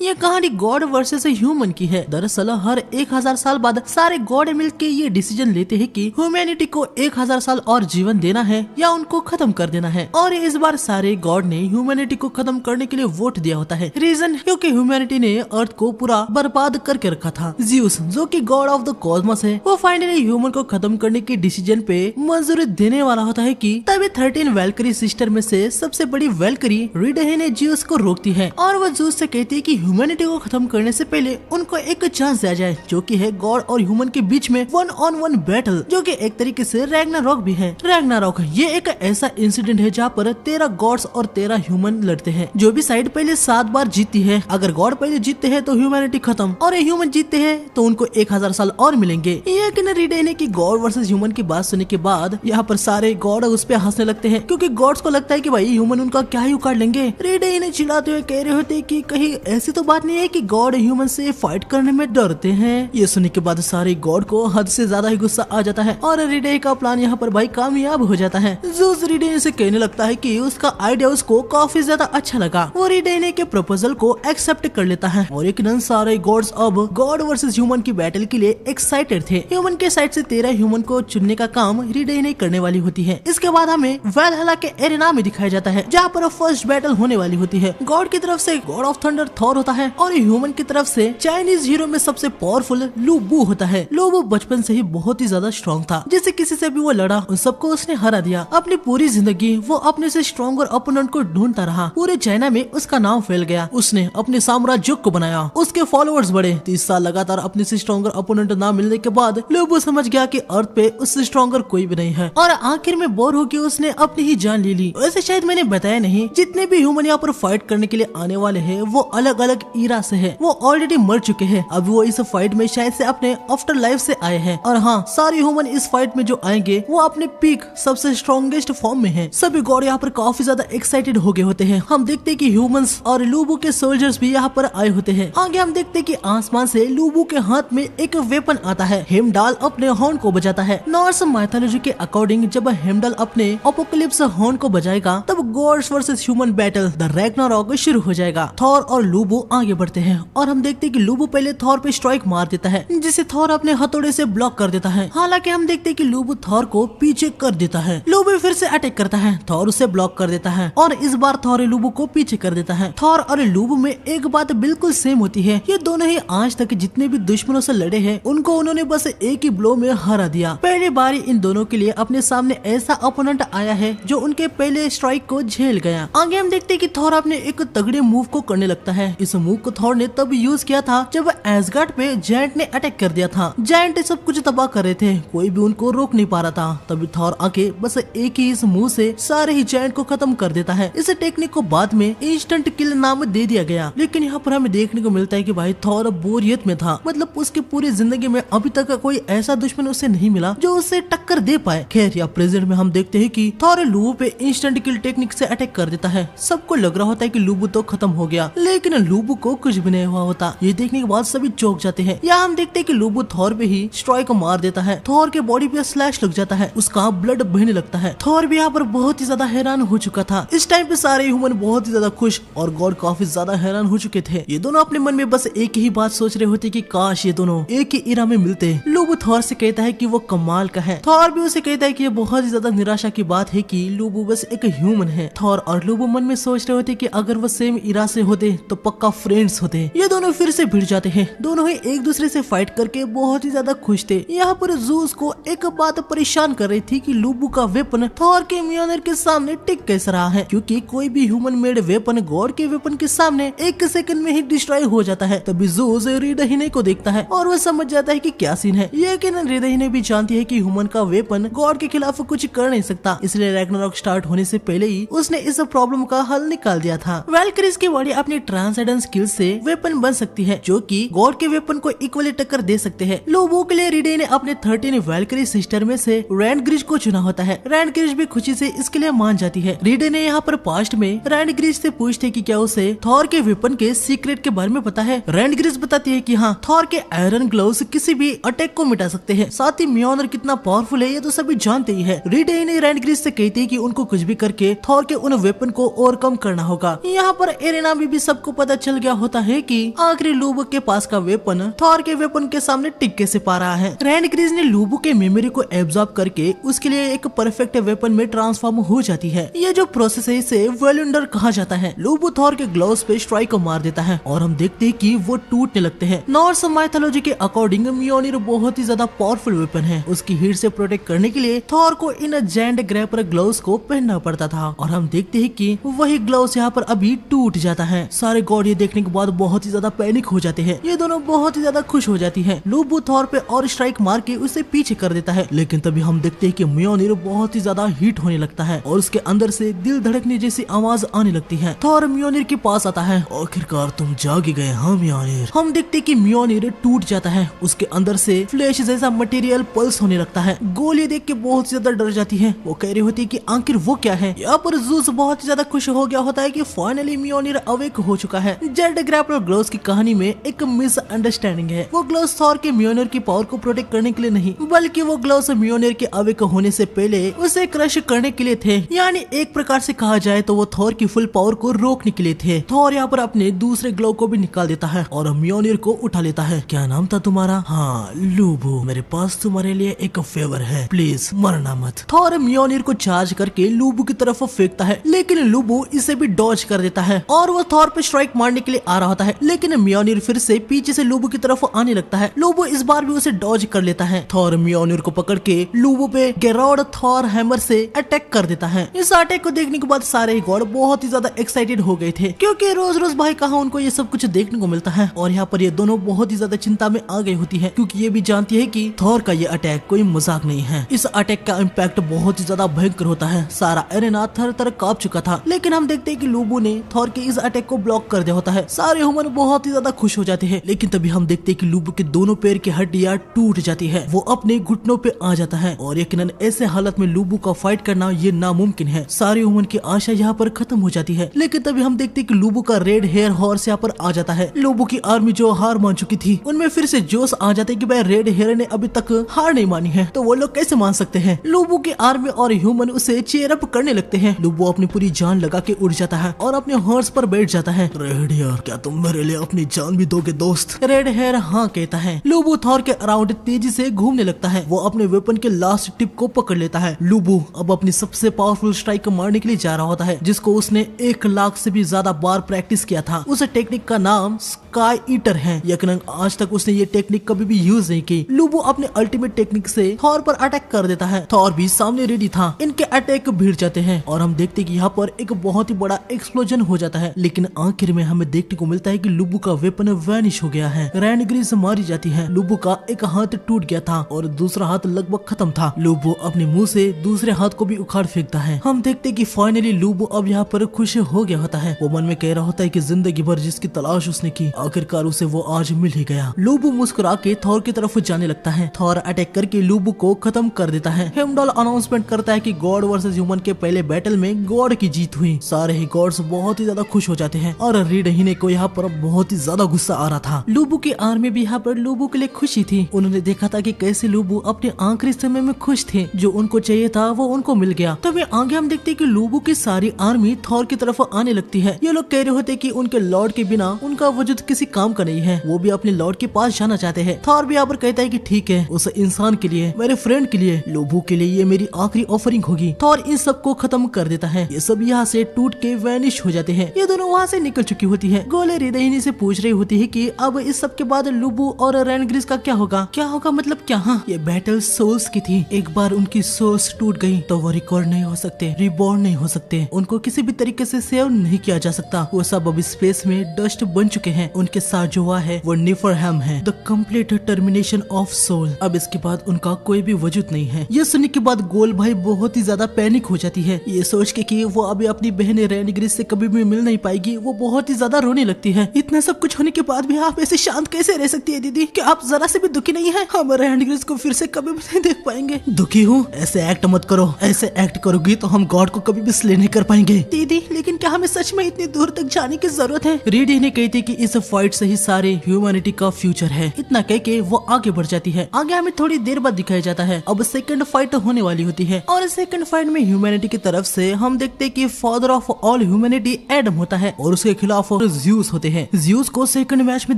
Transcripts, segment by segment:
ये कहानी God versus human की है। दरअसल हर 1000 साल बाद सारे गॉड मिलके ये डिसीजन लेते हैं कि ह्यूमैनिटी को 1000 साल और जीवन देना है या उनको खत्म कर देना है। और इस बार सारे गॉड ने ह्यूमैनिटी को खत्म करने के लिए वोट दिया होता है। रीजन क्योंकि ह्यूमैनिटी ने अर्थ को पूरा बर्बाद करके रखा था। ज़्यूस जो कि गॉड ऑफ द कॉस्मोस है, वो फाइनली ह्यूमन को खत्म करने के डिसीजन पे मंजूरी देने वाला होता है कि तभी 13 वैल्करी सिस्टर में से सबसे बड़ी वैल्करी रीडहे ने ज़्यूस को रोकती है और वो ज़्यूस से कहती है कि ह्यूमैनिटी को खत्म करने से पहले उनको एक चांस दिया जाए, जो कि है गॉड और ह्यूमन के बीच में 1-on-1 बैटल, जो कि एक तरीके से रैग्नारॉक भी है। रैग्नारॉक ये एक ऐसा इंसिडेंट है जहाँ पर 13 गॉड्स और 13 ह्यूमन लड़ते हैं। जो भी साइड पहले 7 बार जीतती है, अगर गॉड पहले जीतते हैं तो ह्यूमैनिटी खत्म और ह्यूमन जीतते हैं तो उनको 1000 साल और मिलेंगे। लेकिन रीडहे की गॉड वर्सेस ह्यूमन की बात सुनने के बाद यहाँ पर सारे गॉड उस पे हंसने लगते हैं, क्योंकि गॉड्स को लगता है कि भाई ह्यूमन उनका क्या ही उखाड़ लेंगे। रीडहे चिढ़ाते हुए कह रहे होते कि कहीं ऐसी तो बात नहीं है कि गॉड ह्यूमन से फाइट करने में डरते हैं। ये सुनने के बाद सारे गॉड को हद से ज्यादा ही गुस्सा आ जाता है और रीडहे का प्लान यहाँ पर भाई कामयाब हो जाता है। ज़्यूस रीडहे से कहने लगता है कि उसका आइडिया उसको काफी ज्यादा अच्छा लगा। वो रीडहे के प्रपोजल को एक्सेप्ट कर लेता है और यकीनन सारे गॉड्स अब गॉड वर्सेस ह्यूमन की बैटल के लिए एक्साइटेड थे। ह्यूमन के साइड से 13 ह्यूमन को चुनने का काम रीडहे करने वाली होती है। इसके बाद हमें वैलहला के एरेना में दिखाया जाता है, जहाँ पर फर्स्ट बैटल होने वाली होती है। गॉड की तरफ से गॉड ऑफ थंडर थॉर होता है और ह्यूमन की तरफ से चाइनीज हीरो में सबसे पावरफुल लू बू होता है। लू बू बचपन से ही बहुत ही ज्यादा स्ट्रॉन्ग था, जिससे किसी से भी वो लड़ा उन सबको उसने हरा दिया। अपनी पूरी जिंदगी वो अपने से स्ट्रॉन्गर ओपोनेंट को ढूंढता रहा। पूरे चाइना में उसका नाम फैल गया। उसने अपने साम्राज्य को बनाया, उसके फॉलोअर्स बढ़े। 30 साल लगातार अपने से स्ट्रॉन्गर ओपोनेंट ना मिलने के बाद लू बू समझ गया कि अर्थ पे उससे स्ट्रॉन्गर कोई भी नहीं है और आखिर में बोर होकर उसने अपनी ही जान ले ली। वैसे शायद मैंने बताया नहीं, जितने भी ह्यूमन यहाँ पर फाइट करने के लिए आने वाले हैं वो अलग अलग ईरा से है। वो ऑलरेडी मर चुके हैं, अब वो इस फाइट में शायद से अपने आफ्टर लाइफ से आए हैं। और हाँ, सारे ह्यूमन इस फाइट में जो आएंगे वो अपने पीक सबसे स्ट्रॉन्गेस्ट फॉर्म में है। सभी गॉड यहाँ पर काफी ज्यादा एक्साइटेड हो गए होते हैं। हम देखते हैं कि ह्यूमंस और लूबू के सोल्जर्स भी यहाँ पर आए होते हैं। आगे हम देखते हैं कि आसमान से लूबू के हाथ में एक वेपन आता है। हेमडाल अपने हॉर्न को बजाता है। नॉर्स माइथोलॉजी के अकॉर्डिंग जब हेमडाल अपने अपोकलिप्स हॉर्न को बजाएगा तब gods versus human battle the Ragnarok शुरू हो जाएगा। थॉर और लूबू आगे बढ़ते हैं और हम देखते हैं कि लूबू पहले थॉर पे स्ट्राइक मार देता है, जिसे थॉर अपने हथौड़े से ब्लॉक कर देता है। हालांकि हम देखते हैं कि लूबू थॉर को पीछे कर देता है। लूबू फिर से अटैक करता है, थॉर उसे ब्लॉक कर देता है और इस बार थॉर लूबू को पीछे कर देता है। थॉर और लूबू में एक बात बिल्कुल सेम होती है, ये दोनों ही आज तक जितने भी दुश्मनों से लड़े हैं उनको उन्होंने बस एक ही ब्लो में हरा दिया। पहली बारी इन दोनों के लिए अपने सामने ऐसा ओपोनेंट आया है जो उनके पहले स्ट्राइक को झेल गया। आगे हम देखते हैं कि थॉर अपने एक तगड़े मूव को करने लगता है। इस मूव को थॉर ने तब यूज किया था जब एसगार्ड पे जायंट ने अटैक कर दिया था। जायंट सब कुछ तबाह कर रहे थे, कोई भी उनको रोक नहीं पा रहा था। तभी थॉर आके बस एक ही इस मूव से सारे ही जायंट को खत्म कर देता है। इस टेक्निक को बाद में इंस्टेंट किल नाम दे दिया गया। लेकिन यहाँ पर हमें देखने को मिलता है कि भाई थॉर बोरियत में था, मतलब उसकी पूरी जिंदगी में अभी तक कोई ऐसा दुश्मन उसे नहीं मिला जो उससे टक्कर दे पाए। खैर या प्रेजेंट में हम देखते हैं कि थॉर लूबू पे इंस्टेंट किल टेक्निक से अटैक कर देता है। सबको लग रहा होता है कि लूबू तो खत्म हो गया, लेकिन लूबू को कुछ भी नहीं हुआ होता। ये देखने के बाद सभी चौंक जाते हैं। या हम देखते हैं कि लूबू थॉर पे ही स्ट्राइक मार देता है। थॉर के बॉडी पे स्लैश लग जाता है, उसका ब्लड बहने लगता है। थॉर भी यहाँ पर बहुत ही ज्यादा हैरान हो चुका था। इस टाइम पे सारे ह्यूमन बहुत ही ज्यादा खुश और गॉड काफी ज्यादा हैरान हो चुके थे। ये दोनों अपने मन में बस एक ही बात सोच रहे होते कि काश ये दोनों एक ही इरा में मिलते। लूबू थॉर से कहता है कि वो कमाल का है। थॉर भी उसे कहता है कि ये बहुत ही ज्यादा निराशा की बात है कि लूबू बस एक ह्यूमन है। थॉर और लूबू मन में सोच रहे होते कि अगर वो सेम इरा से होते तो पक्का फ्रेंड्स होते। ये दोनों फिर से भिड़ जाते हैं। दोनों ही एक दूसरे से फाइट करके बहुत ही ज्यादा खुश थे। यहाँ पर ज़्यूस को एक बात परेशान कर रही थी कि लूबू का वेपन थॉर के म्योल्नर के सामने टिक कैसे रहा है, क्योंकि कोई भी ह्यूमन मेड वेपन गॉड के वेपन के सामने एक सेकंड में ही डिस्ट्रॉय हो जाता है। तभी ज़्यूस रीडहे को देखता है और वो समझ जाता है कि क्या सीन है। लेकिन रीडहे भी जानती है कि ह्यूमन का वेपन गॉड के खिलाफ कुछ कर नहीं सकता, इसलिए रैग्नारॉक स्टार्ट होने से पहले ही उसने इस प्रॉब्लम का हल निकाल दिया था। वैल्करीज की बॉडी अपनी ट्रांसेंडेंस स्किल से वेपन बन सकती है, जो कि गॉड के वेपन को इक्वली टक्कर दे सकते हैं। लूबू के लिए रीडहे ने अपने 13 वैल्करी सिस्टर में से रैंडग्रिज को चुना होता है। रैंडग्रिज भी खुशी से इसके लिए मान जाती है। रीडहे ने यहाँ पर पास्ट में रैंडग्रिज से पूछते कि क्या उसे थॉर के वेपन के सीक्रेट के बारे में पता है। रैंडग्रिज बताती है कि हाँ, थॉर के आयरन ग्लव्स किसी भी अटैक को मिटा सकते हैं। साथ ही म्योल्नर कितना पावरफुल है ये तो सभी जानते ही है। रीडहे ने रैंडग्रिज से कहती है कि उनको कुछ भी करके थॉर के उन वेपन को ओवरकम करना होगा। यहाँ पर एरेना भी सबको पता चल चल गया होता है कि आखिरी लूबू के पास का वेपन थॉर के वेपन के सामने टिक्के से पा रहा है। रेनग्रिज ने लूबू के मेमोरी को एब्जॉर्ब करके उसके लिए एक परफेक्ट वेपन में ट्रांसफॉर्म हो जाती है। ये जो प्रोसेस है इसे वेलुंडर कहा जाता है। लूबू थॉर के ग्लव्स पे स्ट्राइक को मार देता है और हम देखते हैं कि वो टूटने लगते हैं। नॉर्स माइथोलॉजी के अकॉर्डिंग म्योनिर बहुत ही ज्यादा पावरफुल वेपन है। उसकी हीट से प्रोटेक्ट करने के लिए थॉर को इन जेंट ग्रैपर ग्लव्स को पहनना पड़ता था और हम देखते हैं कि वही ग्लव्स यहाँ पर अभी टूट जाता है। सारे गॉड ये देखने के बाद बहुत ही ज्यादा पैनिक हो जाते हैं। ये दोनों बहुत ही ज्यादा खुश हो जाती है। लूबू थॉर पे और स्ट्राइक मार के उसे पीछे कर देता है, लेकिन तभी हम देखते हैं कि म्योनिर बहुत ही ज्यादा हीट होने लगता है और उसके अंदर से दिल धड़कने जैसी आवाज आने लगती है। थॉर म्योनिर के पास आता है। आखिरकार तुम जाग गए हाँ म्योनिर। हम देखते कि म्योनिर टूट जाता है। उसके अंदर से फ्लैश जैसा मटेरियल पल्स होने लगता है। गोल ये देख के बहुत ज्यादा डर जाती है। वो कह रही होती है कि आखिर वो क्या है। यहाँ पर जूस बहुत ज्यादा खुश हो गया होता है कि फाइनली म्योनिर अवेक हो चुका है। जेट ग्रैपलर ग्लव्स की कहानी में एक मिसअंडरस्टैंडिंग है। वो ग्लव्स थॉर के म्योनिर की पावर को प्रोटेक्ट करने के लिए नहीं, बल्कि वो ग्लव्स म्योनिर के अवेक होने से पहले उसे क्रश करने के लिए थे। यानी एक प्रकार से कहा जाए तो वो थॉर की फुल पावर को रोकने के लिए थे। थॉर यहाँ पर अपने दूसरे ग्लव को भी निकाल देता है और म्योनिर को उठा लेता है। क्या नाम था तुम्हारा? हाँ लूबू, मेरे पास तुम्हारे लिए एक फेवर है, प्लीज मरना मत। थॉर म्योनिर को चार्ज करके लूबू की तरफ फेंकता है, लेकिन लूबू इसे भी डॉज कर देता है और वो थॉर पे स्ट्राइक मारने के लिए आ रहा होता है, लेकिन म्योनिर फिर से पीछे से लूबू की तरफ आने लगता है। लूबू इस बार भी उसे डॉज कर लेता है। थॉर म्योनिर को पकड़ के लूबू पे गेरोड थॉर हैमर से अटैक कर देता है। इस अटैक को देखने के बाद सारे गॉड बहुत ही ज्यादा एक्साइटेड हो गए थे, क्योंकि रोज रोज भाई कहाँ उनको ये सब कुछ देखने को मिलता है। और यहाँ पर ये दोनों बहुत ही ज्यादा चिंता में आ गई होती है, क्योंकि ये भी जानती है कि थॉर का ये अटैक कोई मजाक नहीं है। इस अटैक का इम्पैक्ट बहुत ही ज्यादा भयंकर होता है। सारा एरेना थर थर कांप चुका था, लेकिन हम देखते हैं कि लूबू ने थॉर के इस अटैक को ब्लॉक कर दिया होता है। सारे ह्यूमन बहुत ही ज्यादा खुश हो जाते हैं, लेकिन तभी हम देखते हैं कि लूबू के दोनों पैर की हड्डियां टूट जाती है। वो अपने घुटनों पे आ जाता है और यकीनन ऐसे हालत में लूबू का फाइट करना ये नामुमकिन है। सारे ह्यूमन की आशा यहाँ पर खत्म हो जाती है, लेकिन तभी हम देखते हैं कि लूबू का रेड हेयर हॉर्स यहाँ पर आ जाता है। लूबू की आर्मी जो हार मान चुकी थी, उनमें फिर से जोश आ जाते कि भाई रेड हेयर ने अभी तक हार नहीं मानी है, तो वो लोग कैसे मान सकते हैं। लूबू की आर्मी और ह्यूमन उसे चीयर अप करने लगते हैं। लूबू अपनी पूरी जान लगा के उड़ जाता है और अपने हॉर्स पर बैठ जाता है। रेड हेयर, क्या तुम मेरे लिए अपनी जान भी दोगे दोस्त? रेड हेयर हाँ कहता है। लूबू थॉर के अराउंड तेजी से घूमने लगता है। वो अपने वेपन के लास्ट टिप को पकड़ लेता है। लूबू अब अपनी सबसे पावरफुल स्ट्राइक मारने के लिए जा रहा होता है, जिसको उसने 1 लाख से भी ज्यादा बार प्रैक्टिस किया था। उस टेक्निक का नाम स्काई ईटर है। यकीनन आज तक उसने ये टेक्निक कभी भी यूज नहीं की। लूबू अपने अल्टीमेट टेक्निक से थॉर पर अटैक कर देता है। थॉर भी सामने रेडी था। इनके अटैक भिड़ जाते हैं और हम देखते हैं कि यहाँ पर एक बहुत ही बड़ा एक्सप्लोजन हो जाता है, लेकिन आखिर में हमें देखने को मिलता है कि लूबू का वेपन वैनिश हो गया है। रेनग्रिज मारी जाती है। लूबू का एक हाथ टूट गया था और दूसरा हाथ लगभग खत्म था। लूबू अपने मुंह से दूसरे हाथ को भी उखाड़ फेंकता है। हम देखते कि फाइनली लूबू अब यहाँ पर खुश हो गया होता है। वो मन में कह रहा होता है कि जिंदगी भर जिसकी तलाश उसने की, आखिरकार उसे वो आज मिल ही गया। लूबू मुस्कुरा के थॉर की तरफ जाने लगता है। थॉर अटैक करके लूबू को खत्म कर देता है। हेमडॉल अनाउंसमेंट करता है कि गॉड वर्सेस ह्यूमन के पहले बैटल में गॉड की जीत हुई। सारे ही गॉड्स बहुत ही ज्यादा खुश हो जाते हैं और रीड हिने को यहाँ पर बहुत ही ज्यादा गुस्सा आ रहा था। लूबू की आर्मी भी यहाँ पर लूबू के लिए खुशी थी। उन्होंने देखा था कि कैसे लूबू अपने आखिरी समय में खुश थे। जो उनको चाहिए था वो उनको मिल गया। तभी आगे हम देखते हैं कि लूबू की सारी आर्मी थॉर की तरफ आने लगती है। ये लोग कह रहे होते कि उनके लॉर्ड के बिना उनका वजूद किसी काम का नहीं है। वो भी अपने लॉर्ड के पास जाना चाहते हैं। थॉर भी यहाँ पर कहता है कि ठीक है, उस इंसान के लिए, मेरे फ्रेंड के लिए, लूबू के लिए ये मेरी आखिरी ऑफरिंग होगी। थॉर इन सब को खत्म कर देता है। ये सब यहाँ से टूट के वैनिश हो जाते हैं। ये दोनों वहाँ से निकल चुकी होती है। गोले रिदहिनी से पूछ रही होती है कि अब इस सब के बाद लूबू और रेनग्रिज का क्या होगा? क्या होगा मतलब क्या? हाँ, ये बैटल सोल्स की थी। एक बार उनकी सोल्स टूट गई तो वो रिकॉर्ड नहीं हो सकते, रिबॉर्न नहीं हो सकते। उनको किसी भी तरीके से सेव नहीं किया जा सकता। वो सब अब स्पेस में डस्ट बन चुके हैं। उनके साथ जो हुआ है वो निफरहैम है, the complete termination of soul. अब इसके बाद उनका कोई भी वजूद नहीं है। ये सुनने के बाद गोल भाई बहुत ही ज्यादा पैनिक हो जाती है। ये सोच के कि वो अभी अपनी बहन रेनग्रिज से कभी भी मिल नहीं पाएगी, वो बहुत ही ज्यादा रोने लगती है। इतना सब कुछ होने के बाद भी आप ऐसे शांत कैसे रह सकती है दीदी? क्या आप जरा से भी दुखी नहीं है? हम रेनग्रिज को फिर से कभी भी नहीं देख पाएंगे। दुखी हूँ? ऐसे एक्ट मत करो। ऐसे एक्ट करोगी तो हम गॉड को कभी भी स्ले नहीं कर पाएंगे। दीदी, लेकिन क्या हमें सच में इतनी दूर तक जाने की जरूरत है? रीडी ने कहती कि इस फाइट से ही सारे ह्यूमैनिटी का फ्यूचर है। इतना कह के वो आगे बढ़ जाती है। आगे हमें थोड़ी देर बाद दिखाया जाता है अब सेकंड फाइट होने वाली होती है और सेकंड फाइट में ह्यूमैनिटी की तरफ से हम देखते हैं कि father of all humanity Adam होता है और उसके खिलाफ ज़्यूस होते हैं। ज़्यूस को सेकंड मैच में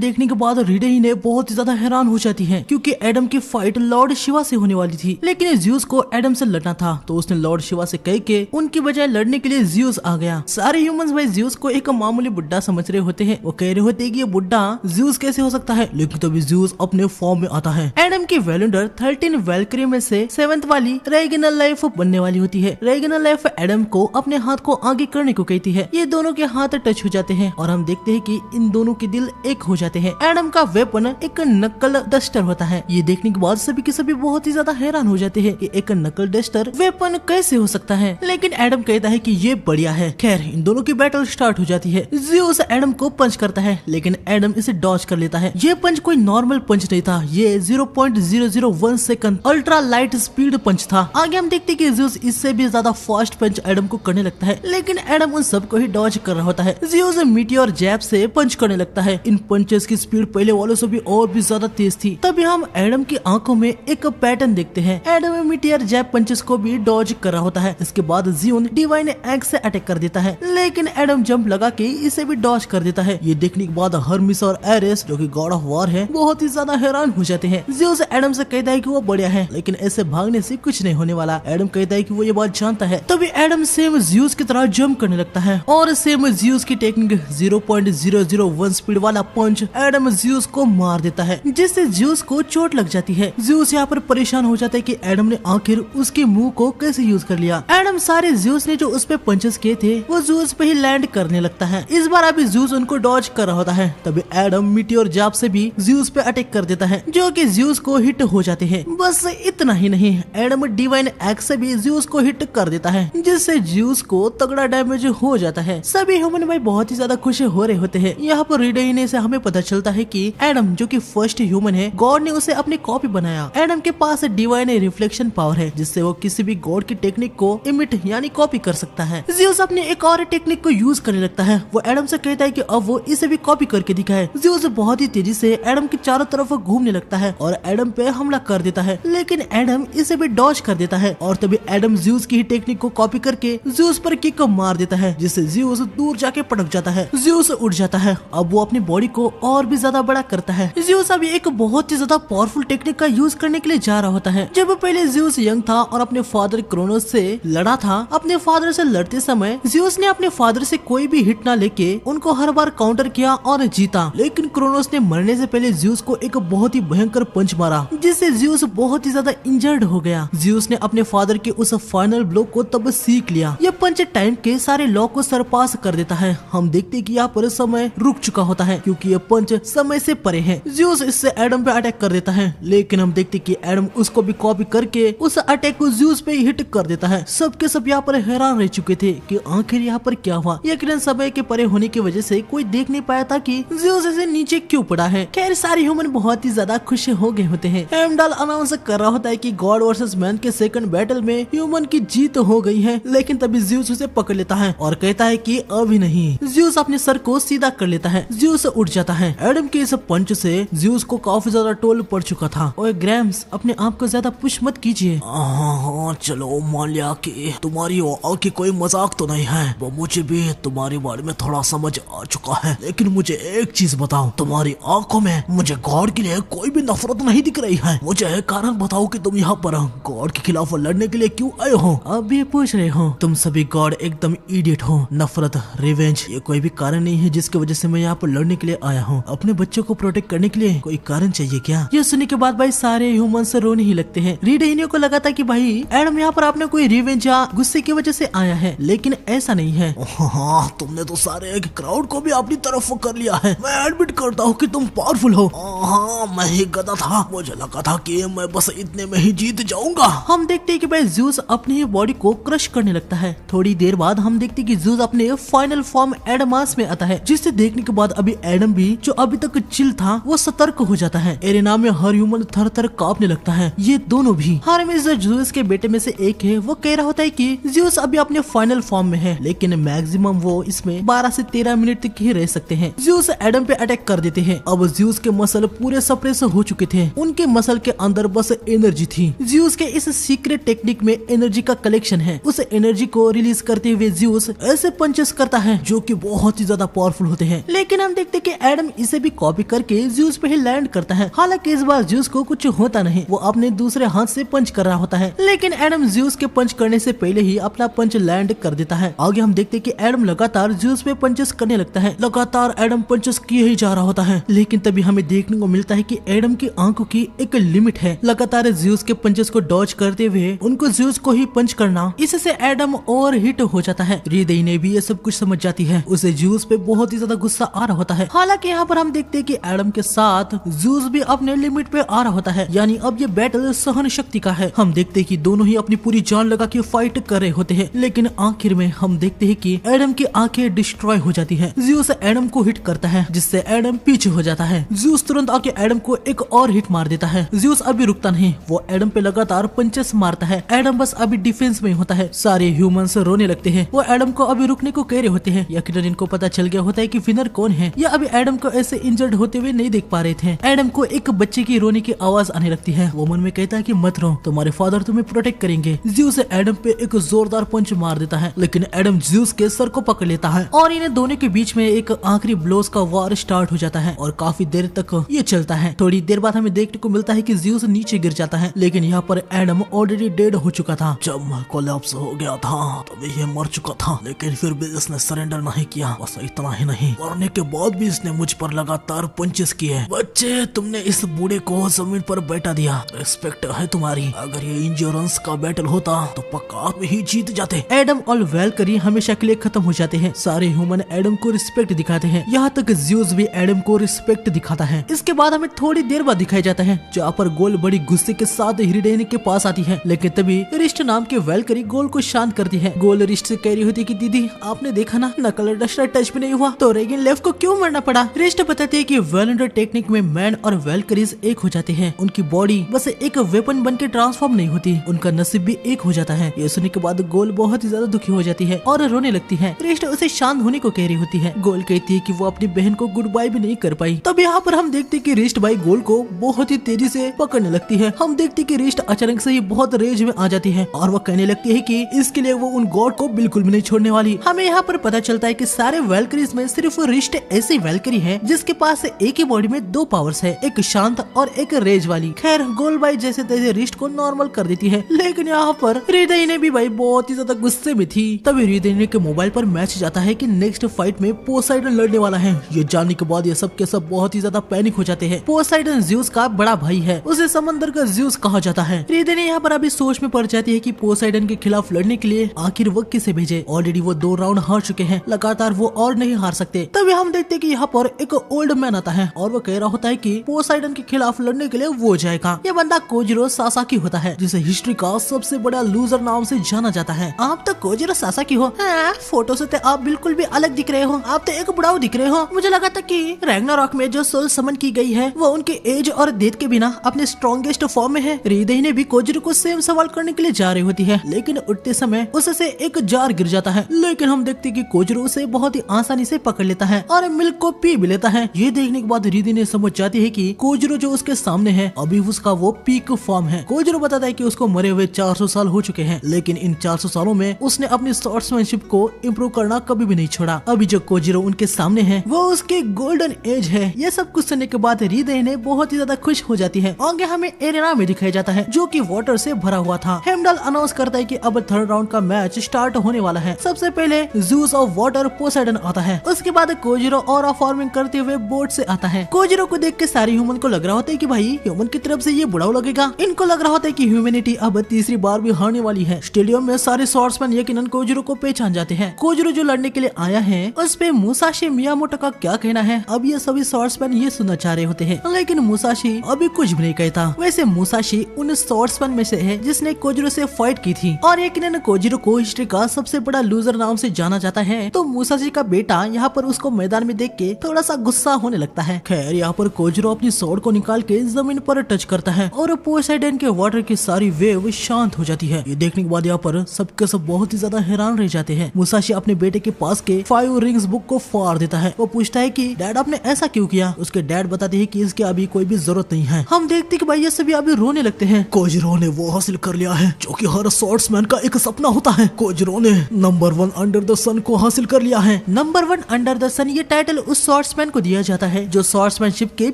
देखने के बाद रीडे ने बहुत ज्यादा हैरान हो जाती है क्योंकि एडम की फाइट लॉर्ड शिवा से होने वाली थी, लेकिन ज़्यूस को एडम से लड़ना था तो उसने लॉर्ड शिवा से कह के उनकी बजाय लड़ने के लिए ज़्यूस आ गया। सारे ह्यूमंस भाई ज़्यूस को एक मामूली बुड्ढा समझ रहे होते हैं। वो कह रहे होते हैं कि ये बुड्ढा ज़्यूस कैसे हो सकता है, लेकिन तभी ज़्यूस अपने फॉर्म में आता है। एडम की वैलेंडर 13 वैल्क्री में से 7th वाली रेगिनल लाइफ बनने वाली होती है। रेगिनल लाइफ एडम को अपने हाथ को आगे करने को कहती है। ये दोनों के हाथ टच हो जाते हैं और हम देखते हैं कि इन दोनों के दिल एक हो जाते हैं। एडम का वेपन एक नकल डस्टर होता है। ये देखने के बाद सभी के सभी बहुत ही ज्यादा हैरान हो जाते हैं कि एक नकल डस्टर वेपन कैसे हो सकता है, लेकिन एडम कहता है कि ये बढ़िया है। खैर इन दोनों की बैटल स्टार्ट हो जाती है। ज़्यूस एडम को पंच करता है लेकिन एडम इसे डॉज कर लेता है। ये पंच कोई नॉर्मल पंच नहीं था, ये 0.001 सेकंड अल्ट्रा लाइट स्पीड पंच था। आगे हम देखते हैं कि ज़्यूस इससे भी ज्यादा फास्ट पंच एडम को करने लगता है, लेकिन एडम उन सबको ही डॉज कर रहा होता है। ज़्यूस मीटियोर जैब से पंच करने लगता है। इन पंचेस की स्पीड पहले वालों से भी और भी ज्यादा तेज थी। तभी हम एडम की आंखों में एक पैटर्न देखते हैं। एडम मीटियोर जैब पंचेस को भी डॉज कर रहा होता है। इसके बाद ज़्यून डिवाइन एक्स से अटैक कर देता है, लेकिन एडम जंप लगा के इसे भी डॉज कर देता है। ये देखने के बाद हर्मिस और एरेस जो कि गॉड ऑफ वॉर है बहुत ही ज्यादा हैरान हो जाते हैं। ज़्यूस एडम से कहता है कि वो बढ़िया है, लेकिन ऐसे भागने से कुछ नहीं होने वाला। एडम कहता है कि वो ये बात जानता है। तभी एडम सेम ज़्यूस की तरह जंप करने लगता है और सेम ज़्यूस की टेक्निक 0.001 स्पीड वाला पंच एडम ज़्यूस को मार देता है, जिससे ज़्यूस को चोट लग जाती है। ज़्यूस यहाँ पर परेशान हो जाता है कि एडम ने आखिर उसके मुंह को कैसे यूज कर लिया। एडम सारे ज़्यूस ने जो उस पे पंचेस किए थे वो ज़्यूस पे ही लैंड करने लगता है। इस बार अभी ज़्यूस उनको डॉज कर रहा होता है। तभी एडम मीटियोर जैब से भी ज़्यूस पे अटैक कर देता है, जो कि ज़्यूस को हिट हो जाते हैं। बस इतना ही नहीं, एडम डिवाइन एक्स से भी ज़्यूस को हिट कर देता है, जिससे ज़्यूस को तगड़ा डैमेज हो जाता है। सभी ह्यूमन भाई बहुत ही ज्यादा खुश हो रहे होते हैं। यहाँ पर रीडे से हमें पता चलता है कि एडम जो कि फर्स्ट ह्यूमन है, गॉड ने उसे अपनी कॉपी बनाया। एडम के पास डिवाइन रिफ्लेक्शन पावर है, जिससे वो किसी भी गॉड की टेक्निक को इमिट यानी कॉपी कर सकता है। ज़्यूस अपनी एक और टेक्निक को यूज करने लगता है। वो एडम से कहता है कि अब वो इसे भी कॉपी करके दिखाए। ज़्यूस बहुत ही तेजी से एडम के चारों तरफ घूमने लगता है और एडम पे हमला कर देता है, लेकिन एडम इसे भी डॉज कर देता है और तभी एडम ज़्यूस की टेक्निक को कॉपी करके ज़्यूस पर किक मार देता है, जिससे ज़्यूस दूर जाके पटक जाता है। ज़्यूस उड़ जाता है। अब वो अपनी बॉडी को और भी ज्यादा बड़ा करता है। ज़्यूस अभी एक बहुत ही ज्यादा पावरफुल टेक्निक का यूज करने के लिए जा रहा होता है। जब पहले ज़्यूस यंग था और अपने फादर क्रोनोस से लड़ा था, अपने फादर से लड़ते समय ज़्यूस ने अपने फादर से कोई भी हिट ना लेके उनको हर बार काउंटर किया और जीता, लेकिन क्रोनोस ने मरने से पहले ज़्यूस को एक बहुत ही भयंकर पंच मारा, जिससे ज़्यूस बहुत ही ज्यादा इंजर्ड हो गया। ज़्यूस ने अपने फादर के उस फाइनल ब्लो को तब सीख लिया। यह पंच टाइम के सारे लॉ को सरपास कर देता है। हम देखते हैं कि यहाँ पर समय रुक चुका होता है क्योंकि यह पंच समय से परे है। ज़्यूस इससे एडम पे अटैक कर देता है, लेकिन हम देखते हैं कि एडम उसको भी कॉपी करके उस अटैक को ज़्यूस पे हिट कर देता है। सबके सब यहाँ पर हैरान रह चुके थे कि आखिर यहाँ पर क्या हुआ। यकीनन समय के परे होने की वजह से कोई देख नहीं पाया था कि ज़्यूस ऐसे नीचे क्यों पड़ा है। खैर सारे ह्यूमन बहुत ही ज्यादा खुश हो गए होते हैं। हेमडाल अनाउंस कर रहा होता है कि गॉड वर्सेस मैन के सेकंड बैटल में ह्यूमन की जीत हो गई है, लेकिन तभी ज़्यूस उसे पकड़ लेता है और कहता है कि अभी नहीं। ज़्यूस अपने सर को सीधा कर लेता है। ज़्यूस उठ जाता है। एडम के इस पंच से ज़्यूस को काफी ज्यादा टोल पड़ चुका था। और ग्रैम्स अपने आप को ज्यादा पुश मत कीजिए। हाँ चलो मान लिया कि तुम्हारी की कोई मजाक तो नहीं है, वो मुझे भी तुम्हारे बारे में थोड़ा समझ आ चुका है, लेकिन मुझे एक चीज बताओ, तुम्हारी आंखों में मुझे गॉड के लिए कोई भी नफरत नहीं दिख रही है। मुझे एक कारण बताओ कि तुम यहाँ पर गॉड के खिलाफ लड़ने के लिए क्यों आए हो। अब ये पूछ रहे हो तुम सभी गॉड एकदम इडियट हो। नफरत, रिवेंज ये कोई भी कारण नहीं है जिसकी वजह से मैं यहाँ पर लड़ने के लिए आया हूँ। अपने बच्चों को प्रोटेक्ट करने के लिए कोई कारण चाहिए क्या। ये सुनने के बाद भाई सारे ह्यूमन से रोने ही लगते हैं। रीड को लगा था कि भाई एडम यहाँ पर आपने कोई रिवेंज या गुस्से की वजह से आया है, लेकिन ऐसा नहीं है। हाँ तुमने तो सारे क्राउड को भी अपनी तरफ कर लिया है। मैं एडमिट करता हूँ कि तुम पावरफुल हो। हाँ मैं ही गधा था, मुझे लगा था कि मैं बस इतने में ही जीत जाऊंगा। हम देखते हैं कि भाई ज़्यूस अपने ही बॉडी को क्रश करने लगता है। थोड़ी देर बाद हम देखते हैं कि ज़्यूस अपने फाइनल फॉर्म एडमास में आता है, जिसे देखने के बाद अभी एडम भी जो अभी तक चिल था वो सतर्क हो जाता है। एरेना में हर ह्यूमन थर थर कांपने लगता है। ये दोनों भी हरमिस जो ज़्यूस के बेटे में से एक है, वो कह रहा होता है कि ज़्यूस अभी अपने फाइनल फॉर्म में है, लेकिन मैक्सिमम वो इसमें 12 से 13 मिनट तक ही रह सकते हैं। ज़्यूस ज्यूस एडम पे अटैक कर देते हैं। अब ज्यूस के मसल पूरे सप्रेस हो चुके थे, उनके मसल के अंदर बस एनर्जी थी। ज्यूस के इस सीक्रेट टेक्निक में एनर्जी का कलेक्शन है। उस एनर्जी को रिलीज करते हुए ज्यूस ऐसे पंचेस करता है जो कि बहुत ही ज्यादा पावरफुल होते हैं। लेकिन हम देखते कि एडम इसे भी कॉपी करके ज्यूस पे ही लैंड करता है। हालांकि इस बार ज्यूस को कुछ होता नहीं, वो अपने दूसरे हाथ से पंच कर रहा होता है। लेकिन एडम ज्यूस के पंच करने से पहले ही अपना पंच लैंड कर देता है। आगे हम देखते कि एडम लगातार ज्यूस पे पंचेस करने लगता है। लगातार एडम पंचेस किए ही जा रहा होता है। लेकिन तभी हमें देखने को मिलता है कि एडम की आंखों की एक लिमिट है। लगातार ज्यूस के पंचेस को डॉज करते हुए उनको ज्यूस को ही पंच करना, इससे एडम ओवर हिट हो जाता है। हृदय ने भी ये सब कुछ समझ जाती है। उसे ज्यूस पे बहुत ही ज्यादा गुस्सा आ रहा होता है। हालांकि यहाँ पर हम देखते हैं कि एडम के साथ ज्यूस भी अपने लिमिट पे आ रहा होता है, यानी अब ये बैटल सहन शक्ति का है। हम देखते हैं कि दोनों ही अपनी पूरी जान लगा के फाइट कर रहे होते हैं। लेकिन आखिर में हम देखते हैं कि एडम की आंखें डिस्ट्रॉय हो जाती है। ज्यूस एडम को हिट करता है, जिससे एडम पीछे हो जाता है। ज्यूस तुरंत आके एडम को एक और हिट मार देता है। ज्यूस अभी रुकता नहीं, वो एडम पे लगातार पंचेस मारता है। एडम बस अभी डिफेंस में होता है। सारे ह्यूमंस रोने लगते हैं। वो एडम को अभी रुकने को कह रहे होते हैं। यकीनन इनको पता चल गया होता है कि विनर कौन है। या अभी एडम को ऐसे इंजर्ड होते हुए नहीं देख पा रहे थे। एडम को एक बच्चे की रोने की आवाज आने लगती है। वो मन में कहता है कि मत रो, तुम्हारे फादर तुम्हें प्रोटेक्ट करेंगे। ज्यूस एडम पे एक जोरदार पंच मार देता है, लेकिन एडम ज्यूस के सर को पकड़ लेता है और इन्हें दोनों के बीच में एक आखिरी ब्लोज का वार स्टार्ट हो जाता है और काफी देर तक ये चलता है। थोड़ी देर बाद हमें देखने को मिलता है कि ज्यूस नीचे गिर जाता है, लेकिन यहाँ पर एडम ऑलरेडी डेड हो चुका था। जब मैं कोलैप्स हो गया था तभी ये मर चुका था, लेकिन फिर भी इसने सरेंडर नहीं किया। बस इतना ही नहीं, मरने के बाद भी इसने मुझ पर लगातार पंचेस किए। बच्चे, तुमने इस बूढ़े को जमीन पर बैठा दिया, रिस्पेक्ट है तुम्हारी। अगर ये इंश्योरेंस का बैटल होता तो पक्का में ही जीत जाते। एडम और वैल्करी हमेशा के लिए खत्म हो जाते हैं। सारे ह्यूमन एडम को रिस्पेक्ट दिखाते हैं, यहाँ तक ज्यूस भी एडम को रिस्पेक्ट दिखाता है। इसके बाद हमें थोड़ी देर बाद दिखाया जाता है जहाँ पर गोल बड़ी गुस्से के साथ हिरडेन के पास आती है। लेकिन तभी रिस्ट नाम के वैल्करी गोल को शांत करती है। गोल रिस्ट से कह रही होती है कि दीदी, आपने देखा ना, नकल डस्टर टच भी नहीं हुआ तो रेगिन लेफ्ट को क्यों मरना पड़ा। रिस्ट बताते है कि वेलेंडर टेक्निक में मैन और वैल्करीज एक हो जाते हैं। उनकी बॉडी बस एक वेपन बन के ट्रांसफॉर्म नहीं होती, उनका नसीब भी एक हो जाता है। ये सुनने के बाद गोल बहुत ही ज्यादा दुखी हो जाती है और रोने लगती है। रिस्ट उसे शांत होने को कह रही होती है। गोल कहती है कि वो अपनी बहन को गुड बाय भी नहीं कर पाई। तब यहाँ पर हम देखते कि रिस्ट भाई गोल को बहुत ही तेजी से पकड़ने लगती है। हम देखते कि रिस्ट अचानक से ही बहुत रेज में आ जाती है और वो कहने लगती है कि इसके लिए वो उन गॉड को बिल्कुल भी नहीं छोड़ने वाली। हमें यहाँ पर पता चलता है कि सारे वैल्करीज में सिर्फ रिस्ट ऐसी वैल्करी है जिसके पास एक ही बॉडी में दो पावर्स है, एक शांत और एक रेज वाली। खैर, गोल भाई जैसे तैसे रिस्ट को नॉर्मल कर देती है। लेकिन यहाँ पर हृदय ने भी भाई बहुत ही ज्यादा गुस्से में थी। तभी हृदय के मोबाइल पर मैसेज आता है कि नेक्स्ट फाइट में पोसाइडन लड़ने वाला है। ये जानने के बाद ये सब के सब बहुत ही ज्यादा पैनिक हो जाते हैं। पोसाइडन ज्यूस का बड़ा भाई है, उसे समंदर का ज्यूस कहा जाता है। हृदय ने यहाँ पर अभी सोच में पड़ जाती है कि पोसाइडन के खिलाफ लड़ने के लिए आखिर वो किसे भेजे। ऑलरेडी वो 2 राउंड हार चुके हैं, लगातार वो और नहीं हार सकते। तभी हम देखते हैं कि यहाँ पर एक ओल्ड मैन आता है और वो कह रहा होता है कि पोसाइडन के खिलाफ लड़ने के लिए वो जाएगा। ये बंदा कोजिरो सासाकी होता है, जिसे हिस्ट्री का सबसे बड़ा लूजर नाम से जाना जाता है। आप तो कोजिरो सासाकी हो। हाँ, फोटो से तो आप बिल्कुल भी अलग दिख रहे हो। आप तो एक बुढ़ाऊ दिख रहे हो। मुझे लगा था कि रैग्नारॉक में जो सोल समन की गई है वो उनके एज और डेथ के बिना अपने स्ट्रॉन्गेस्ट फॉर्म में है। हृदय ने भी कोजिरो को सेम सवाल करने के लिए जा रही होती है, लेकिन उठते समय उससे एक जार गिर जाता है। लेकिन हम देखते कि कोजिरो उसे बहुत ही आसानी से पकड़ लेता है और मिल्क को पी भी लेता है। ये देखने के बाद हृदय ने समझ जाती है कि कोजिरो जो उसके सामने है अभी उसका वो पीक फॉर्म है। कोजिरो बताता है कि उसको मरे हुए 400 साल हो चुके हैं, लेकिन इन 400 सालों में उसने अपनी स्वॉर्ड्समैनशिप को इम्प्रूव करना कभी भी नहीं छोड़ा। अभी जो कोजिरो उनके सामने है वो उसके गोल्डन एज है। ये सब कुछ सुनने के बाद हृदय ने बहुत ही ज्यादा खुश हो जाती है। आगे हमें एरेना में दिखाया जाता है जो कि वाटर से भरा हुआ था। हेमडल अनाउंस करता है कि अब 3rd राउंड का मैच स्टार्ट होने वाला है। सबसे पहले ज़ूस ऑफ वाटर पोसाइडन आता है, उसके बाद कोजिरो ऑरा फॉर्मिंग करते हुए बोट से आता है। कोजिरो को देख के सारे ह्यूमन को लग रहा होता है कि भाई ह्यूमन की तरफ से ये बुढ़ाऊ लगेगा। इनको लग रहा होता है कि ह्यूमैनिटी अब तीसरी बार भी हारने वाली है। स्टेडियम में सारे स्वॉर्ड्समैन यकीनन कोजिरो को पहचान जाते हैं। कोजिरो जो लड़ने के लिए आया है उस पे मुसाशी मियामोटो का क्या कहना है, अब ये सभी स्वॉर्ड्समैन ये सुनना चाह रहे होते हैं, लेकिन मुसाशी अभी कुछ भी नहीं कहता। वैसे मुसाशी उन स्वॉर्ड्समैन में से है जिसने कोजिरो से फाइट की थी और यकीनन कोजिरो को हिस्ट्री का सबसे बड़ा लूजर नाम से जाना जाता है। तो मुसाशी का बेटा यहाँ पर उसको मैदान में देख के थोड़ा सा गुस्सा होने लगता है। खैर, यहाँ पर कोजिरो अपनी स्वॉर्ड को निकाल के जमीन पर टच करता है और पोसाइडन के वाटर की सारी वेव शांत हो जाती है। ये देखने के बाद यहाँ पर सबके सब बहुत ही ज्यादा हैरान रह जाते हैं। मुसाशी अपने बेटे के पास के 5 रिंग्स बुक को फाड़ देता है। वो पूछता है कि डैड आपने ऐसा क्यों किया। उसके डैड बताते हैं कि इसके अभी कोई भी जरूरत नहीं है। हम देखते हैं कि भाई ये सभी अभी रोने लगते हैं। कोजिरो ने वो हासिल कर लिया है जो कि हर स्वॉर्ड्समैन का एक सपना होता है। कोजिरो ने नंबर 1 अंडर द सन को हासिल कर लिया है। नंबर 1 अंडर द सन ये टाइटल उस स्वॉर्ड्समैन को दिया जाता है जो स्वॉर्ड्समैनशिप के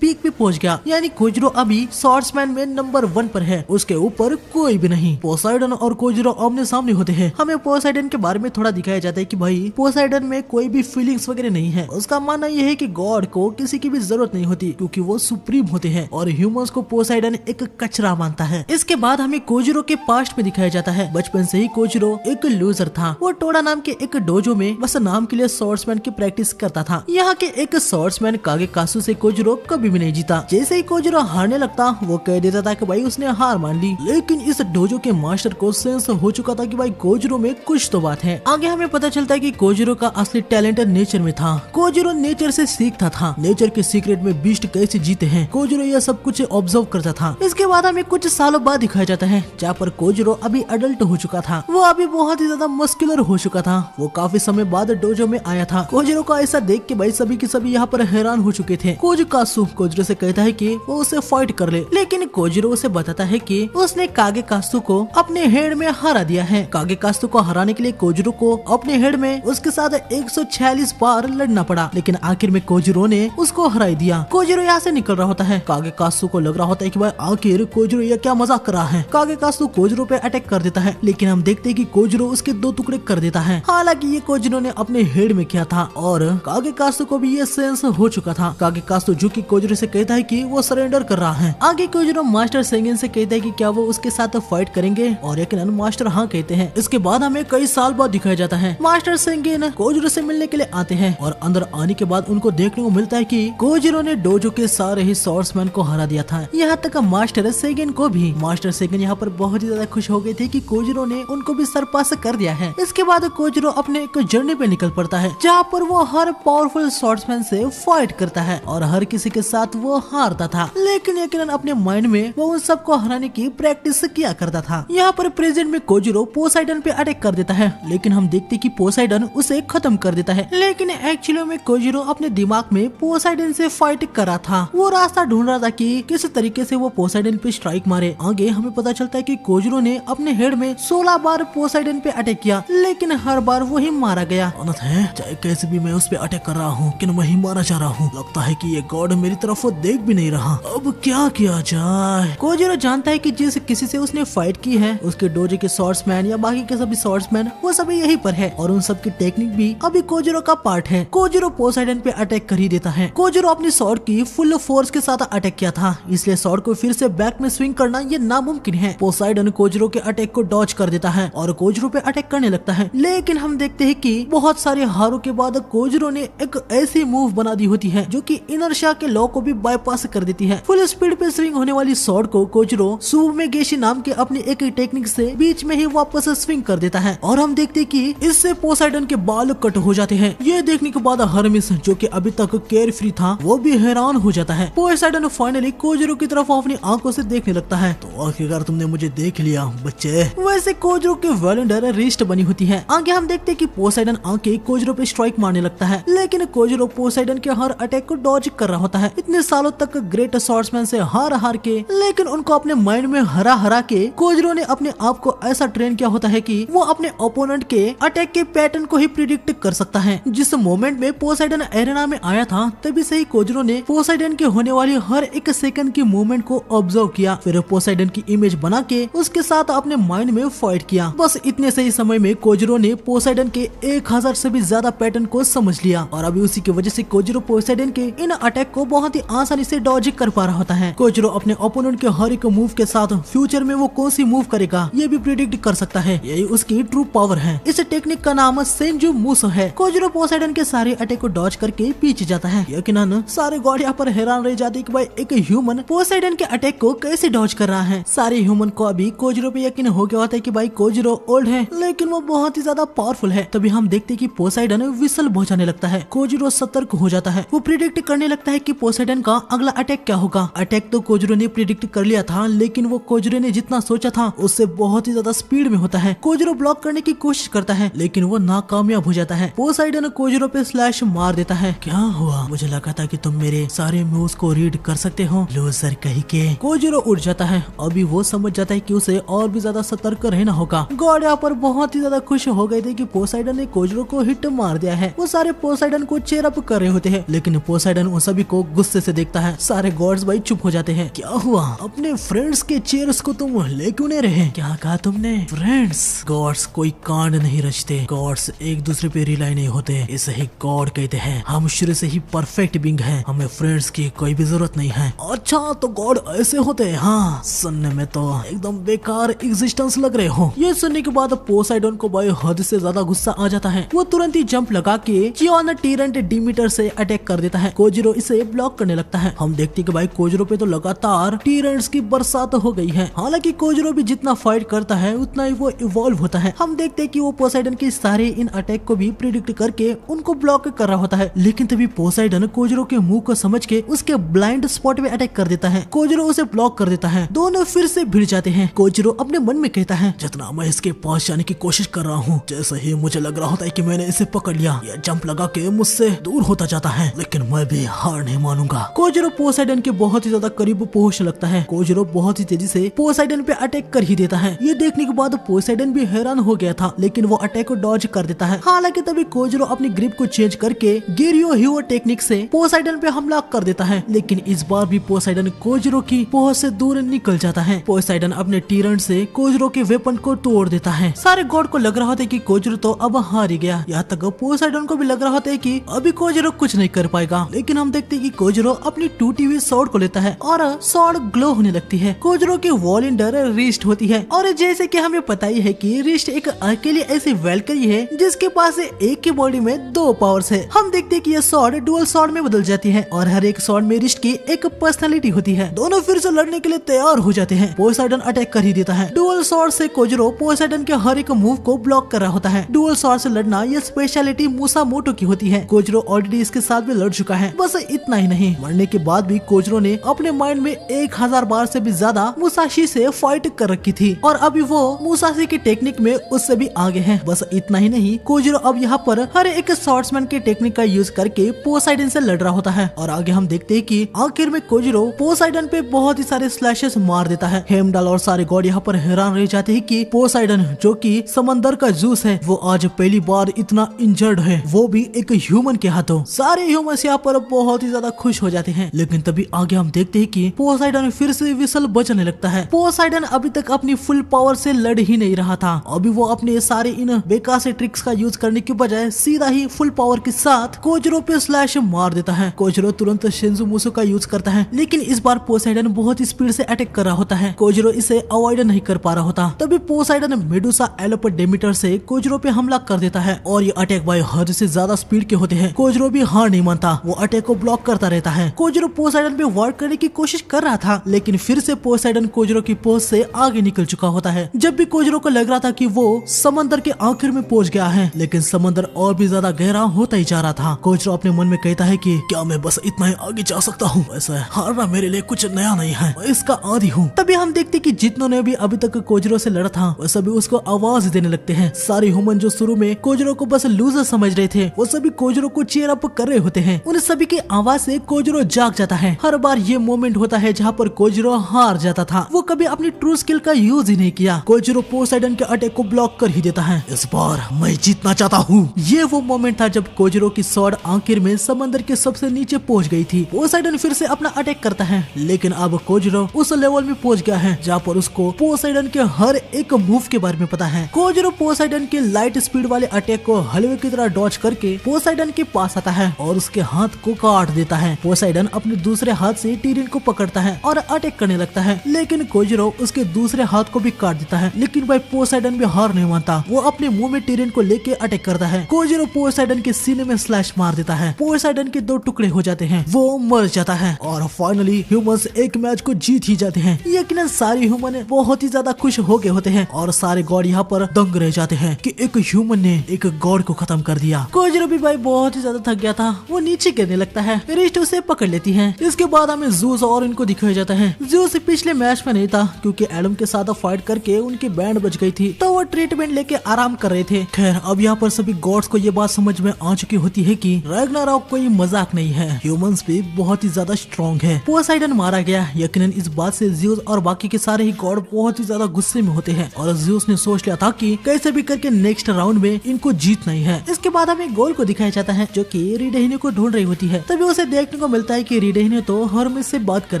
पीक पे पहुंच गया। यानी कोजिरो अभी स्वॉर्ड्समैन में नंबर 1 पर है, उसके ऊपर कोई भी नहीं। पोसाइडन और कोजिरो आमने सामने होते हैं। हमें पोसाइडन के बारे में थोड़ा दिखाया जाता है कि भाई पोसाइडन में कोई भी फीलिंग्स वगैरह नहीं है। उसका मानना यह है कि गॉड को किसी की भी जरूरत नहीं होती क्योंकि वो सुप्रीम होते हैं और ह्यूमंस को पोसाइडन एक कचरा मानता है। इसके बाद हमें कोजिरो के पास्ट में दिखाया जाता है। बचपन से ही कोजिरो एक लूजर था। वो टोडा नाम के एक डोजो में बस नाम के लिए स्वॉर्ड्समैन की प्रैक्टिस करता था। यहाँ के एक स्वॉर्ड्समैन कागेकासु से कोजिरो कभी भी नहीं जीता। जैसे ही कोजिरो हारने लगता वो कह देता था कि भाई उसने हार मान ली। लेकिन इस डोजो के मास्टर को सेंस हो चुका था कि भाई कोजिरो में कुछ तो बात है। आगे हमें पता चलता है कि कोजिरो का असली टैलेंट नेचर में था। कोजिरो नेचर से सीखता था। नेचर के सीक्रेट में बीस्ट कैसे जीते हैं कोजिरो यह सब कुछ ऑब्जर्व करता था। इसके बाद हमें कुछ सालों बाद दिखाया जाता है जहाँ पर कोजिरो अभी अडल्ट हो चुका था। वो अभी बहुत ही ज्यादा मस्कुलर हो चुका था। वो काफी समय बाद डोजो में आया था। कोजिरो का ऐसा देख के भाई सभी के सभी यहाँ पर हैरान हो चुके थे। कागेकासु कोजिरो से कहता है कि वो उसे फाइट कर ले, लेकिन कोजिरो उसे बताता है कि उसने कागेकासु को अपने हेड में हरा दिया है। कागेकासु को हराने के लिए कोजिरो को अपने हेड में उसके साथ 146 बार लड़ना पड़ा, लेकिन आखिर में कोजिरो ने उसको हरा दिया। कोजिरो यहाँ से निकल रहा होता है। कागेकासु को लग रहा होता है कि भाई आखिर कोजिरो ये क्या मजाक कर रहा है। कागेकासु कोजिरो पे अटैक कर देता है, लेकिन हम देखते हैं कि कोजिरो उसके 2 टुकड़े कर देता है। हालांकि ये कोजिरो ने अपने हेड में किया था और कागेकासु को भी ये सेंस हो चुका था। कागेकासु जो कि कोजिरो से कहता है कि वो सरेंडर कर रहा है। आगे कोजिरो मास्टर सेंगेन से कहता है कि क्या वो उसके साथ फाइट करेंगे और यकीनन मास्टर हाँ कहते हैं। इसके बाद हमें कई साल बाद दिखाया जाता है। मास्टर सेंगेन कोजिरो से मिलने के लिए आते हैं और अंदर आने के बाद उनको देखने को मिलता है कि कोजिरो ने डोजो के सारे ही स्वॉर्ड्समैन को हरा दिया था, यहाँ तक मास्टर सेंगेन को भी। मास्टर सेंगेन यहाँ पर बहुत ही ज्यादा खुश हो गए थे कि कोजिरो ने उनको भी सरपास कर दिया है। इसके बाद कोजिरो अपने एक जर्नी पे निकल पड़ता है जहाँ पर वो हर पावरफुल स्वॉर्ड्समैन से फाइट करता है और हर किसी के साथ वो हारता था, लेकिन यकीनन अपने माइंड में वो उन सबको हराने की प्रैक्टिस किया करता था। यहाँ पर प्रेजेंट में कोजिरो पोसाइडन पे अटैक कर देता है, लेकिन हम देखते कि पोसाइडन उसे खत्म कर देता है। लेकिन एक्चुअली में कोजिरो अपने दिमाग में पोसाइडन से फाइट करा था। वो रास्ता ढूंढ रहा था कि किस तरीके से वो पोसाइडन पे स्ट्राइक मारे। आगे हमें पता चलता है कि कोजिरो ने अपने हेड में 16 बार पोसाइडन पे अटैक किया, लेकिन हर बार वही मारा गया। अनथ है चाहे कैसे भी मैं उस पे अटैक कर रहा हूँ, लेकिन वही मारा जा रहा हूँ। लगता है कि ये गॉड मेरी तरफ देख भी नहीं रहा। अब क्या किया जाए। कोजिरो जानता है कि जिस किसी से उसने फाइट की है उसके डोजे के स्वॉर्ड्समैन या बाकी के सभी स्वॉर्ड्समैन वो सभी यहीं पर है और उन सब की टेक्निक भी अभी कोजिरो का पार्ट है। कोजिरो पोसाइडन पे अटैक कर ही देता है। कोजिरो अपनी स्वॉर्ड की फुल फोर्स के साथ अटैक किया था, इसलिए स्वॉर्ड को फिर से बैक में स्विंग करना ये नामुमकिन है। पोसाइडन कोजिरो के अटैक को डॉज कर देता है और कोजिरो पे अटैक करने लगता है, लेकिन हम देखते हैं कि बहुत सारे हारों के बाद कोजिरो ने एक ऐसी मूव बना दी होती है जो कि इनर्शिया के लॉ को भी बाईपास कर देती है। फुल स्पीड पे स्विंग होने वाली स्वॉर्ड को कोजिरो सुबुमेगेशी नाम के अपनी एक टेक्निक से बीच में ही वापस स्विंग कर देता है और हम देखते हैं कि इससे पोसाइडन के बाल कट हो जाते हैं। ये देखने के बाद हरमिस जो कि अभी तक केयर फ्री था वो भी हैरान हो जाता है। पोसाइडन फाइनली कोजिरो की तरफ अपनी आंखों से देखने लगता है। तो आखिरकार तुमने मुझे देख लिया बच्चे। वैसे कोजिरो के वेलेंडर रिस्ट बनी होती है। आगे हम देखते हैं कि पोसाइडन आके कोजिरो पे स्ट्राइक मारने लगता है, लेकिन कोजिरो पोसाइडन के हर अटैक को डॉज कर रहा होता है। इतने सालों तक ग्रेट स्वॉर्ड्समैन से हार के, लेकिन उनको अपने माइंड में हरा के कोजिरो ने अपने आप को ऐसा ट्रेन किया होता है कि वो अपने ओपोनेंट के अटैक के पैटर्न को ही प्रिडिक्ट कर सकता है। जिस मोमेंट में पोसाइडन एरेना में आया था तभी से ही कोजिरो ने पोसाइडन के होने वाली हर एक सेकंड की मूवमेंट को ऑब्जर्व किया, फिर पोसाइडन की इमेज बना के उसके साथ अपने माइंड में फाइट किया। बस इतने सही समय में कोजिरो ने पोसाइडन के 1000 से भी ज्यादा पैटर्न को समझ लिया और अभी उसी की वजह से कोजिरो पोसाइडन के इन अटैक को बहुत ही आसानी से डॉज कर पा रहा होता है। कोजिरो अपने ओपोनेंट के हर एक मूव के साथ फ्यूचर में वो कौन सी मूव करेगा ये भी प्रिडिक्ट कर सकता है। यही उसकी ट्रू पावर है। इस टेक्निक का नाम सेंजू मूसो है। कोजिरो पोसाइडन के सारे अटैक को डॉज करके पीछे जाता है। यकीनन सारे गॉड यहाँ पर हैरान रह जाते कि भाई एक ह्यूमन पोसाइडन के अटैक को कैसे डॉज कर रहा है। सारे ह्यूमन को अभी कोजिरो पे यकीन हो गया होता है कि भाई कोजिरो ओल्ड है लेकिन वो बहुत ही ज्यादा पावरफुल है। तभी हम देखते कि पोसाइडन विसल बजाने लगता है। कोजिरो सतर्क हो जाता है। वो प्रिडिक्ट करने लगता है कि पोसाइडन का अगला अटैक क्या होगा। अटैक तो कोजिरो ने प्रिडिक्ट कर लिया था, लेकिन वो कोजिरो ने जितना सोचा था उससे बहुत ही ज्यादा स्पीड में होता है। कोजिरो ब्लॉक करने की कोशिश करता है लेकिन वो नाकामयाब हो जाता है। पोसाइडन कोजिरो पे स्लैश मार देता है। क्या हुआ? मुझे लगा था कि तुम मेरे सारे मूव्स को रीड कर सकते हो, लूजर कहीं के। कोजिरो उठ जाता है। अभी वो समझ जाता है कि उसे और भी ज्यादा सतर्क रहना होगा। गॉड यहाँ पर बहुत ही ज्यादा खुश हो गए थे कि पोसाइडन ने कोजिरो को हिट मार दिया है। वो सारे पोसाइडन को चेयर अप कर रहे होते हैं, लेकिन पोसाइडन उन सभी को गुस्से से देखता है। सारे गॉड्स भाई चुप हो जाते हैं। क्या हुआ? अपने फ्रेंड्स के चेयर्स को तुम ले क्यों नहीं रहे? क्या कहा तुमने? फ्रेंड्स? गॉड्स कोई कांड नहीं रचते, गॉड्स एक दूसरे पे रिलाई नहीं होते, इसे ही गॉड कहते हैं। हम शुरू से ही परफेक्ट बीइंग हैं, हमें फ्रेंड्स की कोई भी जरूरत नहीं है। अच्छा तो गॉड ऐसे होते हैं? हाँ, सुनने में तो एकदम बेकार एग्जिस्टेंस लग रहे हो। ये सुनने के बाद पोसाइडन को भाई हद से ज्यादा गुस्सा आ जाता है। वो तुरंत ही जंप लगा के जियोन टीरेंट डिमीटर से अटैक कर देता है। कोजिरो इसे ब्लॉक करने लगता है। हम देखते हैं कि भाई कोजिरो पे तो लगातार टीरेंट्स की बरसात हो गई है। हालांकि कोजिरो भी जितना फाइट करता है उतना ही वो इवॉल्व होता है। हम देखते हैं कि वो पोसाइडन के सारे इन अटैक को भी प्रिडिक्ट करके उनको ब्लॉक कर रहा होता है। लेकिन तभी पोसाइडन कोजिरो के मुंह को समझ के उसके ब्लाइंड स्पॉट पे अटैक कर देता है। कोजिरो उसे ब्लॉक कर देता है। दोनों फिर से भिड़ जाते हैं। कोजिरो अपने मन में कहता है, जितना मैं इसके पास जाने की कोशिश कर रहा हूँ, जैसे ही मुझे लग रहा होता है कि मैंने इसे पकड़ लिया, यह जंप लगा के मुझसे दूर होता जाता है, लेकिन मैं भी हार नहीं मानूंगा। कोजिरो पोसाइडन के बहुत ही ज्यादा करीब पहुंचने लगता है। कोजिरो बहुत ही तेजी से पोसाइडन पे अटैक कर ही देता है। ये देखने के बाद पोसाइडन भी हैरान हो गया था, लेकिन वो अटैक को डॉज कर देता है। हालांकि तभी कोजिरो अपनी ग्रिप को चेंज करके गिरियो ह्यूओ टेक्निक से पोसाइडन पे हमला कर देता है, लेकिन इस बार भी पोसाइडन कोजिरो की पहुंच से दूर निकल जाता है। पोसाइडन अपने टीरेंट से कोजिरो के वेपन को तोड़ देता है। सारे गॉड को लग रहा होता है कि कोजिरो तो अब हार ही गया। यहाँ तक पोसाइडन को भी लग रहा होता है कि अभी कोजिरो कुछ नहीं कर पाएगा। लेकिन हम देखते हैं कि कोजिरो अपनी टूटी हुई स्वॉर्ड को लेता है और स्वॉर्ड ग्लो होने लगती है। कोजिरो की वॉलेंडर रिस्ट होती है, और जैसे कि हमें पता ही है कि रिस्ट एक अकेली ऐसी वेलकरी है जिसके पास एक की बॉडी में 2 पावर्स है। हम देखते हैं कि यह स्वॉर्ड डुअल स्वॉर्ड में बदल जाती है और हर एक स्वॉर्ड में रिस्ट की एक पर्सनालिटी होती है। दोनों फिर से लड़ने के लिए तैयार हो जाते हैं। पोसाइडन अटैक कर ही देता है। डुअल स्वॉर्ड से कोजिरो पोसाइडन के हर एक मूव को ब्लॉक कर रहा होता है। डुअल स्वॉर्ड से लड़ना यह स्पेशलिटी मुसामोटो की होती है। कोजिरो ऑलरेडी इसके साथ भी लड़ चुका है। बस इतना ही नहीं, मरने के बाद भी कोजिरो ने अपने माइंड में 1000 बार से भी ज्यादा मुसाशी से फाइट कर रखी थी, और अभी वो मुसाशी की टेक्निक में उससे भी आगे है। बस इतना ही नहीं, कोजिरो अब यहाँ पर हर एक स्वॉर्ड्समैन के टेक्निक का यूज करके पोसाइडन से लड़ रहा होता है। और आगे हम देखते हैं कि आखिर में कोजिरो पोसाइडन पे बहुत ही सारे स्लैशेस मार देता है। हेमडाल और सारे गॉड यहाँ पर हैरान रह जाते हैं कि पोसाइडन जो कि समंदर का जूस है, वो आज पहली बार इतना इंजर्ड है, वो भी एक ह्यूमन के हाथों। सारे ह्यूमंस यहाँ पर बहुत ही ज्यादा खुश हो जाते हैं। लेकिन तभी आगे हम देखते हैं कि पोसाइडन फिर से विसल बजने लगता है। पोसाइडन अभी तक अपनी फुल पावर से लड़ ही नहीं रहा था। अभी वो अपने सारे इन बेकार से ट्रिक्स का यूज करने के बजाय सीधा ही फुल पावर के साथ कोजिरो पे स्लैश मार देता है। कोजिरो तुरंत शिंजुमुसो का यूज करता है, लेकिन इस बार पोसाइडन बहुत ही स्पीड से अटैक कर रहा होता है। कोजिरो इसे अवॉइड नहीं कर पा रहा होता। तभी पोसाइडन मेडुसा एलोप डेमीटर से कोजिरो पे हमला कर देता है, और ये अटैक भाई हद से ज्यादा स्पीड के होते हैं। कोजिरो भी हार नहीं मानता, वो अटैक को ब्लॉक करता रहता है। कोजिरो पोसाइडन पे वार करने की कोशिश कर रहा था, लेकिन फिर से पोसाइडन कोजिरो की पहुंच से आगे निकल चुका होता है। जब भी कोजिरो को लग रहा था कि वो समंदर के आखिर में पहुंच गया है, लेकिन समंदर और भी ज्यादा गहरा होता ही जा रहा था। कोजिरो अपने मन में कहता है कि क्या मैं बस इतना ही आगे जा सकता हूँ? ऐसा हारना मेरे लिए कुछ नया नहीं है, मैं इसका आदी हूँ। तभी हम देखते कि जितनों ने भी अभी तक कोजिरो से लड़ा था, वो सभी उसको आवाज देने लगते हैं। सारे ह्यूमन जो शुरू में कोजिरो को बस लूजर समझ रहे थे, वो सभी कोजिरो को चीयर अप कर रहे होते हैं। उन सभी की आवाज से कोजिरो जाग जाता है। हर बार ये मोमेंट होता है जहाँ पर कोजिरो हार जाता था। वो कभी अपनी ट्रू स्किल का यूज ही नहीं किया। कोजिरो पोसाइडन के अटैक को ब्लॉक कर ही देता है। इस बार मैं जीतना चाहता हूँ। ये वो मोमेंट था जब कोजिरो की स्वॉर्ड आखिर में समंदर के सबसे नीचे पहुंच गई थी। पोसाइडन फिर से अपना अटैक करता है, लेकिन अब कोजिरो उस लेवल में पहुंच गया है जहाँ पर उसको पोसाइडन के हर एक मूव के बारे में पता है। कोजिरो पोसाइडन के लाइट स्पीड वाले अटैक को हलवे की तरह डॉज करके पोसाइडन के पास आता है और उसके हाथ को काट देता है। पोसाइडन अपने दूसरे हाथ से टीरिन को पकड़ता है और अटैक करने लगता है, लेकिन कोजिरो उसके दूसरे हाथ को भी काट देता है। लेकिन भाई पोसाइडन भी हार नहीं मानता। वो अपने मुंह में टीरिन को लेके अटैक करता है। कोजिरो पोसाइडन के सीने में स्लैश मार देता है। पोसाइडन के 2 टुकड़े हो जाते हैं, वो मर जाता है और फाइनली ह्यूमंस एक मैच को जीत ही जाते हैं। यकीनन सारे ह्यूमन बहुत ही ज्यादा खुश हो गए होते हैं और सारे गॉड यहाँ पर दंग रह जाते हैं कि एक ह्यूमन ने एक गॉड को खत्म कर दिया। कोजिरो भी भाई बहुत ही ज्यादा थक गया था, वो नीचे गिरने लगता है। रिस्ट उसे पकड़ लेती है। इसके बाद हमें ज़ूस और इनको दिखाया जाता है। ज़ूस पिछले मैच में नहीं था क्योंकि एडम के साथ फाइट करके उनकी बैंड बच गई थी, तो वो ट्रीटमेंट लेके आराम कर रहे थे। खैर अब यहाँ पर सभी गॉड्स को ये बात समझ में आ चुकी होती है कि रैग्नारॉक कोई मजाक नहीं है, ह्यूमंस भी बहुत ही ज्यादा स्ट्रॉन्ग है। पोसाइडन मारा गया। यकीनन इस बात से ज़्यूस और बाकी के सारे ही गॉड बहुत ही ज्यादा गुस्से में होते हैं और ज़्यूस ने सोच लिया था कि कैसे भी करके नेक्स्ट राउंड में इनको जीतना ही है। इसके बाद हमें गोल को दिखाया जाता है जो कि रीडेहिने को ढूंढ रही होती है। तभी उसे देखने को मिलता है कि रीडेहिने तो हर्मिस से बात कर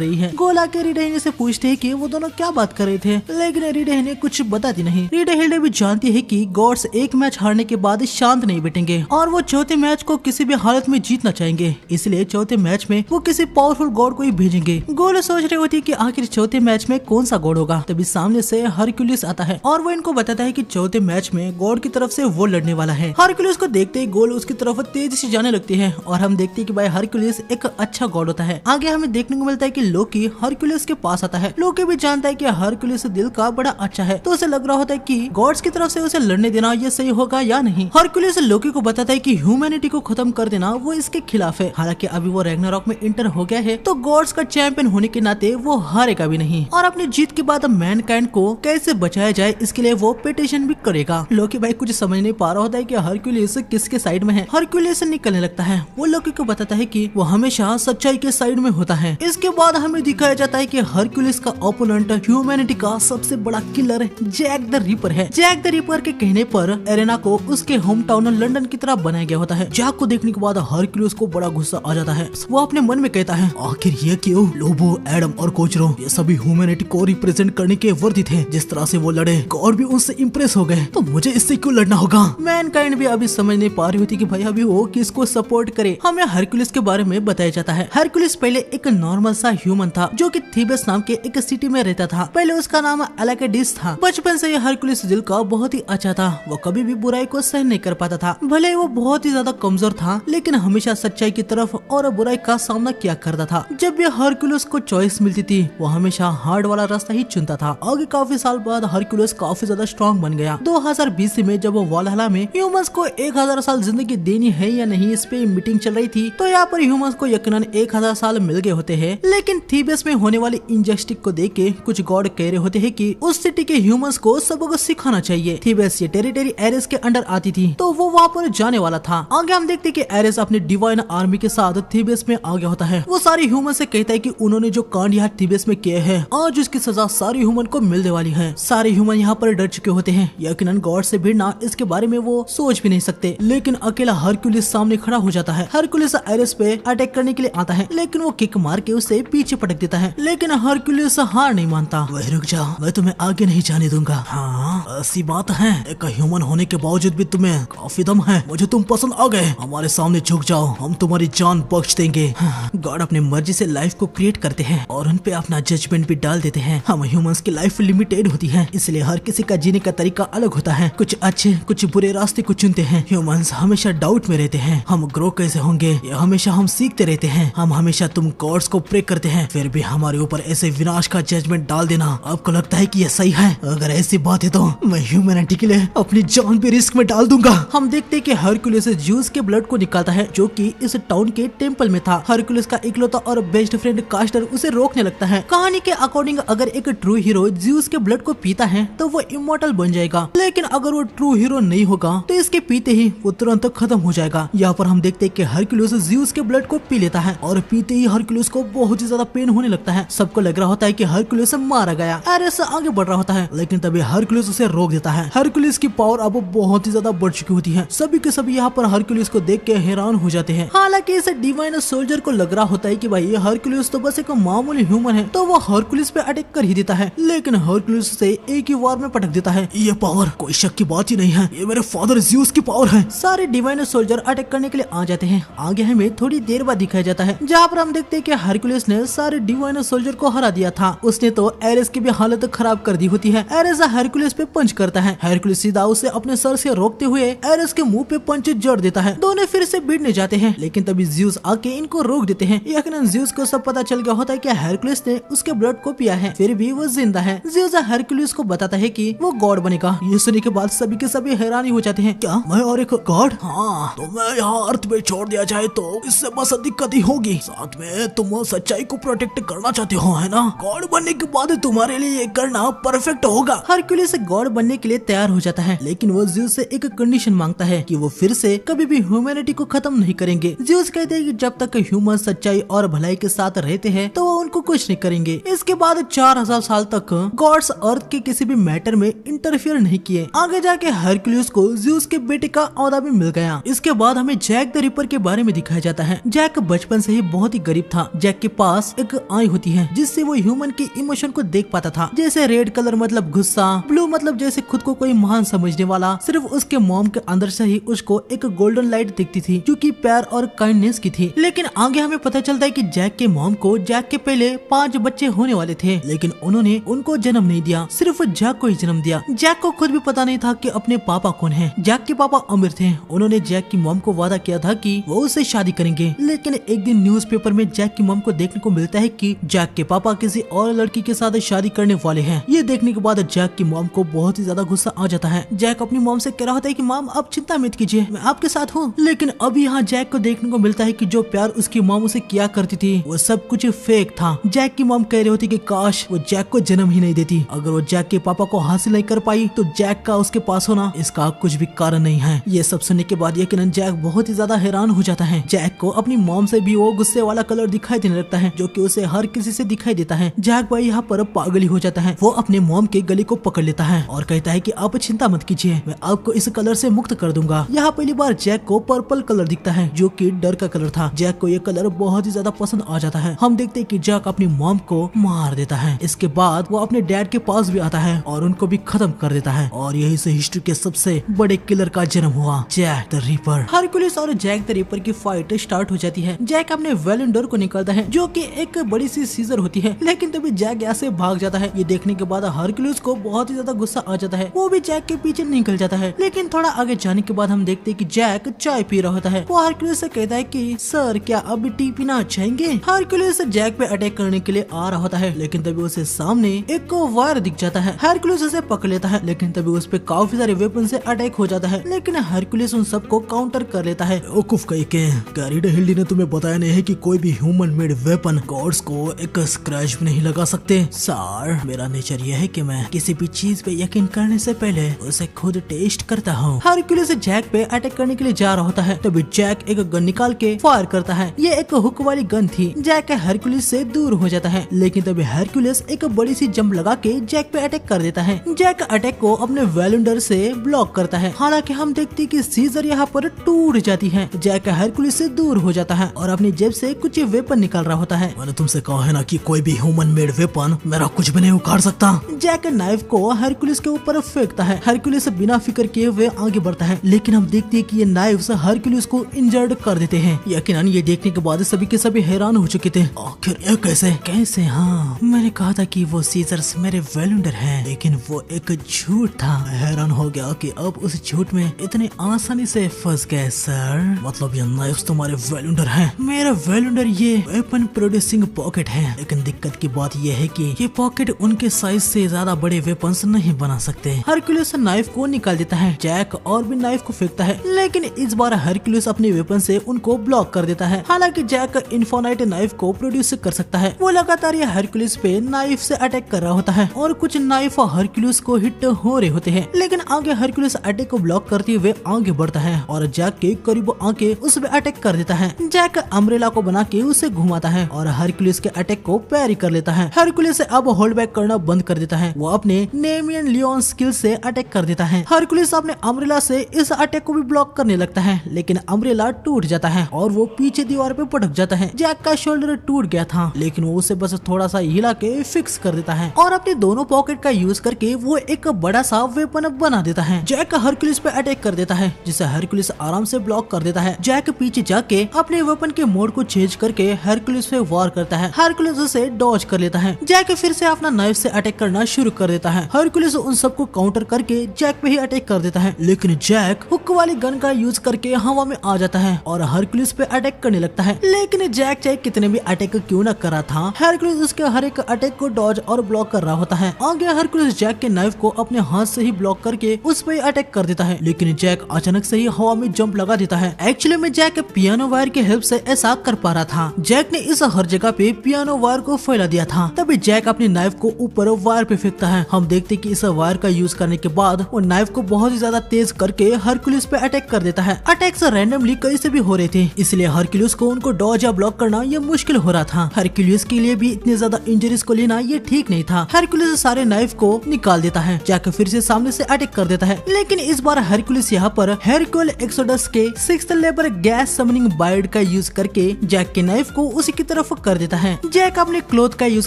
रही है। गोल आके रीडेहिने से पूछते हैं कि वो दोनों क्या बात कर रहे थे, लेकिन रीडेहिने कुछ बताती नहीं। रीडेहिने भी जानती है कि गॉड्स एक मैच हारने के बाद शांत नहीं बैठेंगे और वो चौथे मैच को किसी भी हालत में जीतना चाहेंगे, इसलिए चौथे मैच में वो किसी पावरफुल गॉड को ही भेजेंगे। गोल सोच रही होती है कि आखिर चौथे मैच में कौन सा गॉड होगा। तभी सामने से हरक्यूलिस आता है और वो इनको बताता है कि चौथे मैच में गॉड की तरफ से वो लड़ने वाला है। हरक्यूलिस को देखते ही गोल उसकी तरफ तेजी से जाने लगती है और हम देखते हैं कि भाई हरक्यूलिस एक अच्छा गॉड होता है। आगे हमें देखने को मिलता है कि लोकी हरक्यूलिस के पास आता है। लोकी भी जानता है कि हरक्यूलिस दिल का बड़ा अच्छा है, तो उसे लग रहा होता है कि गॉड्स की तरफ से उसे लड़ने देना ये सही होगा या नहीं। हरक्यूलिस लोकी को बताता है कि ह्यूमैनिटी को खत्म कर देना वो इसके खिलाफ है। हालांकि अभी वो रैग्नारॉक में इंटर हो गया है तो गॉड्स का चैंपियन होने के नाते वो हारेगा भी नहीं और अपनी जीत के बाद मैनकाइंड को कैसे बचाया जाए इसके लिए वो पिटिशन भी करेगा। लोकी भाई कुछ समझ नहीं पा रहा होता है कि हरक्यूलिस किसके साइड में है। हरक्यूलिस निकलने लगता है। वो लोकी को बताता है कि वो हमेशा सच्चाई के साइड में होता है। इसके बाद हमें दिखाया जाता है कि हरक्यूलिस का ओपोनेंट ह्यूमैनिटी का सबसे बड़ा किलर जैक द रिपर है। जैक द रिपर के कहने पर एरेना को उसके होम टाउन लंदन की तरह बनाया गया होता है। जैक को देखने के बाद हरक्यूलिस को बड़ा गुस्सा आ जाता है। वो अपने मन में कहता है आखिर ये क्यों? लोबो, एडम और कोचरो ये सभी ह्यूमैनिटी को रिप्रेजेंट करने के वर्दी थे। जिस तरह से वो लड़े गॉड भी उनसे इम्प्रेस हो गए, तो मुझे इससे क्यों लड़ना होगा? मैनकाइंड भी अभी समझ नहीं पा रही होती कि भाई अभी वो किसको सपोर्ट करे। हमें हरक्यूलिस के बारे में बताया जाता है। हरक्यूलिस पहले एक नॉर्मल सा ह्यूमन था जो कि थीबस नाम के एक सिटी में रहता था। पहले उसका नाम एलाकेडिस था। बचपन से हरक्यूलिस दिल का बहुत ही अच्छा था। वो कभी भी बुराई को सहन नहीं कर पाता था। भले वो बहुत ही ज्यादा कमजोर था लेकिन हमेशा सच्चाई की तरफ और बुराई का सामना किया करता था। जब भी हरक्यूलिस को चॉइस मिलती थी वो हमेशा हार्ड वाला रास्ता ही चुनता था। आगे काफी साल बाद हरक्यूलिस काफी ज्यादा स्ट्रॉन्ग बन गया। 2020 में जब वो वालहला में ह्यूमंस को 1000 साल जिंदगी देनी है या नहीं इस पे मीटिंग चल रही थी, तो यहाँ पर ह्यूमंस को यकीनन 1000 साल मिल गए होते हैं। लेकिन थीबस में होने वाली इंजस्टिस को देख के कुछ गॉड कह रहे होते हैं कि उस सिटी के ह्यूमंस को सबक सिखाना चाहिए। थीबस ये टेरिटरी एरेस के अंडर आती थी तो वो वहाँ पर जाने वाला था। आगे हम देखते कि एरेस अपने डिवाइन आर्मी के साथ थीबस में आ गया होता है। वो सारे ह्यूमन से कहता है कि उन्होंने जो कांड यहाँ थीबस में किए हैं आज उसकी सजा सारे ह्यूमन को मिलने वाली है। सारे ह्यूमन यहाँ पर डर चुके होते हैं। यकीनन गॉड से भिड़ना इसके बारे में वो सोच भी नहीं सकते। लेकिन अकेला हरक्यूलिस सामने खड़ा हो जाता है। हरक्यूलिस एरेस पे अटैक करने के लिए आता है लेकिन वो किक मार के उसे पीछे पटक देता है। लेकिन हरक्यूलिस हार नहीं मानता। वह रुक जा, मैं तुम्हें आगे नहीं जाने दूंगा। हाँ ऐसी बात है, एक ह्यूमन होने के बावजूद भी तुम्हें काफी दम है। मुझे तुम पसंद आ गए। हमारे सामने झुक जाओ, हम तुम्हारी जान बख्श देंगे। गॉड अपने मर्जी से लाइफ को क्रिएट करते हैं और उन पे अपना जजमेंट भी डाल देते हैं। हम ह्यूमंस की लाइफ लिमिटेड होती है, इसलिए हर किसी का जीने का तरीका अलग होता है। कुछ अच्छे कुछ बुरे रास्ते को चुनते हैं। ह्यूमंस हमेशा डाउट में रहते हैं, हम ग्रो कैसे होंगे ये हमेशा हम सीखते रहते हैं। हम हमेशा तुम गॉड्स को प्रे करते हैं, फिर भी हमारे ऊपर ऐसे विनाश का जजमेंट डाल देना आपको लगता है कि ये सही है? अगर ऐसी बात है तो मैं ह्यूमैनिटी के लिए अपनी जान भी रिस्क में डाल दूंगा। हम देखते हैं कि हरक्यूलिस ज़्यूस के ब्लड को निकालता है जो कि इस टाउन के टेंपल में था। हरक्यूलिस का इकलौता और बेस्ट फ्रेंड कास्टर उसे रोकने लगता है। कहानी के अकॉर्डिंग अगर एक ट्रू हीरो ज़्यूस के ब्लड को पीता है तो वो इमॉर्टल बन जाएगा, लेकिन अगर वो ट्रू हीरो नहीं होगा तो इसके पीते ही वो तुरंत खत्म हो जाएगा। यहाँ पर हम देखते हैं कि हरक्यूलिस ज़्यूस के ब्लड को पी लेता है और पीते ही हरक्यूलिस को बहुत ही ज्यादा पेन होने लगता है। सबको लग रहा होता है कि हरक्यूलिस मारा गया। एरेस आगे बढ़ रहा होता है लेकिन तभी हरक्यूलिस उसे रोक देता है। हरक्यूलिस की पावर अब बहुत ही ज्यादा बढ़ चुकी होती है। सभी के सभी यहाँ पर हरक्यूलिस को देख के हैरान हो जाते हैं। हालांकि इस डिवाइन सोल्जर को लग रहा होता है कि भाई ये हरक्यूलिस तो बस एक मामूली ह्यूमन है, तो वो हरक्यूलिस पे अटैक कर ही देता है। लेकिन हरक्यूलिस से एक ही वार में पटक देता है। ये पावर कोई शक की बात ही नहीं है, ये मेरे फादर ज़्यूस की पावर है। सारे डिवाइन सोल्जर अटैक करने के लिए आ जाते हैं। आगे हमें थोड़ी देर बाद दिखाया जाता है जहाँ पर हम देखते हैं कि हरक्यूलिस ने सारे डिवाइन सोल्जर को हरा दिया था। उसने तो एरेस की भी हालत खराब कर दी होती है। एरेस हरक्यूलिस पे पंच करता है। हरक्यूलिस सीधा उसे अपने सर से रोकते हुए एरेस के मुंह पे पंच जड़ देता है। दोनों फिर से भिड़ने जाते हैं लेकिन तभी ज़्यूस आके इनको रोक देते हैं। यकीनन ज़्यूस को सब पता चल गया होता है कि हरक्यूलिस ने उसके ब्लड को पिया है, फिर भी वो जिंदा है। ज़्यूस हरक्यूलिस को बताता है कि वो गॉड बनेगा। ये सुनने के बाद सभी के सभी हैरानी हो जाते हैं। क्या मैं और एक गॉड? हाँ, तुम्हें यहाँ अर्थ में छोड़ दिया जाए तो इससे बस दिक्कत ही होगी। साथ में तुम सच्चाई को प्रोटेक्ट करना चाहते हो है ना? गॉड बनने के बाद तुम्हारे लिए ये करना परफेक्ट होगा। हरक्यूलिस गॉड बनने के लिए तैयार हो जाता है लेकिन वो ज़्यूस से एक कंडीशन मांगता है कि वो फिर से कभी कभी भी ह्यूमैनिटी को खत्म नहीं करेंगे। ज़्यूस कहते हैं कि जब तक ह्यूमन सच्चाई और भलाई के साथ रहते हैं तो वो उनको कुछ नहीं करेंगे। इसके बाद 4000 साल तक गॉड्स अर्थ के किसी भी मैटर में इंटरफियर नहीं किए। आगे जाके हरक्यूलिस को ज़्यूस के बेटे का ओहदा भी मिल गया। इसके बाद हमें जैक द रिपर के बारे में दिखाया जाता है। जैक बचपन से ही बहुत ही गरीब था। जैक के पास एक आई होती है जिससे वो ह्यूमन के इमोशन को देख पाता था, जैसे रेड कलर मतलब गुस्सा, ब्लू मतलब जैसे खुद को कोई महान समझने वाला। सिर्फ उसके मॉम के अंदर से ही उसको एक गोल्डन लाइट दिखती थी जो कि प्यार और काइंडनेस की थी। लेकिन आगे हमें पता चलता है कि जैक के मॉम को जैक के पहले 5 बच्चे होने वाले थे, लेकिन उन्होंने उनको जन्म नहीं दिया, सिर्फ जैक को ही जन्म दिया। जैक को खुद भी पता नहीं था कि अपने पापा कौन है। जैक के पापा अमीर थे। उन्होंने जैक की मॉम को वादा किया था कि वो उससे शादी करेंगे, लेकिन एक दिन न्यूज़पेपर में जैक की मॉम को देखने को मिलता है कि जैक के पापा किसी और लड़की के साथ शादी करने वाले हैं। ये देखने के बाद जैक की मॉम को बहुत ही ज्यादा गुस्सा आ जाता है। जैक अपनी मॉम से कह रहा होता है कि मॉम आप चिंता मत कीजिए, मैं आपके साथ हूँ। लेकिन अभी यहाँ जैक को देखने को मिलता है कि जो प्यार उसकी मॉम उसे किया करती थी वो सब कुछ फेक था। जैक की मॉम कह रही होती कि काश वो जैक को जन्म ही नहीं देती। अगर वो जैक के पापा को हासिल नहीं कर पाई तो जैक का उसके पास होना इसका कुछ भी कारण नहीं है। ये सब सुनने के बाद यकीनन जैक बहुत ही ज्यादा हैरान हो जाता है। जैक को अपनी मॉम से भी वो गुस्से वाला कलर दिखाई देने लगता है जो कि उसे हर किसी से दिखाई देता है। जैक भाई यहाँ पर पागल ही हो जाता है। वो अपने मॉम के गले को पकड़ लेता है और कहता है कि आप चिंता मत कीजिए, मैं आपको इस कलर से मुक्त कर दूंगा। यहाँ पहली बार जैक को पर्पल कलर दिखता है जो कि डर का कलर था। जैक को ये कलर बहुत ही ज्यादा पसंद आ जाता है। हम देखते हैं कि जैक अपनी मॉम को मार देता है। इसके बाद वो अपने डैड के पास भी आता है और उनको भी खत्म कर देता है और यही से हिस्ट्री के सबसे बड़े किलर का जन्म हुआ, जैक द रिपर। हरक्यूलिस और जैक द रिपर की फाइट स्टार्ट हो जाती है। जैक अपने वेलेंडर को निकालता है जो कि एक बड़ी सी सीजर होती है, लेकिन तभी जैक यहाँ से भाग जाता है। ये देखने के बाद हरक्यूलिस को बहुत ही ज्यादा गुस्सा आ जाता है। वो भी जैक के पीछे निकल जाता है। लेकिन थोड़ा आगे जाने के बाद हम देखते हैं कि जैक चाय पी रहा होता है। वो हरक्यूलिस से कहता है कि सर क्या अब टी पीना चाहेंगे। हरक्यूलिस जैक पे अटैक करने के लिए आ रहा होता है, लेकिन तभी उसे सामने एक वायर दिख जाता है। हरक्यूलिस उसे पकड़ लेता है, लेकिन तभी उस पे काफी सारे वेपन से अटैक हो जाता है, लेकिन हरक्यूलिस उन सबको काउंटर कर लेता है। बेवकूफ कहीं के, गैरिडा हिल्डी ने तुम्हें बताया नहीं है कि कोई भी ह्यूमन मेड वेपन गॉड्स को एक स्क्रैच भी नहीं लगा सकते। सर मेरा नेचर यह है कि मैं किसी भी चीज पे यकीन करने से पहले उसे खुद टेस्ट करता हूँ। हरक्यूलिस जैक पे अटैक करने के लिए जा रहा होता है, तभी जैक एक गन निकाल के फायर करता है। ये एक हुक वाली गन थी। जैक हरक्यूलिस से दूर हो जाता है, लेकिन तभी हरक्यूलिस एक बड़ी सी जंप लगा के जैक पे अटैक कर देता है। जैक अटैक को अपने वेलेंडर से ब्लॉक करता है। हालांकि हम देखते हैं कि सीजर यहाँ पर टूट जाती है। जैक हरक्यूलिस से दूर हो जाता है और अपनी जेब से कुछ वेपन निकाल रहा होता है। मैंने तुमसे कहा है ना कि कोई भी ह्यूमन मेड वेपन मेरा कुछ भी नहीं उखाड़ सकता। जैक नाइफ को हरक्यूलिस के ऊपर फेंकता है। हरक्यूलिस बिना फिक्र किए हुए आगे बढ़ता है, लेकिन हम देखते हैं कि ये नाइफ्स हरक्यूलिस को इंजर्ड कर देते हैं। यकीनन ये देखने के बाद सभी के सभी हैरान हो चुके थे। आखिर ये कैसे? हाँ, मैंने कहा था कि वो सीजर्स मेरे वेलेंडर हैं, लेकिन वो एक झूठ था। हैरान हो गया कि अब उस झूठ में इतने आसानी से फंस गए। सर मतलब ये नाइफ्स तुम्हारे वेलेंडर हैं? मेरा वेलेंडर ये वेपन प्रोड्यूसिंग पॉकेट है, लेकिन दिक्कत की बात ये है कि ये पॉकेट उनके साइज से ज्यादा बड़े वेपन्स नहीं बना सकते। हरक्यूलिस नाइफ को निकाल देता है। जैक और भी नाइफ को फेंकता है, लेकिन इस बार हरक्यूलिस अपने वेपन से उनको ब्लॉक कर देता है। हालांकि जैक इन्फोनाइट नाइफ को प्रोड्यूस कर सकता है। वो लगातार ये हरक्यूलिस पे नाइफ से अटैक कर रहा होता है और कुछ नाइफ हरक्यूलिस को हिट हो रहे होते हैं, लेकिन आगे हरक्यूलिस अटैक को ब्लॉक करते हुए आगे बढ़ता है और जैक के करीब आके उस पे अटैक कर देता है। जैक अम्ब्रेला को बना के उसे घुमाता है और हरक्यूलिस के अटैक को पैरी कर लेता है। हरक्यूलिस अब होल्ड बैक करना बंद कर देता है। वो अपने नेमियन लियोन स्किल से अटैक कर देता है। हरक्यूलिस अपने अम्ब्रेला से इस अटैक को भी ब्लॉक करने लगता है, लेकिन अम्ब्रेला टूट जाता है और वो पीछे दीवार पे पटक जाता है। जैक का शोल्डर टूट गया था, लेकिन वो उसे बस थोड़ा सा हिला के फिक्स कर देता है और अपने दोनों पॉकेट का यूज करके वो एक बड़ा सा वेपन बना देता है। जैक हरक्यूलिस पे अटैक कर देता है, जिसे हरक्यूलिस आराम से ब्लॉक कर देता है। जैक पीछे जाके अपने वेपन के मोड को चेंज करके हरक्यूलिस पे वार करता है। हरक्यूलिस उसे डॉज कर लेता है। जैक फिर से अपना नाइफ से अटैक करना शुरू कर देता है। हरक्यूलिस उन सबको काउंटर करके जैक पे ही अटैक कर देता है, लेकिन जैक हुक वाली गन का यूज करके हवा में आ जाता है और हरक्यूलिस पे अटैक करने लगता है। लेकिन जैक चाहे कितने भी अटैक क्यों न करा था, हरक्यूलिस उसके हर एक अटैक को डॉज और ब्लॉक कर रहा होता है। आगे हरक्यूलिस जैक के नाइफ को अपने हाथ से ही ब्लॉक करके उस पे अटैक कर देता है, लेकिन जैक अचानक से ही हवा में जंप लगा देता है। एक्चुअली में जैक पियानो वायर की हेल्प से ऐसा कर पा रहा था। जैक ने इस हर जगह पे पियानो वायर को फैला दिया था। तभी जैक अपनी नाइफ को ऊपर वायर पे फेंकता है। हम देखते कि इस वायर का यूज करने के बाद वो नाइफ को बहुत ही ज्यादा तेज करके हरक्यूलिस पे अटैक कर देता देता है। अटैक्स रैंडमली कहीं से भी हो रहे थे, इसलिए हरक्यूलिस को उनको डॉज या ब्लॉक करना ये मुश्किल हो रहा था। हरक्यूलिस के लिए भी इतने ज्यादा इंजरीज को लेना ये ठीक नहीं था। हरक्यूलिस सारे नाइफ को निकाल देता है। जैक फिर से सामने से अटैक कर देता है, लेकिन इस बार हरक्यूलिस यहाँ पर हेरक्यूल एक्सोडस के 6th level gas summoning wide का यूज करके जैक के नाइफ को उसी की तरफ कर देता है। जैक अपने क्लोथ का यूज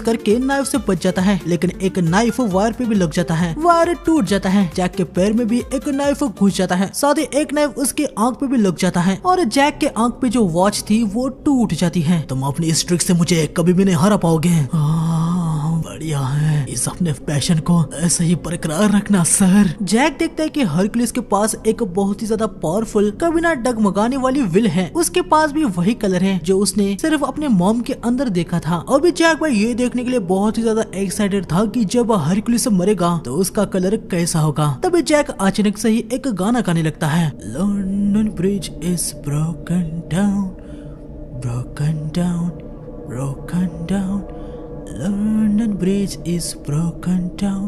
करके नाइफ से बच जाता है, लेकिन एक नाइफ वायर पे भी लग जाता है। वायर टूट जाता है। जैक के पैर में भी एक नाइफ घुस जाता है, साथ ही एक नाइफ उसके आंख पे भी लग जाता है और जैक के आंख पे जो वॉच थी वो टूट जाती है। तुम अपनी इस ट्रिक से मुझे कभी भी नहीं हरा पाओगे। बढ़िया है, इस अपने पैशन को ऐसे ही बरकरार रखना सर। जैक देखता है कि हरक्यूलिस के पास एक बहुत ही ज्यादा पावरफुल, कभी ना डगमगाने वाली विल है। उसके पास भी वही कलर है जो उसने सिर्फ अपने मॉम के अंदर देखा था। अभी जैक भाई ये देखने के लिए बहुत ही ज्यादा एक्साइटेड था कि जब हरक्यूलिस मरेगा तो उसका कलर कैसा होगा। तभी जैक अचानक से ही एक गाना गाने लगता है। London Bridge is broken down, broken down, broken down, London Bridge is broken down,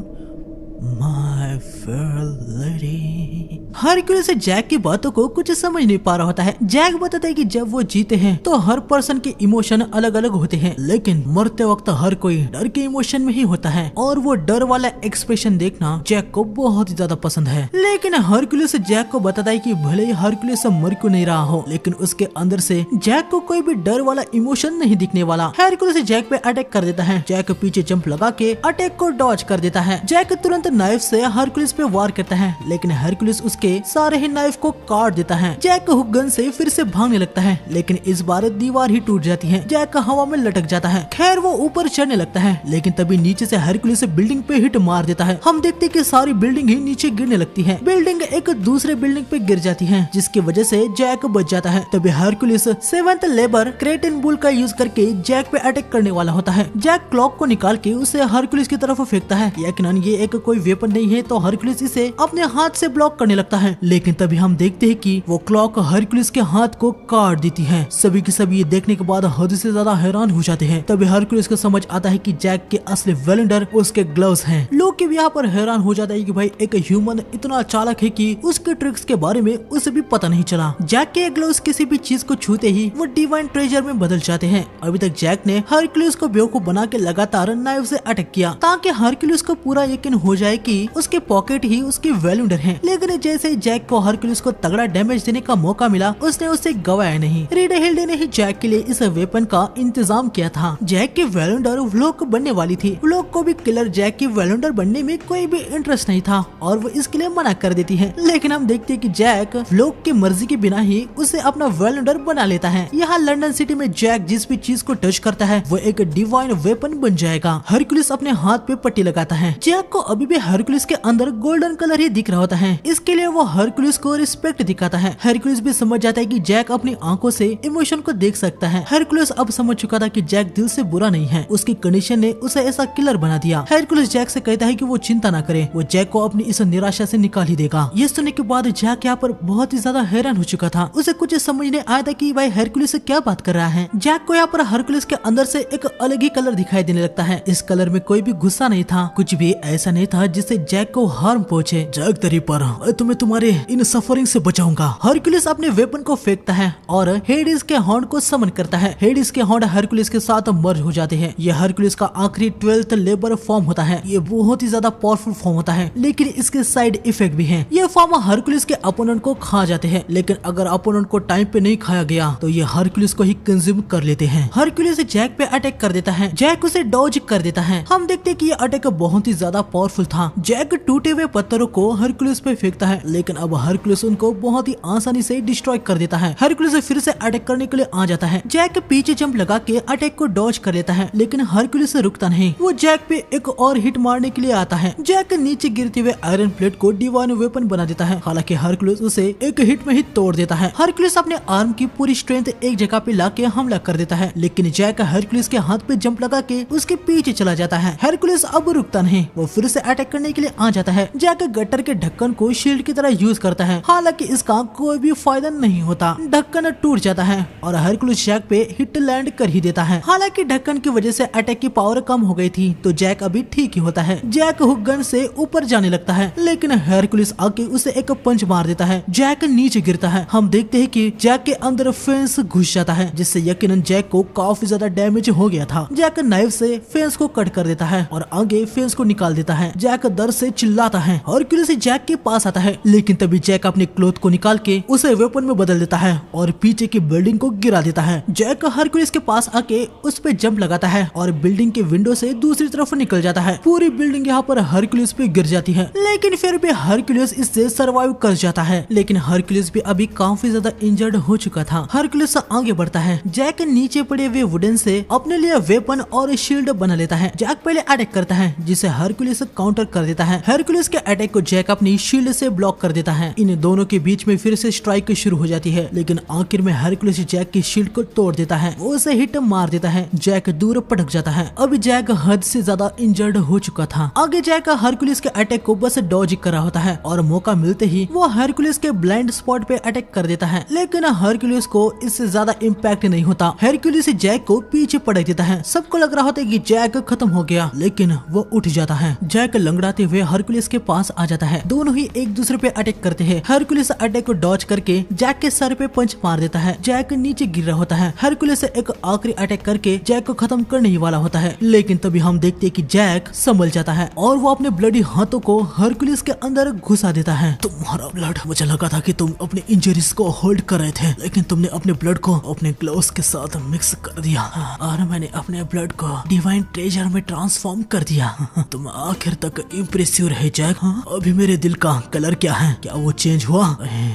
my fair lady। Hercules Jack की बातों को कुछ समझ नहीं पा रहा होता है। जैक बताता है कि जब वो जीते हैं तो हर पर्सन के इमोशन अलग अलग होते हैं, लेकिन मरते वक्त हर कोई डर के इमोशन में ही होता है और वो डर वाला एक्सप्रेशन देखना जैक को बहुत ही ज्यादा पसंद है। लेकिन हरक्यूलिस जैक को बताता है कि भले ही हरक्यूलिस मर क्यों नहीं रहा हो, लेकिन उसके अंदर से जैक को कोई भी डर वाला इमोशन नहीं दिखने वाला। हरक्यूलिस जैक पे अटैक कर देता है। जैक पीछे जंप लगा के अटैक को डॉज कर देता है। जैक तुरंत नाइफ से हरक्यूलिस पे वार करता है, लेकिन हरक्यूलिस उसके सारे ही नाइफ को काट देता है। जैक हुक गन से फिर से भागने लगता है, लेकिन इस बार दीवार ही टूट जाती है। जैक हवा में लटक जाता है। खैर वो ऊपर चढ़ने लगता है, लेकिन तभी नीचे से हरक्यूलिस बिल्डिंग पे हिट मार देता है। हम देखते कि सारी बिल्डिंग ही नीचे गिरने लगती है। बिल्डिंग एक दूसरे बिल्डिंग पे गिर जाती है, जिसकी वजह से जैक बच जाता है। तभी हरक्यूलिस 7th लेबर क्रेटन बुल का यूज करके जैक पे अटैक करने वाला होता है। जैक क्लॉक को निकाल के उसे हरक्यूलिस की तरफ फेंकता है। यकीनन ये एक कोई वेपन नहीं है, तो हरक्यूलिस इसे अपने हाथ से ब्लॉक करने लगता है, लेकिन तभी हम देखते हैं कि वो क्लॉक हरक्यूलिस के हाथ को काट देती है। सभी के सभी ये देखने के बाद हद से ज्यादा हैरान हो जाते हैं। तभी हरक्यूलिस को समझ आता है कि जैक के असली वेलेंडर उसके ग्लव्स हैं। लोग के भी यहाँ पर हैरान हो जाता है कि भाई एक ह्यूमन इतना चालाक है कि उसके ट्रिक्स के बारे में उसे भी पता नहीं चला। जैक के ग्लव्स किसी भी चीज को छूते ही वो डिवाइन ट्रेजर में बदल जाते हैं। अभी तक जैक ने हरक्यूलिस को बेवकूफ बना के लगातार नाइफ से अटैक किया, ताकि हरक्यूलिस को पूरा यकीन हो जाए कि उसके पॉकेट ही उसकी वेलेंडर है। लेकिन जैसे जैक को हरक्यूलिस को तगड़ा डैमेज देने का मौका मिला, उसने उसे गवाया नहीं। रीडहिल्डे ने ही जैक के लिए इस वेपन का इंतजाम किया था। जैक की वेलेंडर व्लोक बनने वाली थी। व्लोक को भी किलर जैक की वेलेंडर बनने में कोई भी इंटरेस्ट नहीं था और वो इसके लिए मना कर देती है। लेकिन हम देखते हैं कि जैक व्लोक की मर्जी के बिना ही उसे अपना वेलेंडर बना लेता है। यहाँ लंदन सिटी में जैक जिस भी चीज को टच करता है वो एक डिवाइन वेपन बन जाएगा। हरक्यूलिस अपने हाथ पे पट्टी लगाता है। जैक को अभी भी हरक्यूलिस के अंदर गोल्डन कलर ही दिख रहा होता है, इसके लिए वो हरक्यूलिस को रिस्पेक्ट दिखाता है। हरक्यूलिस भी समझ जाता है कि जैक अपनी आंखों से इमोशन को देख सकता है। हरक्यूलिस अब समझ चुका था कि जैक दिल से बुरा नहीं है, उसकी कंडीशन ने उसे ऐसा किलर बना दिया। हरक्यूलिस जैक से कहता है कि वो चिंता ना करे, वो जैक को अपनी इस निराशा से निकाल ही देगा। ये सुनने के बाद जैक यहाँ पर बहुत ही ज्यादा हैरान हो चुका था। उसे कुछ समझ नहीं आया था कि भाई हरक्यूलिस से क्या बात कर रहा है। जैक को यहाँ पर हरक्यूलिस के अंदर से एक अलग ही कलर दिखाई देने लगता है। इस कलर में कोई भी गुस्सा नहीं था, कुछ भी ऐसा नहीं था जिससे जैक को हार्म पहुंचे। जैक तेरी पर मैं तुम्हें तुम्हारे इन सफरिंग से बचाऊंगा। हरक्यूलिस अपने वेपन को फेंकता है और हेडिस के हॉर्न को समन करता है। हेडिस के हॉर्न हरक्यूलिस के साथ मर्ज हो जाते हैं। यह हरक्यूलिस का आखिरी 12th लेबर फॉर्म होता है। ये बहुत ही ज्यादा पावरफुल फॉर्म होता है, लेकिन इसके साइड इफेक्ट भी हैं। ये फॉर्म हरक्यूलिस के अपोनेंट को खा जाते हैं, लेकिन अगर अपोनेंट को टाइम पे नहीं खाया गया तो ये हरक्यूलिस को ही कंज्यूम कर लेते हैं। हरक्यूलिस जैक पे अटैक कर देता है। जैक उसे डॉज कर देता है। हम देखते कि ये अटैक बहुत ही ज्यादा पावरफुल था। जैक टूटे हुए पत्थरों को हरक्यूलिस पे फेंकता है, लेकिन अब हरक्यूलिस उनको बहुत ही आसानी से डिस्ट्रॉय कर देता है। हरक्यूलिस फिर से अटैक करने के लिए आ जाता है। जैक पीछे जंप लगा के अटैक को डॉज कर लेता है, लेकिन हरक्यूलिस रुकता नहीं। वो जैक पे एक और हिट मारने के लिए आता है। जैक नीचे गिरते हुए आयरन प्लेट को डिवाइन वेपन बना देता है। हालांकि हरक्यूलिस उसे एक हिट में ही तोड़ देता है। हरक्यूलिस अपने आर्म की पूरी स्ट्रेंथ एक जगह पे लाके हमला कर देता है, लेकिन जैक हरक्यूलिस के हाथ पे जंप लगा के उसके पीछे चला जाता है। हरक्यूलिस अब रुकता नहीं, वो फिर से अटैक स्ट्राइक करने के लिए आ जाता है। जैक गटर के ढक्कन को शील्ड की तरह यूज करता है, हालांकि इसका कोई भी फायदा नहीं होता। ढक्कन टूट जाता है और हरकुलिस जैक पे हिट लैंड कर ही देता है। हालांकि ढक्कन की वजह से अटैक की पावर कम हो गई थी, तो जैक अभी ठीक ही होता है। जैक हुक गन से ऊपर जाने लगता है, लेकिन हरकुलिस आके उसे एक पंच मार देता है। जैक नीचे गिरता है। हम देखते हैं कि जैक के अंदर फेंस घुस जाता है, जिससे यकीनन जैक को काफी ज्यादा डैमेज हो गया था। जैक नाइफ से फेंस को कट कर देता है और आगे फेंस को निकाल देता है। जैक दर्द से चिल्लाता है। हरकुलिस जैक के पास आता है, लेकिन तभी जैक अपने क्लोथ को निकाल के उसे वेपन में बदल देता है और पीछे की बिल्डिंग को गिरा देता है। जैक हरकुलिस के पास आके उस पे जंप लगाता है और बिल्डिंग के विंडो से दूसरी तरफ निकल जाता है। पूरी बिल्डिंग यहाँ पर हरकुलिस पे गिर जाती है, लेकिन फिर भी हरकुलिस इससे सर्वाइव कर जाता है। लेकिन हरकुलिस भी अभी काफी ज्यादा इंजर्ड हो चुका था। हरकुलिस आगे बढ़ता है। जैक नीचे पड़े हुए वुडन से अपने लिए वेपन और शील्ड बना लेता है। जैक पहले अटैक करता है, जिसे हरकुलिस काउंटर कर देता है। हरकुलिस के अटैक को जैक अपनी शील्ड से ब्लॉक कर देता है। इन दोनों के बीच में फिर से स्ट्राइक शुरू हो जाती है, लेकिन आखिर में हरकुलिस जैक की शील्ड को तोड़ देता है। वो उसे हिट मार देता है। जैक दूर पटक जाता है। अभी जैक हद से ज्यादा इंजर्ड हो चुका था। आगे जैक हरकुलिस के अटैक को बस डॉज कर रहा होता है और मौका मिलते ही वो हरकुलिस के ब्लाइंड स्पॉट पे अटैक कर देता है, लेकिन हरकुलिस को इससे ज्यादा इम्पैक्ट नहीं होता। हरकुलिस जैक को पीछे पटक देता है। सबको लग रहा होता है कि जैक खत्म हो गया, लेकिन वो उठ जाता है। जैक लंगड़ाते हुए हरकुलिस के पास आ जाता है। दोनों ही एक दूसरे पे अटैक करते हैं। हरकुलिस अटैक को डॉज करके जैक के सर पे पंच मार देता है। जैक नीचे गिर रहा होता है। हरकुलिस एक आखिरी अटैक करके जैक को खत्म करने ही वाला होता है, लेकिन तभी हम देखते हैं कि जैक संभल जाता है और वो अपने ब्लडी हाथों को हरकुलिस के अंदर घुसा देता है। तुम्हारा ब्लड, मुझे लगा था कि तुम अपनी इंजरीज को होल्ड कर रहे थे, लेकिन तुमने अपने ब्लड को अपने ग्लोव्स के साथ मिक्स कर दिया और मैंने अपने ब्लड को डिवाइन ट्रेजर में ट्रांसफॉर्म कर दिया। तुम आखिर तक इम्प्रेसिव रहे जैक। अभी मेरे दिल का कलर क्या है? क्या वो चेंज हुआ?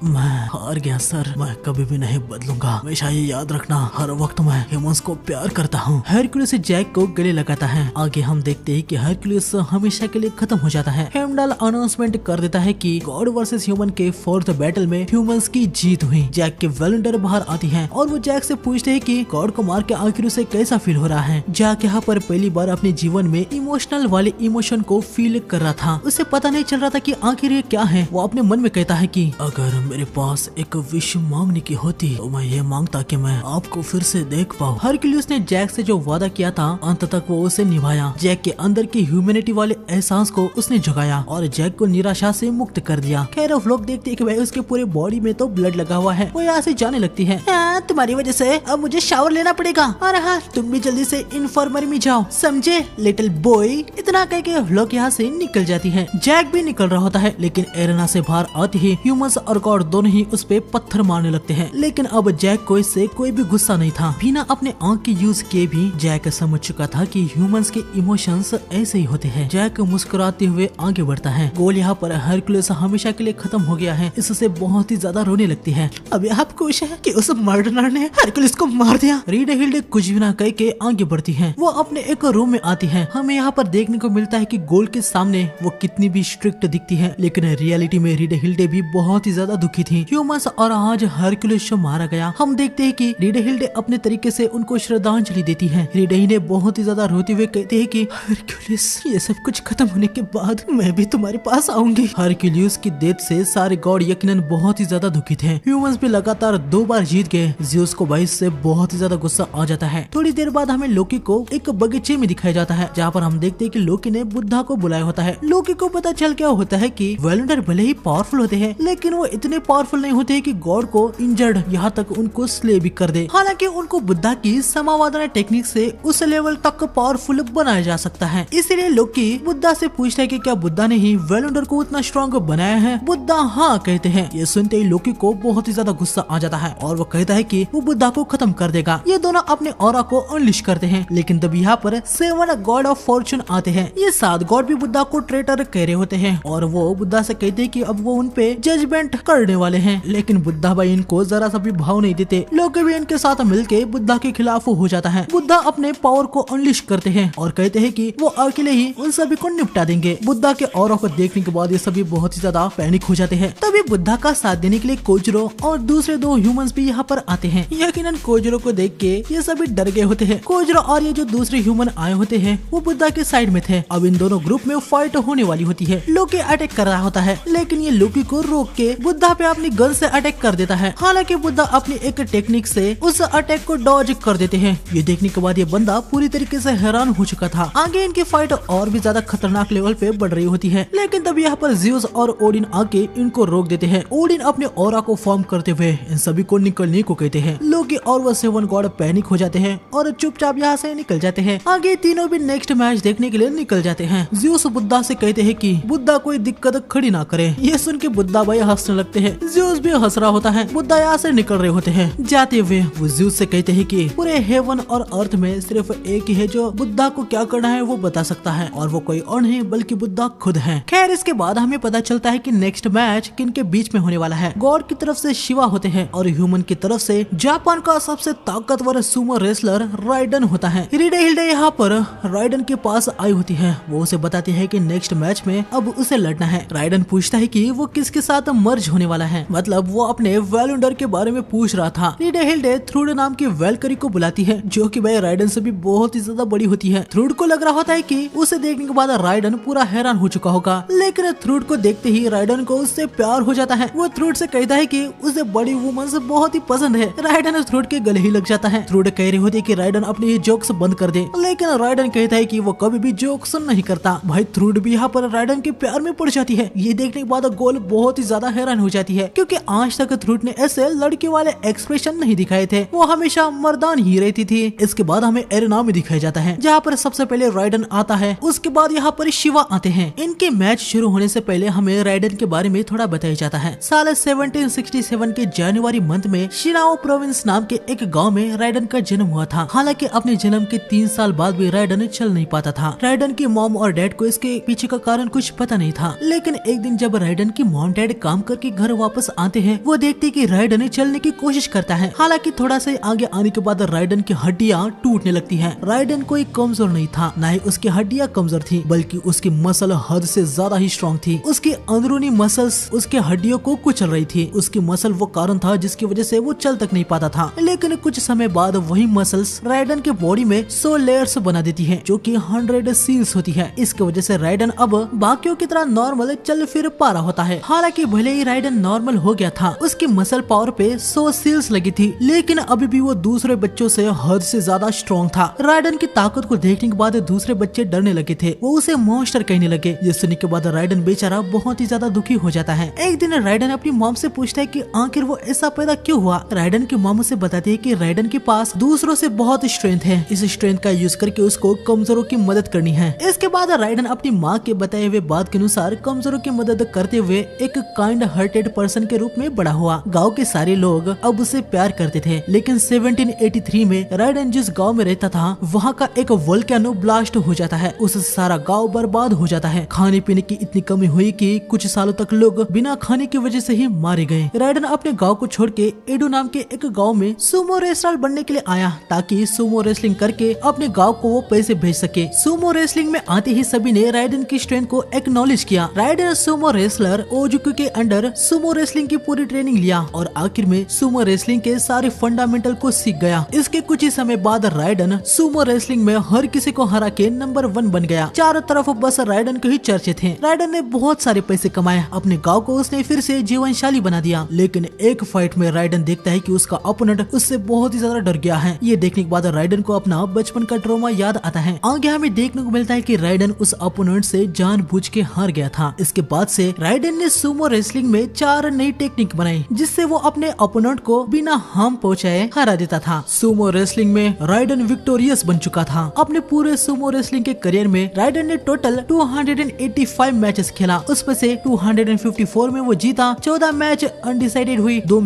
मैं हार गया सर। मैं कभी भी नहीं बदलूंगा। हमेशा ये याद रखना, हर वक्त मैं ह्यूमंस को प्यार करता हूँ। हरकुलिस जैक को गले लगाता है। आगे हम देखते हैं कि हरकुलिस हमेशा के लिए खत्म हो जाता है। हेमडाल अनाउंसमेंट कर देता है कि गॉड वर्सेस ह्यूमन के 4th बैटल में ह्यूमंस की जीत हुई। जैक के वेलेंडर बाहर आती हैं और वो जैक से पूछते हैं कि गॉड को मार के आखिर उसे कैसा फील हो रहा है। जैक यहाँ पर पहली बार अपने जीवन में इमोशनल वाले इमोशन को फील कर रहा था। उसे पता नहीं चल रहा था कि आखिर ये क्या है। वो अपने मन में कहता है कि अगर मेरे पास एक विश मांगने की होती तो मैं ये मांगता कि मैं आपको फिर से देख पाऊँ। हरकुलिस ने जैक से जो वादा किया था अंत तक वो उसे निभाया। जैक के अंदर की ह्यूमैनिटी वाले एहसास को उसने जगाया और जैक को निराशा से मुक्त कर दिया। खैर अब लोग देखते हैं कि भाई उसके पूरे बॉडी में तो ब्लड लगा हुआ है। वो यहाँ से जाने लगती है। तुम्हारी वजह से अब मुझे शावर लेना पड़ेगा और हाँ तुम भी जल्दी से इन्फॉर्मर में जाओ, समझे लिटिल बॉय। इतना कह के लोग यहाँ से निकल जाती है। जैक भी निकल रहा होता है, लेकिन एरेना से बाहर आते ही ह्यूमंस और गॉड दोनों ही उस पे पत्थर मारने लगते हैं। लेकिन अब जैक को इससे कोई भी गुस्सा नहीं था। बिना अपने आंख के यूज किए भी जैक समझ चुका था कि ह्यूमंस के इमोशंस ऐसे ही होते हैं। जैक मुस्कुराते हुए आगे बढ़ता है। गोल यहाँ पर हरकुलिस हमेशा के लिए खत्म हो गया है। इससे बहुत ही ज्यादा रोने लगती है। अभी आप खुश है कि उस मर्डरर ने हरकुलिस को मार दिया? रीडहिल्डे कुछ भी ना कह के आगे बढ़ती है। वो अपने एक रूम में आती है। हमें यहाँ पर देखने को मिलता है कि गोल के सामने वो कितनी भी स्ट्रिक्ट दिखती है, लेकिन रियलिटी में रीडहिल्डे भी बहुत ही ज्यादा दुखी थी। ह्यूमंस और आज हरकुलिस को मारा गया। हम देखते हैं कि रीडहिल्डे अपने तरीके से उनको श्रद्धांजलि देती है। रीडहिल्डे बहुत ही ज्यादा रोते हुए कहते हैं कि हरकुलिस, ये सब कुछ खत्म होने के बाद मैं भी तुम्हारे पास आऊंगी। हरकुलिस की डेथ से सारे गॉड यकीनन बहुत ही ज्यादा दुखी थे। ह्यूमंस भी लगातार 2 बार जीत गए। ज़्यूस को भाई से बहुत ही ज्यादा गुस्सा आ जाता है। थोड़ी देर बाद हमें लोकी को एक बगीचे में दिखाया जाता है, जहाँ पर हम देखते हैं कि लोकी ने बुद्धा को बुलाया होता है। लोकी को पता चल क्या होता है कि वेलेंडर भले ही पावरफुल होते हैं, लेकिन वो इतने पावरफुल नहीं होते कि गॉड को इंजर्ड यहाँ तक उनको स्ले भी कर दे। हालांकि उनको बुद्धा की समावादना टेक्निक से उस लेवल तक पावरफुल बनाया जा सकता है। इसीलिए लोकी बुद्धा से पूछता है कि क्या बुद्धा ने ही वेलेंडर को उतना स्ट्रॉन्ग बनाया है? बुद्धा हाँ कहते हैं। ये सुनते ही लोकी को बहुत ही ज्यादा गुस्सा आ जाता है और वो कहता है कि वो बुद्धा को खत्म कर देगा। ये दोनों अपने ऑरा को अनलिश करते हैं, लेकिन तब यहाँ पर 7 गॉड ऑफ फॉर्चून आते हैं। ये 7 गॉड भी बुद्धा को ट्रेटर कह रहे होते हैं और वो बुद्धा से कहते हैं कि अब वो उन पे जजमेंट करने वाले हैं, लेकिन बुद्धा भाई इनको जरा सा भी भाव नहीं देते। लोग भी इनके साथ मिलके बुद्धा के खिलाफ हो जाता है। बुद्धा अपने पावर को अनलिश करते हैं और कहते हैं कि वो अकेले ही उन सभी को निपटा देंगे। बुद्धा के ऑरा को देखने के बाद ये सभी बहुत ही ज्यादा पैनिक हो जाते हैं। तभी बुद्धा का साथ देने के लिए कोजरो और दूसरे 2 ह्यूमंस भी यहाँ पर आते हैं। यकीनन कोजरो को देख के ये सभी डर गए होते हैं। कोजरो और ये जो दूसरे ह्यूमन आए होते हैं वो बुद्धा के साइड में थे। अब इन दोनों ग्रुप में में फाइट होने वाली होती है। लोकी अटैक कर रहा होता है, लेकिन ये लोकी को रोक के बुद्धा पे अपनी गन से अटैक कर देता है। हालांकि बुद्धा अपनी एक टेक्निक से उस अटैक को डॉज कर देते हैं। ये देखने के बाद ये बंदा पूरी तरीके से हैरान हो चुका था। आगे इनकी फाइट और भी ज्यादा खतरनाक लेवल पे बढ़ रही होती है, लेकिन तब यहाँ पर ज़्यूस और ओडिन आके इनको रोक देते हैं। ओडिन अपने ऑरा को फॉर्म करते हुए इन सभी को निकलने को कहते हैं। लोकी और वो 7 गॉड पैनिक हो जाते हैं और चुपचाप यहाँ से निकल जाते हैं। आगे तीनों भी नेक्स्ट मैच देखने के लिए निकल जाते हैं। ज़्यूस बुद्धा से कहते हैं कि बुद्धा कोई दिक्कत खड़ी ना करे। ये सुन के बुद्धा भाई हंसने लगते हैं। ज़्यूस भी हंस रहा होता है। बुद्धा यहाँ से निकल रहे होते हैं। जाते हुए वो ज़्यूस से कहते हैं कि पूरे हेवन और अर्थ में सिर्फ एक ही है जो बुद्धा को क्या करना है वो बता सकता है, और वो कोई और नहीं बल्कि बुद्धा खुद है। खैर इसके बाद हमें पता चलता है कि नेक्स्ट मैच किनके बीच में होने वाला है। गॉड की तरफ से शिवा होते हैं और ह्यूमन की तरफ से जापान का सबसे ताकतवर सुमो रेसलर राइडन होता है। रिडे हिल्डे यहाँ पर राइडन के पास आई होती है। वो उसे बताती है कि नेक्स्ट मैच में अब उसे लड़ना है। राइडन पूछता है कि वो किसके साथ मर्ज होने वाला है, मतलब वो अपने वेलुंडर के बारे में पूछ रहा था। रिडे हिल्डे थ्रूड नाम की वेलकरी को बुलाती है, जो कि भाई राइडन से भी बहुत ही ज्यादा बड़ी होती है। थ्रूड को लग रहा होता है कि उसे देखने के बाद राइडन पूरा हैरान हो चुका होगा, लेकिन थ्रूड को देखते ही राइडन को उससे प्यार हो जाता है। वो थ्रूड से कहता है कि उसे बड़ी वुमन से बहुत ही पसंद है। राइडन थ्रूड के गले ही लग जाता है। थ्रूड कह रही होती है कि राइडन अपने ये जोक्स बंद कर दे, लेकिन राइडन कहता है कि वो कभी भी जोक्स नहीं करता। भाई थ्रूड भी यहाँ पर राइडन के प्यार में पड़ जाती है। ये देखने के बाद गोल बहुत ही ज्यादा हैरान हो जाती है, क्योंकि आज तक थ्रूड ने ऐसे लड़के वाले एक्सप्रेशन नहीं दिखाए थे। वो हमेशा मर्दान ही रहती थी। इसके बाद हमें एरेना में दिखाया जाता है, जहाँ पर सबसे पहले राइडन आता है। उसके बाद यहाँ पर शिवा आते हैं। इनके मैच शुरू होने से पहले हमें राइडन के बारे में थोड़ा बताया जाता है। साल 1767 के जनवरी मंथ में शिनाओ प्रोविंस नाम के एक गांव में राइडन का जन्म हुआ था। हालांकि अपने जन्म के 3 साल बाद भी राइडन चल नहीं पाता था। राइडन की मॉम और डैड को इसके पीछे का कारण कुछ पता नहीं था, लेकिन एक दिन जब राइडन की मॉम डैड काम करके घर वापस आते हैं, वो देखते कि राइडन चलने की कोशिश करता है। हालांकि थोड़ा सा आगे आने के बाद राइडन की हड्डियां टूटने लगती है। राइडन कोई कमजोर नहीं था, न ही उसकी हड्डियां कमजोर थी, बल्कि उसकी मसल हद से ज्यादा ही स्ट्रॉन्ग थी। उसकी अंदरूनी मसल्स उसके हड्डियों को कुचल रही थी। उसकी मसल वो कारण था जिसकी वजह से वो चल तक नहीं पाता था। लेकिन कुछ समय बाद वही मसल्स राइडन के बॉडी में 100 लेयर्स बना देती है, जो कि 100 सील्स होती है। इसकी वजह से राइडन अब बाकियों की तरह नॉर्मल चल फिर पा रहा होता है। हालांकि भले ही राइडन नॉर्मल हो गया था, उसकी मसल पावर पे 100 सील्स लगी थी, लेकिन अभी भी वो दूसरे बच्चों से हद से ज्यादा स्ट्रॉन्ग था। राइडन की ताकत को देखने के बाद दूसरे बच्चे डरने लगे थे। वो उसे मॉन्स्टर कहने लगे। ये सुनने के बाद राइडन बेचारा बहुत ही ज्यादा दुखी हो जाता है। एक दिन राइडन अपनी मॉम से पूछता है कि आखिर वो ऐसा पैदा क्यों हुआ। राइडन की मॉम उसे बताती है कि राइडन के पास दूसरों से बहुत स्ट्रेंथ है। इस स्ट्रेंथ का यूज करके उसको कमजोरों की मदद करनी है। इसके बाद राइडन अपनी माँ के बताए हुए बात के अनुसार कमजोरों की मदद करते हुए एक काइंड हार्टेड पर्सन के रूप में बड़ा हुआ। गाँव के सारे लोग अब उसे प्यार करते थे। लेकिन 1783 में राइडन जिस गाँव में रहता था, वहाँ का एक वोल्केनो ब्लास्ट हो जाता है। उससे सारा गाँव बर्बाद हो जाता है। खाने पीने की इतनी कमी हुई कि कुछ सालों तक लोग बिना खाने की वजह से ही मारे गए। राइडन अपने गांव को छोड़ के एडो नाम के एक गांव में सुमो रेसलर बनने के लिए आया, ताकि सुमो रेसलिंग करके अपने गांव को वो पैसे भेज सके। सुमो रेसलिंग में आते ही सभी ने राइडन की स्ट्रेंथ को एक्नॉलेज किया। राइडन सुमो रेसलर ओजुकू के अंडर सुमो रेसलिंग की पूरी ट्रेनिंग लिया और आखिर में सुमो रेसलिंग के सारे फंडामेंटल को सीख गया। इसके कुछ ही समय बाद राइडन सुमो रेसलिंग में हर किसी को हरा के नंबर 1 बन गया। चारों तरफ बस राइडन के ही चर्चे थे। राइडन ने बहुत सारे पैसे कमाए। अपने गांव को उसने फिर से जीवनशाली बना दिया। लेकिन एक फाइट में राइडन देखता है कि उसका ओपोनेंट उससे बहुत ही ज्यादा डर गया है। ये देखने के बाद राइडन को अपना बचपन का ट्रॉमा याद आता है। आगे हमें देखने को मिलता है कि राइडन उस ओपोनेंट से जानबूझ के हार गया था। इसके बाद से राइडन ने सुमो रेसलिंग में 4 नई टेक्निक बनाई, जिससे वो अपने ओपोनेंट को बिना हार्म पहुंचाए हरा देता था। सुमो रेसलिंग में राइडन विक्टोरियस बन चुका था। अपने पूरे सुमो रेसलिंग के करियर में राइडन ने टोटल 285 मैचेस खेला। उसमें से 254 में वो जीता, 14 मैच अनडिसाइडेड हुई, 2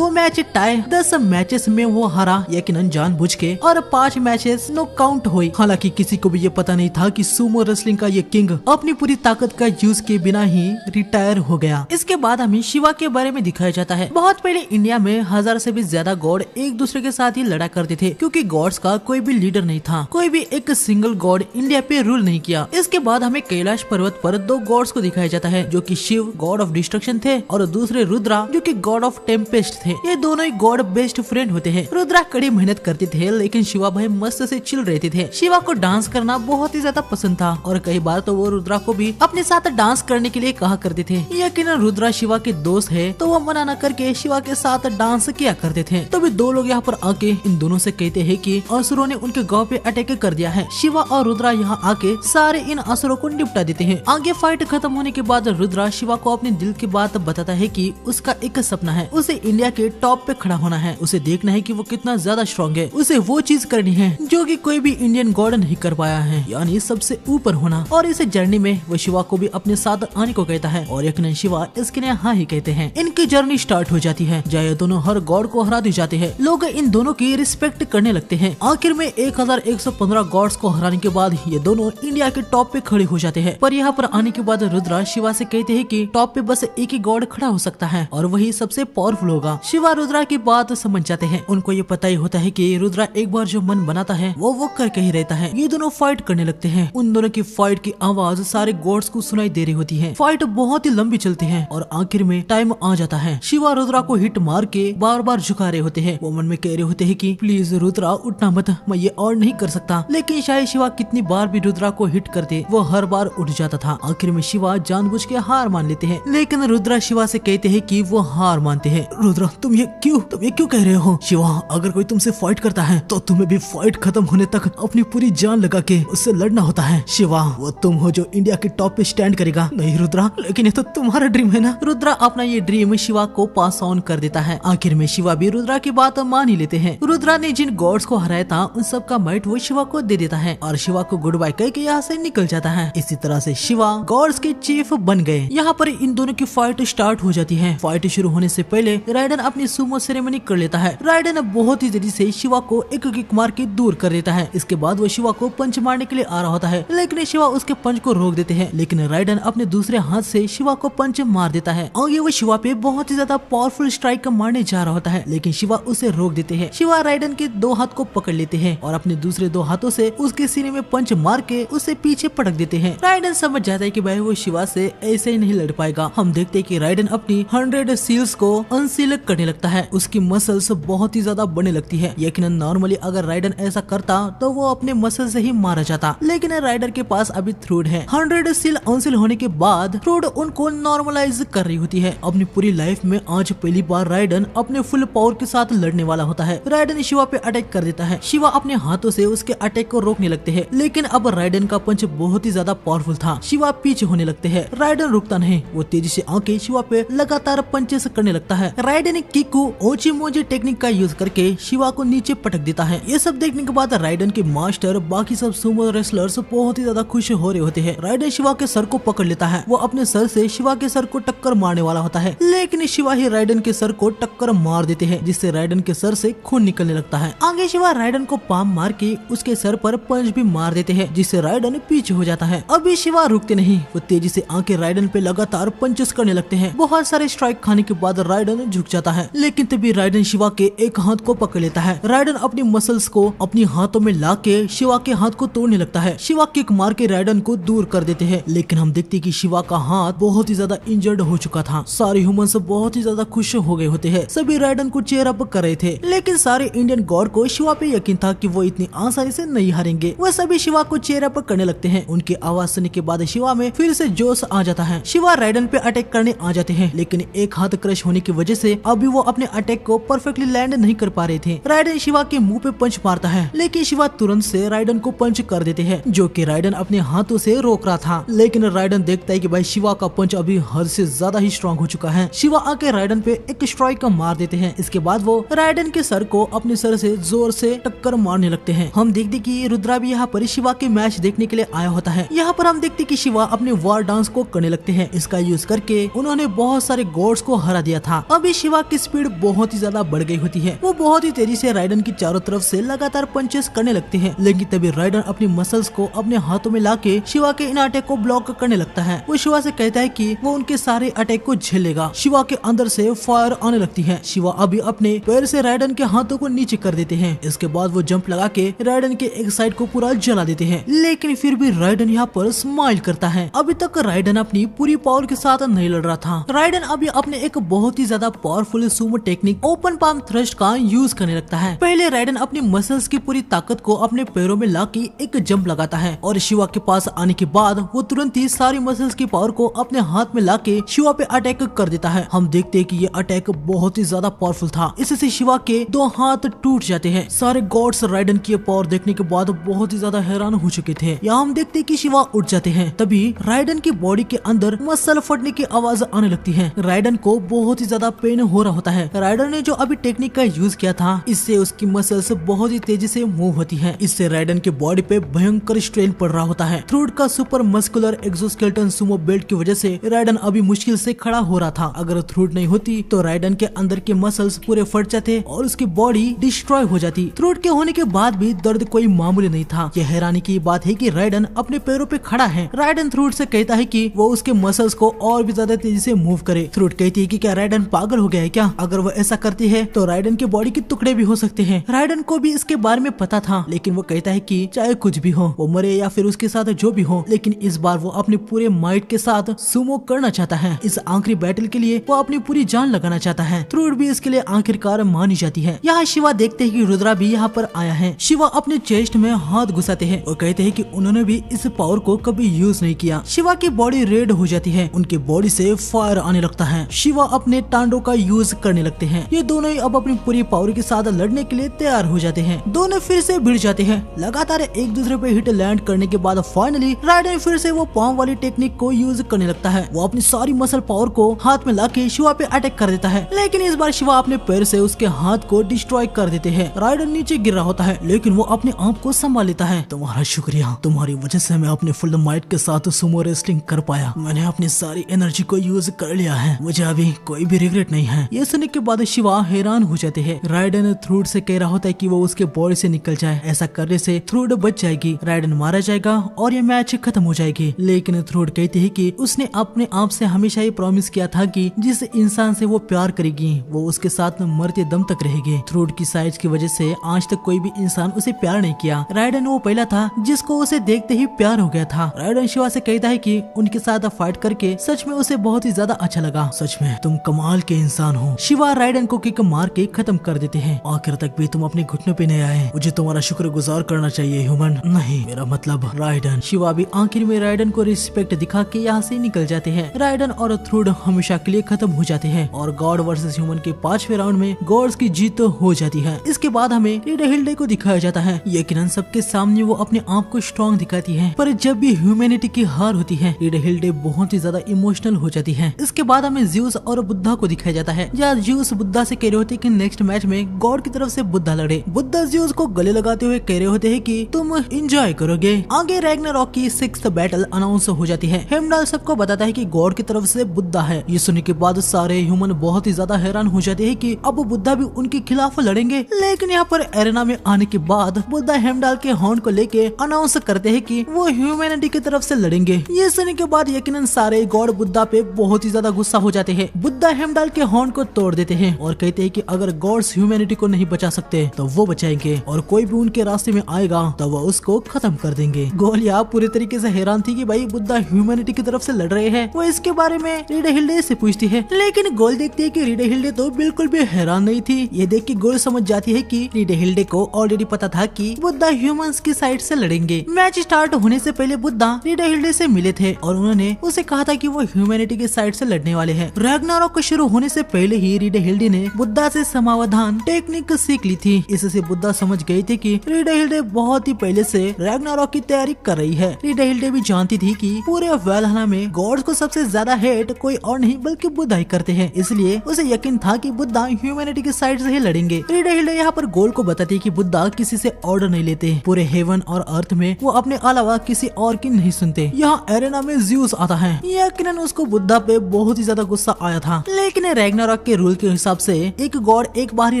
मैच टाई, 10 मैचेस में वो हारा यकीनन जानबूझ के, और 5 मैचेस नॉकआउट हुई। हालांकि किसी को भी ये पता नहीं था कि सुमो रेसलिंग का ये किंग अपनी पूरी ताकत का यूज के बिना ही रिटायर हो गया। इसके बाद हमें शिवा के बारे में दिखाया जाता है। बहुत पहले इंडिया में 1000 से भी ज्यादा गॉड एक दूसरे के साथ ही लड़ा करते थे, क्योंकि गॉड्स का कोई भी लीडर नहीं था। कोई भी एक सिंगल गॉड इंडिया पे रूल नहीं किया। इसके बाद हमें कैलाश पर्वत पर 2 गॉड्स को दिखाया जाता है, जो कि शिव गॉड ऑफ डिस्ट्रक्शन थे और दूसरे रुद्रा जो कि गॉड ऑफ टेम्पेस्ट थे। ये दोनों ही गॉड बेस्ट फ्रेंड होते हैं। रुद्रा कड़ी मेहनत करते थे, लेकिन शिवा भाई मस्त से चिल रहते थे। शिवा को डांस करना बहुत ही ज्यादा पसंद था और कई बार तो वो रुद्रा को भी अपने साथ डांस करने के लिए कहा करते थे। यकीनन रुद्रा शिवा के दोस्त है तो वो मना न करके शिवा के साथ डांस किया करते थे। तभी दो लोग यहाँ पर आके इन दोनों से कहते हैं कि असुरों ने उनके गांव पे अटैक कर दिया है। शिवा और रुद्रा यहाँ आके सारे इन असुरों को निपटा देते हैं। आगे फाइट खत्म होने के बाद रुद्रा शिवा को अपने दिल की बात बताता है कि उसका एक सपना है, उसे इंडिया के टॉप पे खड़ा होना है। उसे देखना है कि वो कितना ज्यादा स्ट्रॉन्ग है। उसे वो चीज करनी है जो कि कोई भी इंडियन गॉड नहीं कर पाया है, यानी सबसे ऊपर होना। और इस जर्नी में वो शिवा को भी अपने साथ आने को कहता है और यकीनन शिवा इसके लिए हाँ ही कहते हैं। इनकी जर्नी स्टार्ट हो जाती है जहाँ ये दोनों हर गॉड को हरा दी जाते हैं। लोग इन दोनों की रिस्पेक्ट करने लगते हैं। आखिर में 1115 गॉड्स को हराने के बाद ये दोनों इंडिया के टॉप पे खड़े हो जाते हैं। पर यहाँ पर आने के बाद रुद्रा शिवा से कहते हैं कि टॉप पे बस एक ही गॉड खड़ा हो सकता है और वही सबसे पावरफुल होगा। शिवा रुद्रा की बात समझ जाते हैं। उनको ये पता ही होता है कि रुद्रा एक बार जो मन बनाता है वो करके ही रहता है। ये दोनों फाइट करने लगते हैं। उन दोनों की फाइट की आवाज सारे गॉड्स को सुनाई दे रही होती है। फाइट बहुत ही लंबी चलती है और आखिर में टाइम आ जाता है। शिवा रुद्रा को हिट मार के बार बार झुका रहे होते हैं। वो मन में कह रहे होते हैं कि प्लीज रुद्रा उठना मत, मैं ये और नहीं कर सकता। लेकिन शायद शिवा कितनी बार भी रुद्रा को हिट करते वो हर बार उठ जाता था। आखिर में शिवा जानबूझ के हार मान लेते हैं। लेकिन रुद्रा शिवा से कहते हैं कि वो हार मानते हैं। रुद्रा तुम ये क्यों कह रहे हो? शिवा अगर कोई तुमसे फाइट करता है तो तुम्हें भी फाइट खत्म होने तक अपनी पूरी जान लगा के उससे लड़ना होता है। शिवा वो तुम हो जो इंडिया के टॉप पे स्टैंड करेगा। नहीं रुद्रा, लेकिन ये तो तुम्हारा ड्रीम है ना। रुद्रा अपना ये ड्रीम शिवा को पास ऑन कर देता है। आखिर में शिवा भी रुद्रा की बात मान ही लेते हैं। रुद्रा ने जिन गॉड्स को हराया था उन सब का माइट वो शिवा को दे देता है और शिवा को गुड बाय कह के यहाँ से निकल जाता है। इसी तरह से शिवा गॉड्स के चीफ बन गए। यहाँ पर इन दोनों की फाइट स्टार्ट हो जाती है। फाइट शुरू होने से पहले राइडन अपनी सुमो सेरेमनी कर लेता है। राइडन बहुत ही जल्दी से शिवा को एक किक मार के दूर कर देता है। इसके बाद वो शिवा को पंच मारने के लिए आ रहा होता है, लेकिन शिवा उसके पंच को रोक देते हैं। लेकिन राइडन अपने दूसरे हाथ से शिवा को पंच मार देता है और ये वो शिवा पे बहुत ही ज्यादा पावरफुल स्ट्राइक मारने जा रहा होता है, लेकिन शिवा उसे रोक देते हैं। शिवा राइडन के दो हाथ को पकड़ लेते हैं और अपने दूसरे दो हाथों से उसके सीने में पंच मार के उसे पीछे पटक देते हैं। राइडन समझ जाता है कि भाई वो शिवा से ऐसे ही नहीं लड़ पाएगा। हम देखते हैं कि राइडन अपनी 100 सील्स को अनसील करने लगता है। उसकी मसल्स बहुत ही ज्यादा बढ़ने लगती है। यकीनन नॉर्मली अगर राइडन ऐसा करता तो वो अपने मसल से ही मारा जाता, लेकिन राइडर के पास अभी थ्रूड है। 100 सील अनसील होने के बाद थ्रूड उनको नॉर्मलाइज कर रही होती है। अपनी पूरी लाइफ में आज पहली बार राइडन अपने फुल पावर के साथ लड़ने वाला होता है। राइडन शिवा पे अटैक कर देता है। शिवा अपने हाथों से उसके अटैक को रोकने लगते हैं, लेकिन अब राइडन का पंच बहुत ही ज्यादा पावरफुल था। शिवा पीछे होने लगते हैं। राइडन रुकता नहीं, वो तेजी से आके शिवा पे लगातार पंचेस करने लगता है। राइडन किकू ओची मोजी टेक्निक का यूज करके शिवा को नीचे पटक देता है। ये सब देखने के बाद राइडन के मास्टर बाकी सब सुमो रेसलर्स बहुत ही ज्यादा खुश हो रहे होते हैं। राइडन शिवा के सर को पकड़ लेता है। वो अपने सर से शिवा के सर को टक्कर मारने वाला होता है, लेकिन शिवा ही राइडन के सर को टक्कर मार देते हैं, जिससे राइडन के सर से खून निकलने लगता है। आगे शिवा राइडन को पाम मार के उसके सर पर पंच भी मार देते हैं, जिससे राइडन पीछे हो जाता है। अभी शिवा रुकते नहीं, वो तेजी से आके राइडन पे लगातार पंचेस करने लगते हैं। बहुत सारे स्ट्राइक खाने के बाद राइडन झुक जाता है, लेकिन तभी राइडन शिवा के एक हाथ को पकड़ लेता है। राइडन अपनी मसल्स को अपनी हाथों में लाके शिवा के हाथ को तोड़ने लगता है। शिवा किक मार के राइडन को दूर कर देते हैं, लेकिन हम देखते कि शिवा का हाथ बहुत ही ज्यादा इंजर्ड हो चुका था। सारे ह्यूमंस बहुत ही ज्यादा खुश हो गए होते हैं। सभी राइडन को चेयर अप कर रहे थे, लेकिन सारे इंडियन गॉड को शिवा पे यकीन था कि वो इतनी आसानी से नहीं हारेंगे। वो सभी शिवा को चेयर अप करने लगते हैं। उनकी आवाज सुनने के बाद शिवा में फिर से जोश आ जाता है। शिवा राइडन पे अटैक करने आ जाते हैं, लेकिन एक हाथ क्रश होने की वजह से अभी वो अपने अटैक को परफेक्टली लैंड नहीं कर पा रहे थे। राइडन शिवा के मुंह पे पंच मारता है, लेकिन शिवा तुरंत से राइडन को पंच कर देते हैं, जो कि राइडन अपने हाथों से रोक रहा था। लेकिन राइडन देखता है कि भाई शिवा का पंच अभी हद से ज्यादा ही स्ट्रांग हो चुका है। शिवा आके राइडन पे एक स्ट्राइक मार देते हैं। इसके बाद वो राइडन के सर को अपने सर से जोर से टक्कर मारने लगते हैं। हम देखते कि रुद्रा भी यहाँ पर शिवा के मैच देखने के लिए आया होता है। यहाँ पर हम देखते कि शिवा अपने वार डांस को करने लगते हैं। इसका यूज करके उन्होंने बहुत सारे गॉड्स को हरा दिया था। अभी शिवा की स्पीड बहुत ही ज्यादा बढ़ गई होती है। वो बहुत ही तेजी से राइडन की चारों तरफ से लगातार पंचेस करने लगते हैं, लेकिन तभी राइडन अपनी मसल्स को अपने हाथों में लाके शिवा के इन अटैक को ब्लॉक करने लगता है। वो शिवा से कहता है कि वो उनके सारे अटैक को झेलेगा। शिवा के अंदर से फायर आने लगती है। शिवा अभी अपने पैर से राइडन के हाथों को नीचे कर देते हैं। इसके बाद वो जंप लगा के राइडन के एक साइड को पूरा जला देते हैं, लेकिन फिर भी राइडन यहाँ पर स्माइल करता है। अभी तक राइडन अपनी पूरी पावर के साथ नहीं लड़ रहा था। राइडन अभी अपने एक बहुत ही ज्यादा powerful Sumo technique open palm thrust का यूज करने लगता है। पहले राइडन अपनी मसल्स की पूरी ताकत को अपने पैरों में लाके एक जंप लगाता है और शिवा के पास आने के बाद वो तुरंत ही सारी मसल्स की पावर को अपने हाथ में लाके शिवा पे अटैक कर देता है। हम देखते हैं कि ये अटैक बहुत ही ज्यादा पावरफुल था, इससे शिवा के 2 हाथ टूट जाते हैं। सारे गॉड्स राइडन की पावर देखने के बाद बहुत ही ज्यादा हैरान हो चुके थे। यहाँ हम देखते हैं कि शिवा उठ जाते हैं। तभी राइडन की बॉडी के अंदर मसल फटने की आवाज आने लगती है। राइडन को बहुत ही ज्यादा पेन हो रहा होता है। राइडन ने जो अभी टेक्निक का यूज किया था, इससे उसकी मसल्स बहुत ही तेजी से मूव होती है। इससे राइडन की बॉडी पे भयंकर स्ट्रेन पड़ रहा होता है। थ्रूड का super muscular exoskeleton Sumo belt की वजह से राइडन अभी मुश्किल से खड़ा हो रहा था। अगर थ्रूड नहीं होती तो राइडन के अंदर के मसल्स पूरे फट जाते और उसकी बॉडी डिस्ट्रॉय हो जाती। थ्रूड के होने के बाद भी दर्द कोई मामूली नहीं था। यह हैरानी की बात है कि राइडन अपने पैरों पे खड़ा है। राइडन थ्रूड से कहता है कि वो उसके मसल्स को और भी ज्यादा तेजी से मूव करे। थ्रूड कहती है कि क्या राइडन पागल हो गया है क्या? अगर वो ऐसा करती है तो राइडन की बॉडी के टुकड़े भी हो सकते हैं। राइडन को भी इसके बारे में पता था, लेकिन वो कहता है कि चाहे कुछ भी हो, वो मरे या फिर उसके साथ जो भी हो, लेकिन इस बार वो अपने पूरे माइट के साथ सुमो करना चाहता है। इस आखिरी बैटल के लिए वो अपनी पूरी जान लगाना चाहता है। थ्रूड भी इसके लिए आखिरकार मानी जाती है। यहाँ शिवा देखते हैं कि रुद्रा भी यहाँ पर आया है। शिवा अपने चेस्ट में हाथ घुसाते हैं और कहते हैं कि उन्होंने भी इस पावर को कभी यूज नहीं किया। शिवा की बॉडी रेड हो जाती है, उनकी बॉडी से फायर आने लगता है। शिवा अपने टांडों का यूज करने लगते हैं। ये दोनों ही अब अपनी पूरी पावर के साथ लड़ने के लिए तैयार हो जाते हैं। दोनों फिर से भिड़ जाते हैं। लगातार एक दूसरे पे हिट लैंड करने के बाद फाइनली राइडन फिर से वो पाम वाली टेक्निक को यूज करने लगता है। वो अपनी सारी मसल पावर को हाथ में लाके शिवा पे अटैक कर देता है, लेकिन इस बार शिवा अपने पैर से उसके हाथ को डिस्ट्रॉय कर देते हैं। राइडन नीचे गिर रहा होता है, लेकिन वो अपने आप को संभाल लेता है। तुम्हारा शुक्रिया, तुम्हारी वजह से मैं अपने फुल माइट के साथ सुमो रेसलिंग कर पाया। मैंने अपनी सारी एनर्जी को यूज कर लिया है, मुझे अभी कोई भी रिग्रेट नहीं है। ये सुनने के बाद शिवा हैरान हो जाते हैं। राइडन थ्रूड से कह रहा होता है कि वो उसके बॉडी से निकल जाए। ऐसा करने से थ्रूड बच जाएगी, राइडन मारा जाएगा और ये मैच खत्म हो जाएगी। लेकिन थ्रूड कहते हैं कि उसने अपने आप से हमेशा ये प्रॉमिस किया था कि जिस इंसान से वो प्यार करेगी वो उसके साथ मरते दम तक रहेगी। थ्रूड की साइज की वजह से आज तक कोई भी इंसान उसे प्यार नहीं किया। राइडन वो पहला था जिसको उसे देखते ही प्यार हो गया था। राइडन शिवा से कहता है कि उनके साथ फाइट करके सच में उसे बहुत ही ज्यादा अच्छा लगा। सच में तुम कमाल के इंसान हो। शिवा राइडन को किक मार के खत्म कर देते हैं। आखिर तक भी तुम अपने घुटनों पे नहीं आए, मुझे तुम्हारा शुक्रगुजार करना चाहिए ह्यूमन। नहीं, मेरा मतलब राइडन। शिवा भी आखिर में राइडन को रिस्पेक्ट दिखा के यहाँ से निकल जाते हैं। राइडन और थ्रूड हमेशा के लिए खत्म हो जाते हैं और गॉड वर्सेस ह्यूमन के 5वें राउंड में गॉड्स की जीत हो जाती है। इसके बाद हमें रिडहिल्डे को दिखाया जाता है। यकीनन सबके सामने वो अपने आप को स्ट्रॉन्ग दिखाती है, पर जब भी ह्यूमैनिटी की हार होती है रिडहिल्डे बहुत ही ज्यादा इमोशनल हो जाती है। इसके बाद हमें ज्यूस और बुद्धा को दिखाया जाता है। जहाँ ज्यूस बुद्धा से कह रहे होते कि नेक्स्ट मैच में गॉड की तरफ से बुद्धा लड़े। बुद्धा ज्यूस को गले लगाते हुए कह रहे होते हैं कि तुम एंजॉय करोगे। आगे रैग्नारॉक की 6th बैटल अनाउंस हो जाती है। हेमडाल सबको बताता है कि गॉड की तरफ से बुद्धा है। ये सुनने के बाद सारे ह्यूमन बहुत ही ज्यादा हैरान हो जाते हैं कि अब बुद्धा भी उनके खिलाफ लड़ेंगे। लेकिन यहाँ पर एरेना में आने के बाद बुद्धा हेमडाल के हॉर्न को लेके अनाउंस करते हैं कि वो ह्यूमैनिटी की तरफ से लड़ेंगे। ये सुनने के बाद यकीनन सारे गॉड बुद्धा पे बहुत ही ज्यादा गुस्सा हो जाते हैं। बुद्धा हेमडाल के हॉर्न को तोड़ देते हैं और कहते हैं कि अगर गॉड्स ह्यूमैनिटी को नहीं बचा सकते तो वो बचाएंगे और कोई भी उनके रास्ते में आएगा तो वो उसको खत्म कर देंगे। गोलिया पूरी तरीके से हैरान थी कि भाई बुद्धा ह्यूमैनिटी की तरफ से लड़ रहे हैं। वो इसके बारे में रिडहिल्डे से पूछती है, लेकिन गोल देखती है कि रिडहिल्डे तो बिल्कुल भी हैरान नहीं थी। ये देख के गोल समझ जाती है कि रिडहिल्डे को ऑलरेडी पता था कि बुद्धा ह्यूमंस की साइड से लड़ेंगे। मैच स्टार्ट होने से पहले बुद्धा रिडहिल्डे से मिले थे और उन्होंने उसे कहा था कि वो ह्यूमैनिटी की साइड से लड़ने वाले हैं। रैग्नारॉक शुरू होने से पहले ही रिडहिल्डे ने बुद्धा से समाधान टेक्निक सीख ली थी। इससे बुद्धा समझ गए थे कि रिडहिल्डे बहुत ही पहले से रैग्नारॉक की तैयारी कर रही है। रिडहिल्डे भी जानती थी कि पूरे वैल्हला में गॉड्स को सबसे ज्यादा हेट कोई और नहीं बल्कि बुद्धा ही करते हैं, इसलिए उसे यकीन था कि बुद्धा ह्यूमैनिटी की साइड से ही लड़ेंगे। रिडहिल्डे यहाँ पर गोल को बताती है कि बुद्धा किसी से ऑर्डर नहीं लेते। पूरे हेवन और अर्थ में वो अपने अलावा किसी और की नहीं सुनते। यहाँ एरेना में ज्यूस आता है। यकीनन उसको बुद्धा पे बहुत ही ज्यादा गुस्सा आया था, लेकिन रैग्नारॉक के रूल के हिसाब से एक गॉड एक बार ही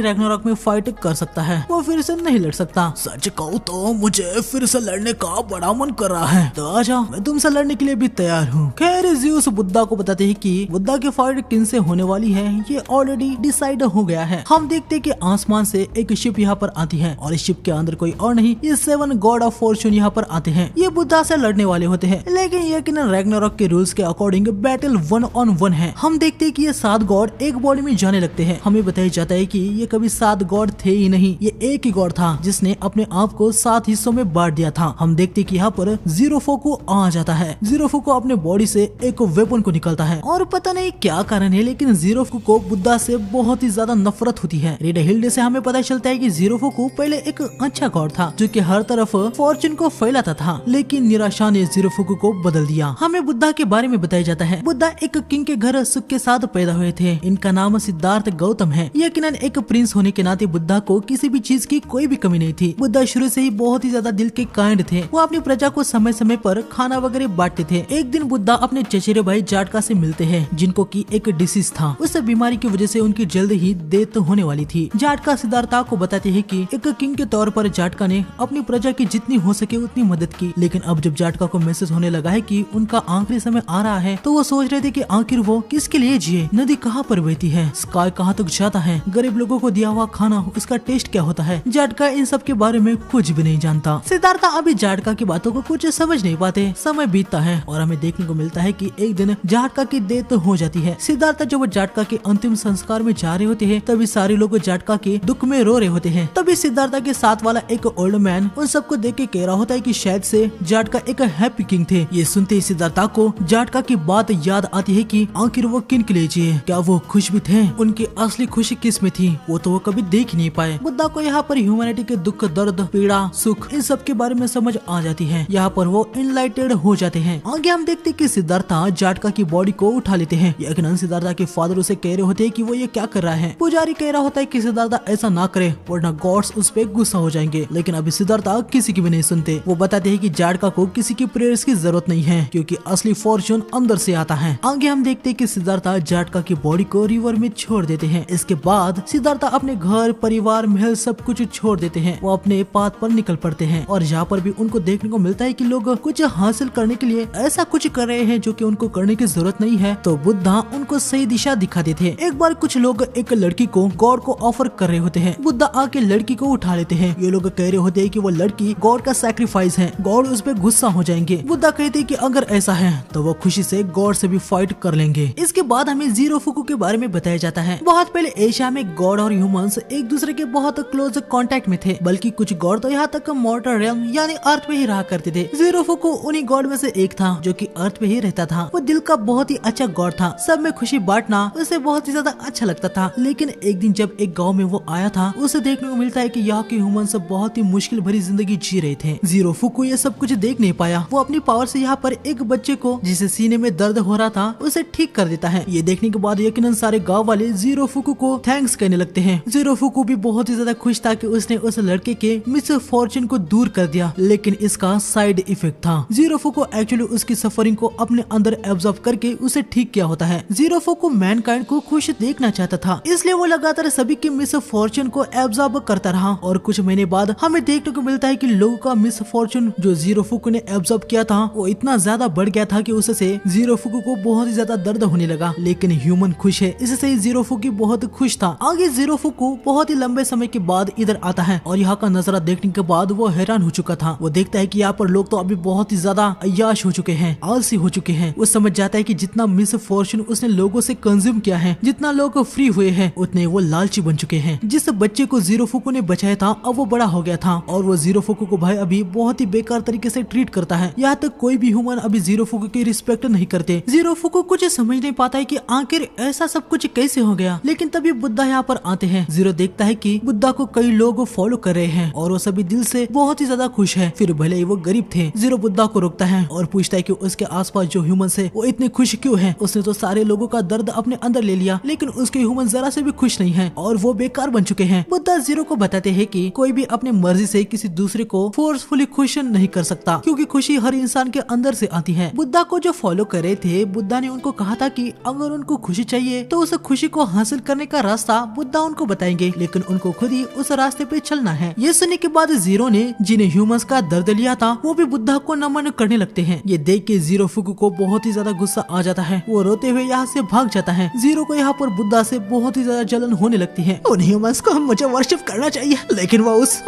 रैग्नारॉक में फाइट कर सकता है, वो फिर से नहीं लड़ सकता। सच कहूँ तो मुझे फिर से लड़ने का बड़ा मन कर रहा है, तो आजा, मैं तुमसे लड़ने के लिए भी तैयार हूँ। खैर ज्यूस बुद्धा को बताते हैं कि बुद्धा की फाइट किन से होने वाली है ये ऑलरेडी डिसाइड हो गया है। हम देखते हैं कि आसमान से एक शिप यहाँ पर आती है और इस शिप के अंदर कोई और नहीं, ये 7 गॉड ऑफ फॉर्चून यहाँ पर आते हैं। ये बुद्धा से लड़ने वाले होते हैं, लेकिन यकीनन रैग्नारॉक के रूल्स के अकॉर्डिंग बैटल 1-on-1 है। हम देखते हैं कि ये 7 गॉड एक बॉडी में जाने लगते हैं। हमें बताया जाता है कि ये कभी 7 गॉड थे ही नहीं, ये एक ही गॉड था जिसने अपने आप को 7 हिस्सों में बांट दिया था। हम देखते हैं कि यहाँ यहाँ पर जीरो फोकू आ जाता है। जीरो फोकू अपने बॉडी से एक वेपन को निकालता है और पता नहीं क्या कारण है, लेकिन जीरो फोकू को बुद्धा से बहुत ही ज्यादा नफरत होती है। रेड हिल्डे से हमें पता चलता है कि जीरो फोकू पहले एक अच्छा गॉड था जो कि हर तरफ फॉर्चून को फैलाता था, लेकिन निराशा ने जीरो फोकू को बदल दिया। हमें बुद्धा के बारे में बताया जाता है। बुद्धा एक किंग के घर सुख के साथ पैदा हुए थे। इनका नाम सिद्धार्थ गौतम है। यकीनन एक प्रिंस होने के नाते बुद्धा को किसी भी चीज की कोई भी कमी नहीं थी। बुद्धा शुरू से ही बहुत ही ज्यादा दिल के काइंड थे। वो अपनी प्रजा को समय समय पर खाना वगैरह बांटते थे। एक दिन बुद्धा अपने चचेरे भाई जाटका से मिलते हैं, जिनको की एक डिसीज था। उस बीमारी की वजह से उनकी जल्द ही डेथ होने वाली थी। जाटका सिद्धार्था को बताते हैं कि एक किंग के तौर पर जाटका ने अपनी प्रजा की जितनी हो सके उतनी मदद की, लेकिन अब जब जाटका को महसूस होने लगा है कि उनका आखिरी समय आ रहा है, तो वो सोच रहे थे कि आखिर वो किसके लिए जिए। नदी कहाँ पर बहती है, स्काई कहाँ तक जाता है, गरीब लोगों को दिया हुआ खाना उसका टेस्ट क्या होता है। जाटका इन सब के बारे में कुछ भी नहीं जानता। सिद्धार्था अभी जाटका की बातों को कुछ समझ नहीं पाते। समय बीतता है और हमें देखने को मिलता है कि एक दिन जाटका की डेथ हो जाती है। सिद्धार्था जब वो जाटका के अंतिम संस्कार में जा रहे होते हैं, तभी सारे लोग जाटका के दुख में रो रहे होते हैं। तभी सिद्धार्था के साथ वाला एक ओल्ड मैन उन सबको देख के कह रहा होता है कि शायद से जाटका एक हैप्पी किंग थे। ये सुनते ही सिद्धार्था को जाटका की बात याद आती है कि आखिर वो किन के लिए जिए, क्या वो खुश भी थे, उनकी असली खुशी किस में थी, वो तो वो कभी देख ही नहीं पाए। बुद्धा को यहाँ पर ह्यूमैनिटी के दुख, दर्द, पीड़ा, सुख इन सब के बारे में समझ आ जाती है। यहाँ पर वो इनलाइटेड हो जाते हैं। आगे हम देखते हैं कि सिद्धार्था जाटका की बॉडी को उठा लेते हैं। यकीनन सिद्धार्था के फादर उसे कह रहे होते हैं कि वो ये क्या कर रहा है। पुजारी कह रहा होता है कि सिद्धार्था ऐसा ना करे वरना गॉड्स उस पे गुस्सा हो जाएंगे, लेकिन अभी सिद्धार्था किसी की भी नहीं सुनते। वो बताते हैं कि जाटका को किसी की प्रेयर्स की जरूरत नहीं है, क्योंकि असली फॉर्चून अंदर से आता है। आगे हम देखते हैं कि सिद्धार्था जाटका की बॉडी को रिवर में छोड़ देते हैं। इसके बाद सिद्धार्था अपने घर, परिवार, महल सब कुछ छोड़ देते हैं। वो अपने पाथ पर निकल पड़ते हैं और यहाँ पर भी उनको देखने को मिलता है कि लोग कुछ हासिल करने के लिए ऐसा कुछ कर रहे हैं जो कि उनको करने की जरूरत नहीं है। तो बुद्धा उनको सही दिशा दिखाते थे। एक बार कुछ लोग एक लड़की को गॉड को ऑफर कर रहे होते हैं। बुद्धा आके लड़की को उठा लेते हैं। ये लोग कह रहे होते हैं कि वो लड़की गॉड का सैक्रिफाइस है, गॉड उस पे गुस्सा हो जाएंगे। बुद्धा कहते हैं कि अगर ऐसा है तो वो खुशी से गॉड से भी फाइट कर लेंगे। इसके बाद हमें जीरो फुकू के बारे में बताया जाता है। बहुत पहले एशिया में गॉड और ह्यूमंस एक दूसरे के बहुत क्लोज कांटेक्ट में थे, बल्कि कुछ गॉड तो यहाँ तक मॉर्टल रियल्म यानी अर्थ पे ही रहा करते थे। जीरो फुकू उन्हीं गॉड में से एक था जो कि अर्थ पे ही रहता था। वो दिल का बहुत ही अच्छा गॉड था। सब में खुशी बांटना उसे बहुत ही ज्यादा अच्छा लगता था। लेकिन एक दिन जब एक गाँव में वो आया था, उसे देखने को मिलता है कि यहाँ के ह्यूमंस बहुत ही मुश्किल भरी जिंदगी जी रहे थे। जीरो फुकू ये सब कुछ देख नहीं पाया। वो अपनी पावर से यहाँ पर एक बच्चे को जिसे सीने में दर्द हो रहा था उसे ठीक कर देता है। ये देखने के बाद यकीनन सारे गांव वाले जीरो फुकू को थैंक्स कहने लगते हैं। जीरो फुकू भी बहुत ही ज्यादा खुश था कि उसने उस लड़के के मिस फॉर्चून को दूर कर दिया, लेकिन इसका साइड इफेक्ट था। जीरो फुकू एक्चुअली उसकी सफरिंग को अपने अंदर एब्जॉर्ब करके उसे ठीक किया होता है। जीरो फुकू मैनकाइंड को खुश देखना चाहता था, इसलिए वो लगातार सभी की मिस फॉर्चून को एब्जॉर्ब करता रहा। और कुछ महीने बाद हमें देखने को मिलता है कि लोगों का मिस फॉर्चून जो जीरो फुकू ने एब्जॉर्ब किया था वो इतना ज्यादा बढ़ गया था कि उससे जीरो फुकू को बहुत ही ज्यादा दर्द होने लगा। लेकिन ह्यूमन खुश है, इससे जीरो फुकू बहुत खुश था। आगे जीरो फुकू बहुत ही लंबे समय के बाद इधर आता है और यहाँ का नजारा देखने के बाद वो हैरान हो चुका था। वो देखता है कि यहाँ पर लोग तो अभी बहुत ही ज्यादा अय्याश हो चुके हैं, आलसी हो चुके हैं। वो समझ जाता है कि जितना मिस फॉर्चून उसने लोगों से कंज्यूम किया है, जितना लोग फ्री हुए हैं, उतने वो लालची बन चुके हैं। जिस बच्चे को जीरो फुकू ने बचाया था अब वो बड़ा हो गया था और वो जीरो फुकू को भाई अभी बहुत ही बेकार तरीके से ट्रीट करता है। यहाँ तक कोई भी ह्यूमन अभी जीरो फुकू की रिस्पेक्ट नहीं करते। जीरो फुकू कुछ समझ नहीं पाता है कि आखिर ऐसा सब कुछ कैसे हो गया। लेकिन तभी बुद्धा यहाँ पर आते हैं। जीरो देखता है कि बुद्धा को कई लोग फॉलो कर रहे हैं और वो सभी दिल से बहुत ही ज्यादा खुश है, फिर भले ही वो गरीब थे। जीरो बुद्धा को रोकता है और पूछता है कि उसके आसपास जो ह्यूमंस है वो इतने खुश क्यों है। उसने तो सारे लोगों का दर्द अपने अंदर ले लिया, लेकिन उसके ह्यूमन जरा से भी खुश नहीं है और वो बेकार बन चुके हैं। बुद्धा जीरो को बताते हैं कि कोई भी अपने मर्जी से किसी दूसरे को फोर्सफुली खुश नहीं कर सकता, क्योंकि खुशी हर इंसान के अंदर से आती है। बुद्धा को जो फॉलो कर रहे थे, बुद्धा ने उनको कहा था कि अगर उनको खुशी चाहिए तो उस खुशी को हासिल करने का रास्ता बुद्धा उनको बताएंगे, लेकिन उनको खुद ही उस रास्ते पे चलना है। ये सुनने के बाद जीरो ने जिन्हें ह्यूमंस का दर्द लिया था वो भी बुद्धा को नमन करने लगते हैं। ये देख के जीरो फुकू को बहुत ही ज्यादा गुस्सा आ जाता है। वो रोते हुए यहाँ से भाग जाता है। जीरो को यहाँ पर बुद्धा से बहुत ही ज्यादा जलन होने लगती है। उन ह्यूमंस को मुझे वर्शिप करना चाहिए, लेकिन वो उस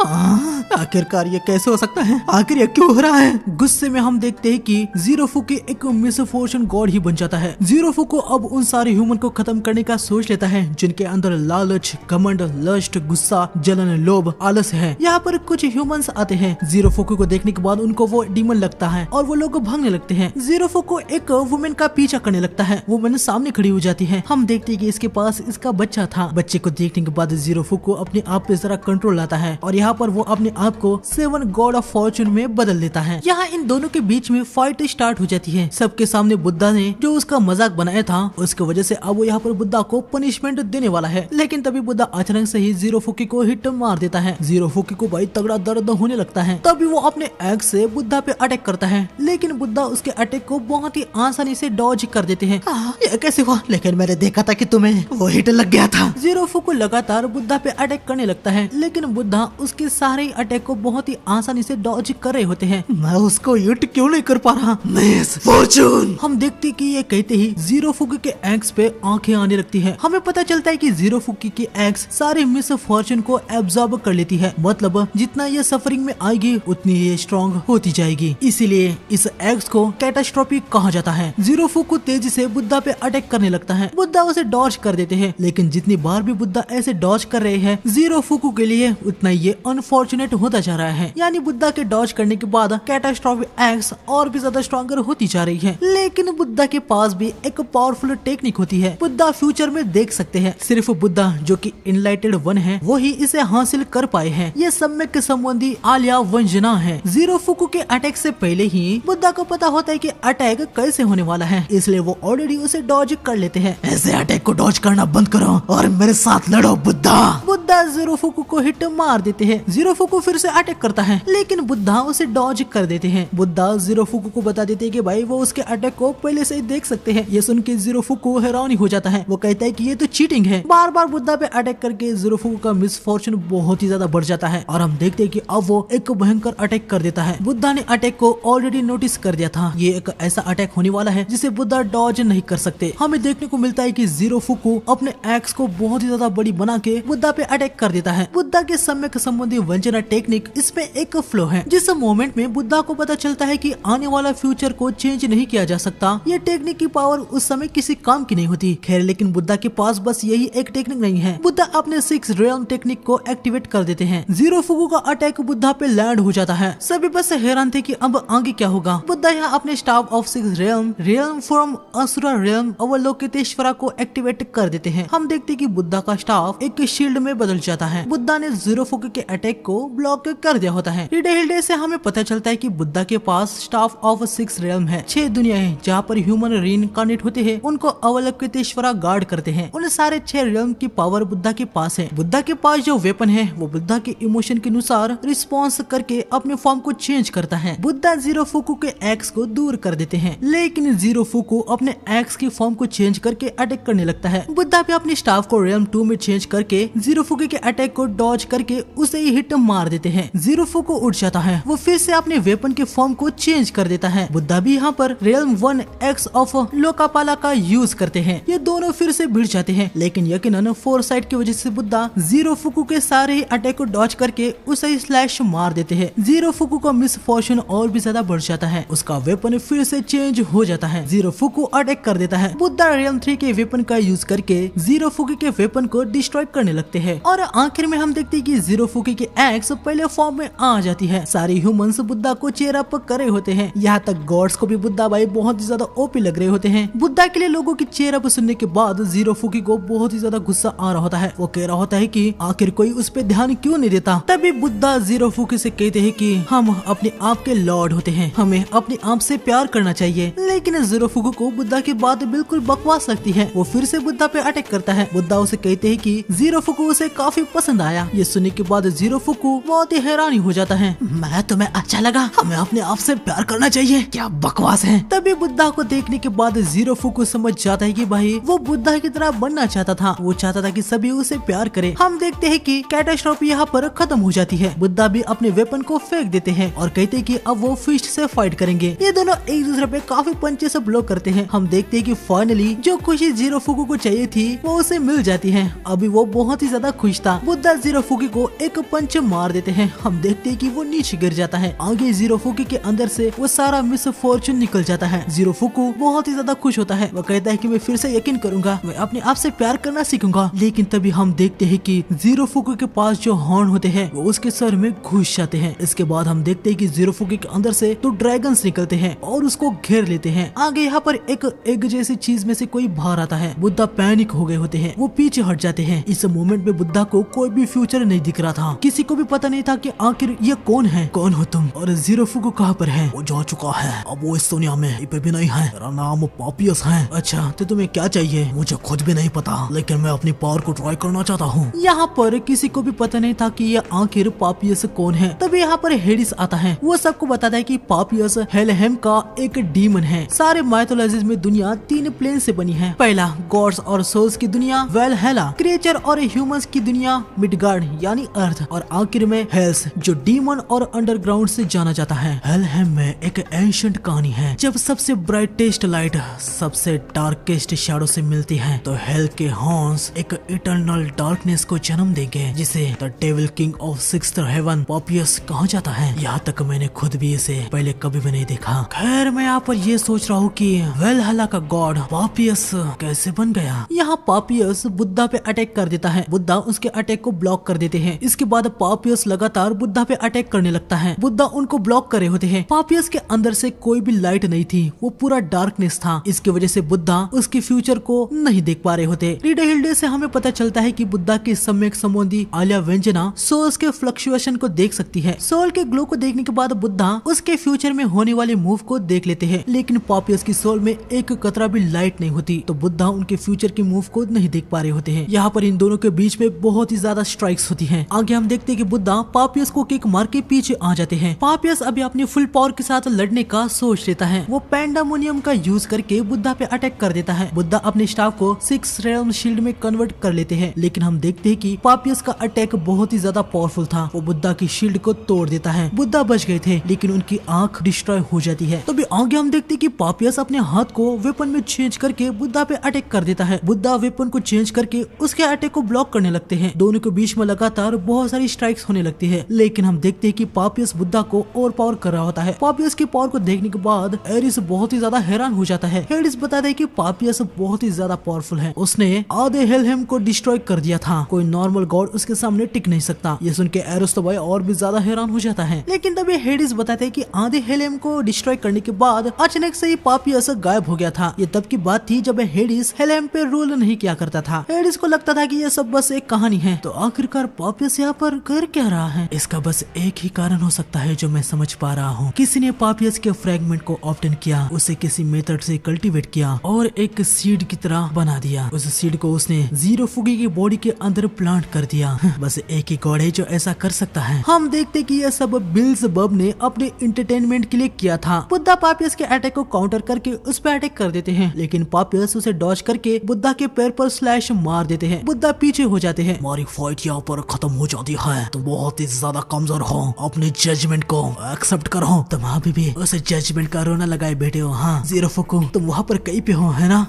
आखिरकार ये कैसे हो सकता है, आखिर ये क्यों हो रहा है। गुस्से में हम देखते हैं कि जीरो फुकू एक मिस फॉर्चून गॉड ही बन जाता है। जीरो फुकू अब उन सारे ह्यूमन को खत्म करने का सोच लेता है जिनके अंदर लालच, घमंड, लस्ट, गुस्सा, जलन, लोभ, आलस है। यहाँ पर कुछ ह्यूमंस आते हैं। जीरो फुकू को देखने के बाद उनको वो डीमन लगता है और वो लोग भागने लगते हैं। जीरो फुको एक वुमेन का पीछा करने लगता है। वुमेन सामने खड़ी हो जाती है। हम देखते हैं कि इसके पास इसका बच्चा था। बच्चे को देखने के बाद जीरो फुको अपने आप पे जरा कंट्रोल लाता है और यहाँ पर वो अपने आप को 7 गॉड ऑफ फॉर्चून में बदल देता है। यहाँ इन दोनों के बीच में फाइट स्टार्ट हो जाती है। सबके सामने बुद्धा ने जो उसका मजाक बनाया था उसकी वजह से अब वो यहाँ पर बुद्धा को पनिशमेंट देने वाला है। लेकिन तभी बुद्धा अचानक से ही जीरो फुकी को हिट मार देता है। जीरो फुकी को भाई तगड़ा दर्द होने लगता है। तभी वो अपने एक्स से बुद्धा पे अटैक करता है, लेकिन बुद्धा उसके अटैक को बहुत ही आसानी से डॉज कर देते हैं। ये कैसे हुआ? लेकिन मैंने देखा था कि तुम्हें वो हिट लग गया था। जीरो फुको लगातार बुद्धा पे अटैक करने लगता है, लेकिन बुद्धा उसके सारे अटैक को बहुत ही आसानी से डॉज कर रहे होते हैं। मैं उसको हिट क्यों नहीं कर पा रहा? Miss Fortune. हम देखते कि ये कहते ही जीरो फुकी के एक्स पे आंखें आने लगती है। हमें पता चलता है कि जीरो फुकी की एक्स सारे मिस फॉर्चून को एब्जॉर्ब कर लेती है। मतलब जितना ये सफरिंग में आएगी उतनी ये स्ट्रॉन्ग होती जाएगी। इसीलिए इस एक्स को कैटास्ट्रोफी कहा जाता है। जीरो फुको तेजी से बुद्धा पे अटैक करने लगता है। बुद्धा उसे डॉज कर देते हैं, लेकिन जितनी बार भी बुद्धा ऐसे डॉज कर रहे हैं जीरो फुको के लिए उतना ये अनफॉर्चुनेट होता जा रहा है। यानी बुद्धा के डॉज करने के बाद कैटास्ट्रोफी एक्स और भी ज्यादा स्ट्रॉन्गर होती जा रही है। लेकिन बुद्धा के पास भी एक पावरफुल टेक्निक होती है। बुद्धा फ्यूचर में देख सकते हैं। सिर्फ बुद्धा जो कि इनलाइटेड वन है वही इसे हासिल कर पाए हैं। ये सम्यक संबंधी आलिया वंजना है। जीरो फुको के अटैक से पहले ही बुद्धा को पता होता है कि अटैक कैसे होने वाला है, इसलिए वो ऑलरेडी उसे डॉज कर लेते हैं। ऐसे अटैक को डॉज करना बंद करो और मेरे साथ लड़ो बुद्धा। बुद्धा जीरो फुको को हिट मार देते हैं। जीरो फुको फिर से अटैक करता है, लेकिन बुद्धा उसे डॉज कर देते हैं। बुद्धा जीरो फुको को बता देते हैं कि भाई वो उसके अटैक को पहले से ही देख सकते हैं। ये सुन के जीरो फुको हैरान हो जाता है। वो कहता है कि ये तो चीटिंग है। बार बार बुद्धा पे अटैक करके जीरो फुको का मिसफॉर्चून बहुत ही ज्यादा बढ़ जाता है और हम देखते हैं कि अब वो एक भयंकर अटैक कर देता है। बुद्धा ने अटैक को ऑलरेडी नोटिस कर दिया था। ये एक ऐसा अटैक होने वाला है जिसे बुद्धा डॉज नहीं कर सकते। हमें देखने को मिलता है कि जीरो फुको अपने एक्स को बहुत ही ज्यादा बड़ी बना के बुद्धा पे अटैक कर देता है। बुद्धा के सम्यक संबंधी वंजना टेक्निक इसमें एक फ्लो है। जिस मोमेंट में बुद्धा को पता चलता है कि आने वाला फ्यूचर को चेंज नहीं किया जा सकता, ये टेक्निक की पावर उस समय किसी काम की नहीं होती। खैर, लेकिन बुद्धा के पास बस यही एक टेक्निक नहीं है। बुद्धा अपने 6 रियल्म टेक्निक को एक्टिवेट कर देते हैं। जीरो फुको का अटैक बुद्धा पे लैंड हो जाता है। सभी बस हैरान थे कि अब आगे क्या होगा। बुद्धा यहाँ अपने staff of 6 realm from Asura realm Avalokiteshvara को एक्टिवेट कर देते हैं। हम देखते कि बुद्धा का स्टाफ एक शील्ड में बदल जाता है। बुद्धा ने जीरो फुको के अटैक को ब्लॉक कर दिया होता है। हिल्डे से हमें पता चलता है कि बुद्धा के पास स्टाफ ऑफ 6 रियल्म है। 6 दुनियाएं जहाँ पर ह्यूमन रीइनकार्नेट होते हैं उनको अवलोकितेश्वरा गार्ड करते हैं। उन सारे 6 रियल्म की पावर बुद्धा के पास है। बुद्धा के पास जो वेपन है वो बुद्धा के इमोशन के अनुसार रिस्पॉन्स करके अपने फॉर्म को चेंज करता है। बुद्धा जीरो फुको के एक्स को दूर कर देते हैं, लेकिन जीरो फुको अपने एक्स की फॉर्म को चेंज करके अटैक करने लगता है। बुद्धा भी अपने स्टाफ को रियल्म 2 में चेंज करके जीरो फुको के अटैक को डॉज करके उसे ही हिट मार देते हैं। जीरो फुको उठ जाता है। वो फिर से अपने वेपन के फॉर्म को चेंज कर देता है। बुद्धा भी यहाँ पर रियल्म 1 एक्स ऑफ लोकापाला का यूज करते हैं। ये दोनों फिर से भिड़ जाते हैं, लेकिन यकीनन फोरसाइट की वजह से बुद्धा जीरो फुको के सारे ही अटैक को डॉज करके उसे स्लैश मार देते हैं। जीरो फुको का मिसफॉर्चून और भी ज्यादा बढ़ जाता है। उसका वेपन फिर से चेंज हो जाता है। जीरो फुको अटैक कर देता है। बुद्धा रियल्म 3 के वेपन का यूज करके जीरो फुको के वेपन को डिस्ट्रॉय करने लगते हैं और आखिर में हम देखते हैं कि जीरो फुको की एक्स पहले फॉर्म में आ जाती है। सारे ह्यूमंस बुद्धा को चेयर अप कर रहे होते हैं। यहाँ तक गॉड्स को भी बुद्धा भाई बहुत ही ज्यादा ओपी लग रहे होते हैं। बुद्धा के लिए लोगों की चेयर अप सुनने के बाद जीरो फुको को बहुत ही ज्यादा गुस्सा आ रहा होता है। वो कह रहा होता है कि आखिर कोई उस पे ध्यान क्यों नहीं देता। तभी बुद्धा जीरो फुको से कहते हैं कि हम अपने आप के लॉर्ड होते हैं, हमें अपने आप से प्यार करना चाहिए। लेकिन जीरो फुको को बुद्धा की बात बिल्कुल बकवास लगती है। वो फिर से बुद्धा पे अटैक करता है। बुद्धा उसे कहते हैं कि जीरो फुको उसे काफी पसंद आया। ये सुनने के बाद जीरो फुको बहुत ही हैरानी हो जाता है। मैं तुम्हें अच्छा लगा, हमें अपने आप से प्यार करना चाहिए, क्या बकवास है। तभी बुद्धा को देखने के बाद जीरो फुको समझ जाता है कि भाई वो बुद्धा की तरह बनना चाहता था। वो चाहता था कि सभी उसे प्यार करे। हम देखते हैं कि कैटास्ट्रोफी यहाँ पर खत्म हो जाती है। बुद्धा भी अपने वेपन को फेंक देते हैं और कहते हैं कि अब वो फिस्ट से फाइट करेंगे। ये दोनों एक दूसरे पे काफी पंचे से ब्लॉक करते हैं। हम देखते हैं कि फाइनली जो खुशी जीरो फुको को चाहिए थी वो उसे मिल जाती है। अभी वो बहुत ही ज्यादा खुश था। बुद्धा जीरोफुकी को एक पंच मार देते हैं। हम देखते हैं कि वो नीचे गिर जाता है। आगे जीरोफुकी के अंदर से वो सारा मिस फॉर्चून निकल जाता है। जीरोफुकी बहुत ही ज्यादा खुश होता है। वो कहता है कि मैं फिर से यकीन करूंगा, मैं अपने आप से प्यार करना सीखूंगा। लेकिन तभी हम देखते हैं कि जीरोफुकी के पास जो हॉर्न होते हैं वो उसके सर में घुस जाते हैं। इसके बाद हम देखते हैं कि जीरोफुकी के अंदर से तो ड्रैगन्स निकलते हैं और उसको घेर लेते हैं। आगे यहाँ पर एक एग जैसी चीज में से कोई बाहर आता है। बुद्धा पैनिक हो गए होते हैं, वो पीछे हट जाते हैं। इस मोमेंट में बुद्धा को कोई भी फ्यूचर नहीं दिख रहा था। किसी को भी पता नहीं था कि आखिर ये कौन है, कौन हो तुम और जीरोफुकी कहाँ पर है। वो जा चुका है, अब वो इस दुनिया में पे भी नहीं है। मेरा नाम पापियस है। अच्छा तो तुम्हें क्या चाहिए? मुझे खुद भी नहीं पता, लेकिन मैं अपनी पावर को ट्राई करना चाहता हूँ। यहाँ पर किसी को भी पता नहीं था कि ये आखिर पापियस कौन है। तभी यहाँ पर हेडिस आता है। वो सबको बताता है कि पापियस हेलहेम का एक डीमन है। सारे माइथोलॉजीज में दुनिया 3 प्लेन से बनी है। पहला गॉड्स और सोल्स की दुनिया वेलहेला, क्रिएचर और ह्यूमंस की दुनिया मिडगार्ड यानी अर्थ, और आखिर में हेल्स जो डीमन और अंडरग्राउंड से जाना जाता है। हेलहेम में एक एंशिएंट कहानी है। जब सबसे ब्राइटेस्ट लाइट सबसे डार्केस्ट शैडो से मिलती है तो हेल के हॉर्न्स एक इटर्नल डार्कनेस को जन्म देंगे, जिसे the devil king of sixth heaven Papiyas कहा जाता है। यहाँ तक मैंने खुद भी इसे पहले कभी भी नहीं देखा। खैर मैं यहाँ पर ये सोच रहा हूँ कि वेलहला का गॉड पापियस कैसे बन गया। यहाँ पापियस बुद्धा पे अटैक कर देता है। बुद्धा उसके अटैक को ब्लॉक कर देते हैं। इसके बाद पापियस लगातार बुद्धा पे अटैक करने लगता है। बुद्धा उनको ब्लॉक कर रहे होते हैं। पापियस के अंदर से कोई भी लाइट नहीं थी, वो पूरा डार्कनेस था। इसकी वजह से बुद्धा उसके फ्यूचर को नहीं देख पा रहे होते। रीडा हिल्डे से हमें पता चलता है कि बुद्धा की सम्यक संबंधी आलिया व्यंजना सोल्स के फ्लक्चुएशन को देख सकती है। सोल के ग्लो को देखने के बाद बुद्धा उसके फ्यूचर में होने वाले मूव को देख लेते हैं। लेकिन पापियस की सोल में एक कतरा भी लाइट नहीं होती, तो बुद्धा उनके फ्यूचर के मूव को नहीं देख पा रहे होते हैं। यहाँ पर इन दोनों के बीच में बहुत ही ज्यादा स्ट्राइक्स होती हैं। आगे हम देखते हैं कि बुद्धा पापियस को किक मार के पीछे आ जाते हैं। पापियस अभी अपनी फुल पावर के साथ लड़ने का सोच लेता है। वो पैंडामोनियम का यूज करके बुद्धा पे अटैक कर देता है। बुद्धा अपने स्टाफ को 6 रेल्म शील्ड में कन्वर्ट कर लेते हैं। लेकिन हम देखते हैं कि पापियस का अटैक बहुत ही ज्यादा पावरफुल था। वो बुद्धा की शील्ड को तोड़ देता है। बुद्धा बच गए थे, लेकिन उनकी आंख डिस्ट्रॉय हो जाती है। तभी आगे हम देखते हैं कि पापियस अपने हाथ को वेपन में चेंज करके बुद्धा पे अटैक कर देता है। बुद्धा वेपन को चेंज करके उसके अटैक को ब्लॉक करने लगते हैं। दोनों के बीच में लगातार बहुत सारी स्ट्राइक्स होने लगती है। लेकिन हम देखते हैं कि पापियस बुद्धा को ओवर पावर कर रहा होता है। पापियस की पावर को देखने के बाद एरिस बहुत ही ज्यादा हैरान हो जाता है। हेडिस बताता है कि पापियस बहुत ही ज्यादा पावरफुल है। उसने आधे हेलहेम को डिस्ट्रॉय कर दिया था। कोई नॉर्मल गॉड उसके सामने टिक नहीं सकता। ये सुन के एरोस तो भाई और भी ज्यादा हैरान हो जाता है। लेकिन तभी हेडिस बताते हैं कि आधे हेलहेम को डिस्ट्रॉय करने के बाद अचानक से ही पापियस गायब हो गया था। ये तब की बात थी जब हेडिस हेलहेम पे रूल नहीं किया करता था। हेडिस को लगता था कि ये सब बस एक कहानी है। तो आखिरकार पापियस यहाँ पर कर क्या रहा है? इसका बस एक ही कारण हो सकता है जो मैं समझ पा रहा हूँ। किसी ने पापियस के फ्रैगमेंट को ऑब्टेन किया, उसे किसी मेथड से कल्टीवेट किया और एक सीड की तरह बना दिया। उस सीड को उसने जीरोफुकी की बॉडी के अंदर प्लांट कर दिया। बस एक ही गॉड है जो ऐसा कर सकता है। हम देखते कि ये सब बिल्ज़ेबब ने अपने एंटरटेनमेंट के लिए किया था। बुद्धा पापियस के अटैक को काउंटर करके उस पर अटैक कर देते हैं, लेकिन पापियस उसे डॉज करके बुद्धा के पैर पर स्लैश मार देते हैं। बुद्धा पीछे हो जाते हैं। हमारी फाइट यहाँ पर खत्म हो जाती है। तुम बहुत ही ज्यादा कमजोर हो, अपने जजमेंट को एक्सेप्ट करो। तुम अभी भी उस जजमेंट का रोना लगाए बैठे हो। हाँ जीरोफुकी, तुम वहाँ पर कहीं पे हो, है ना?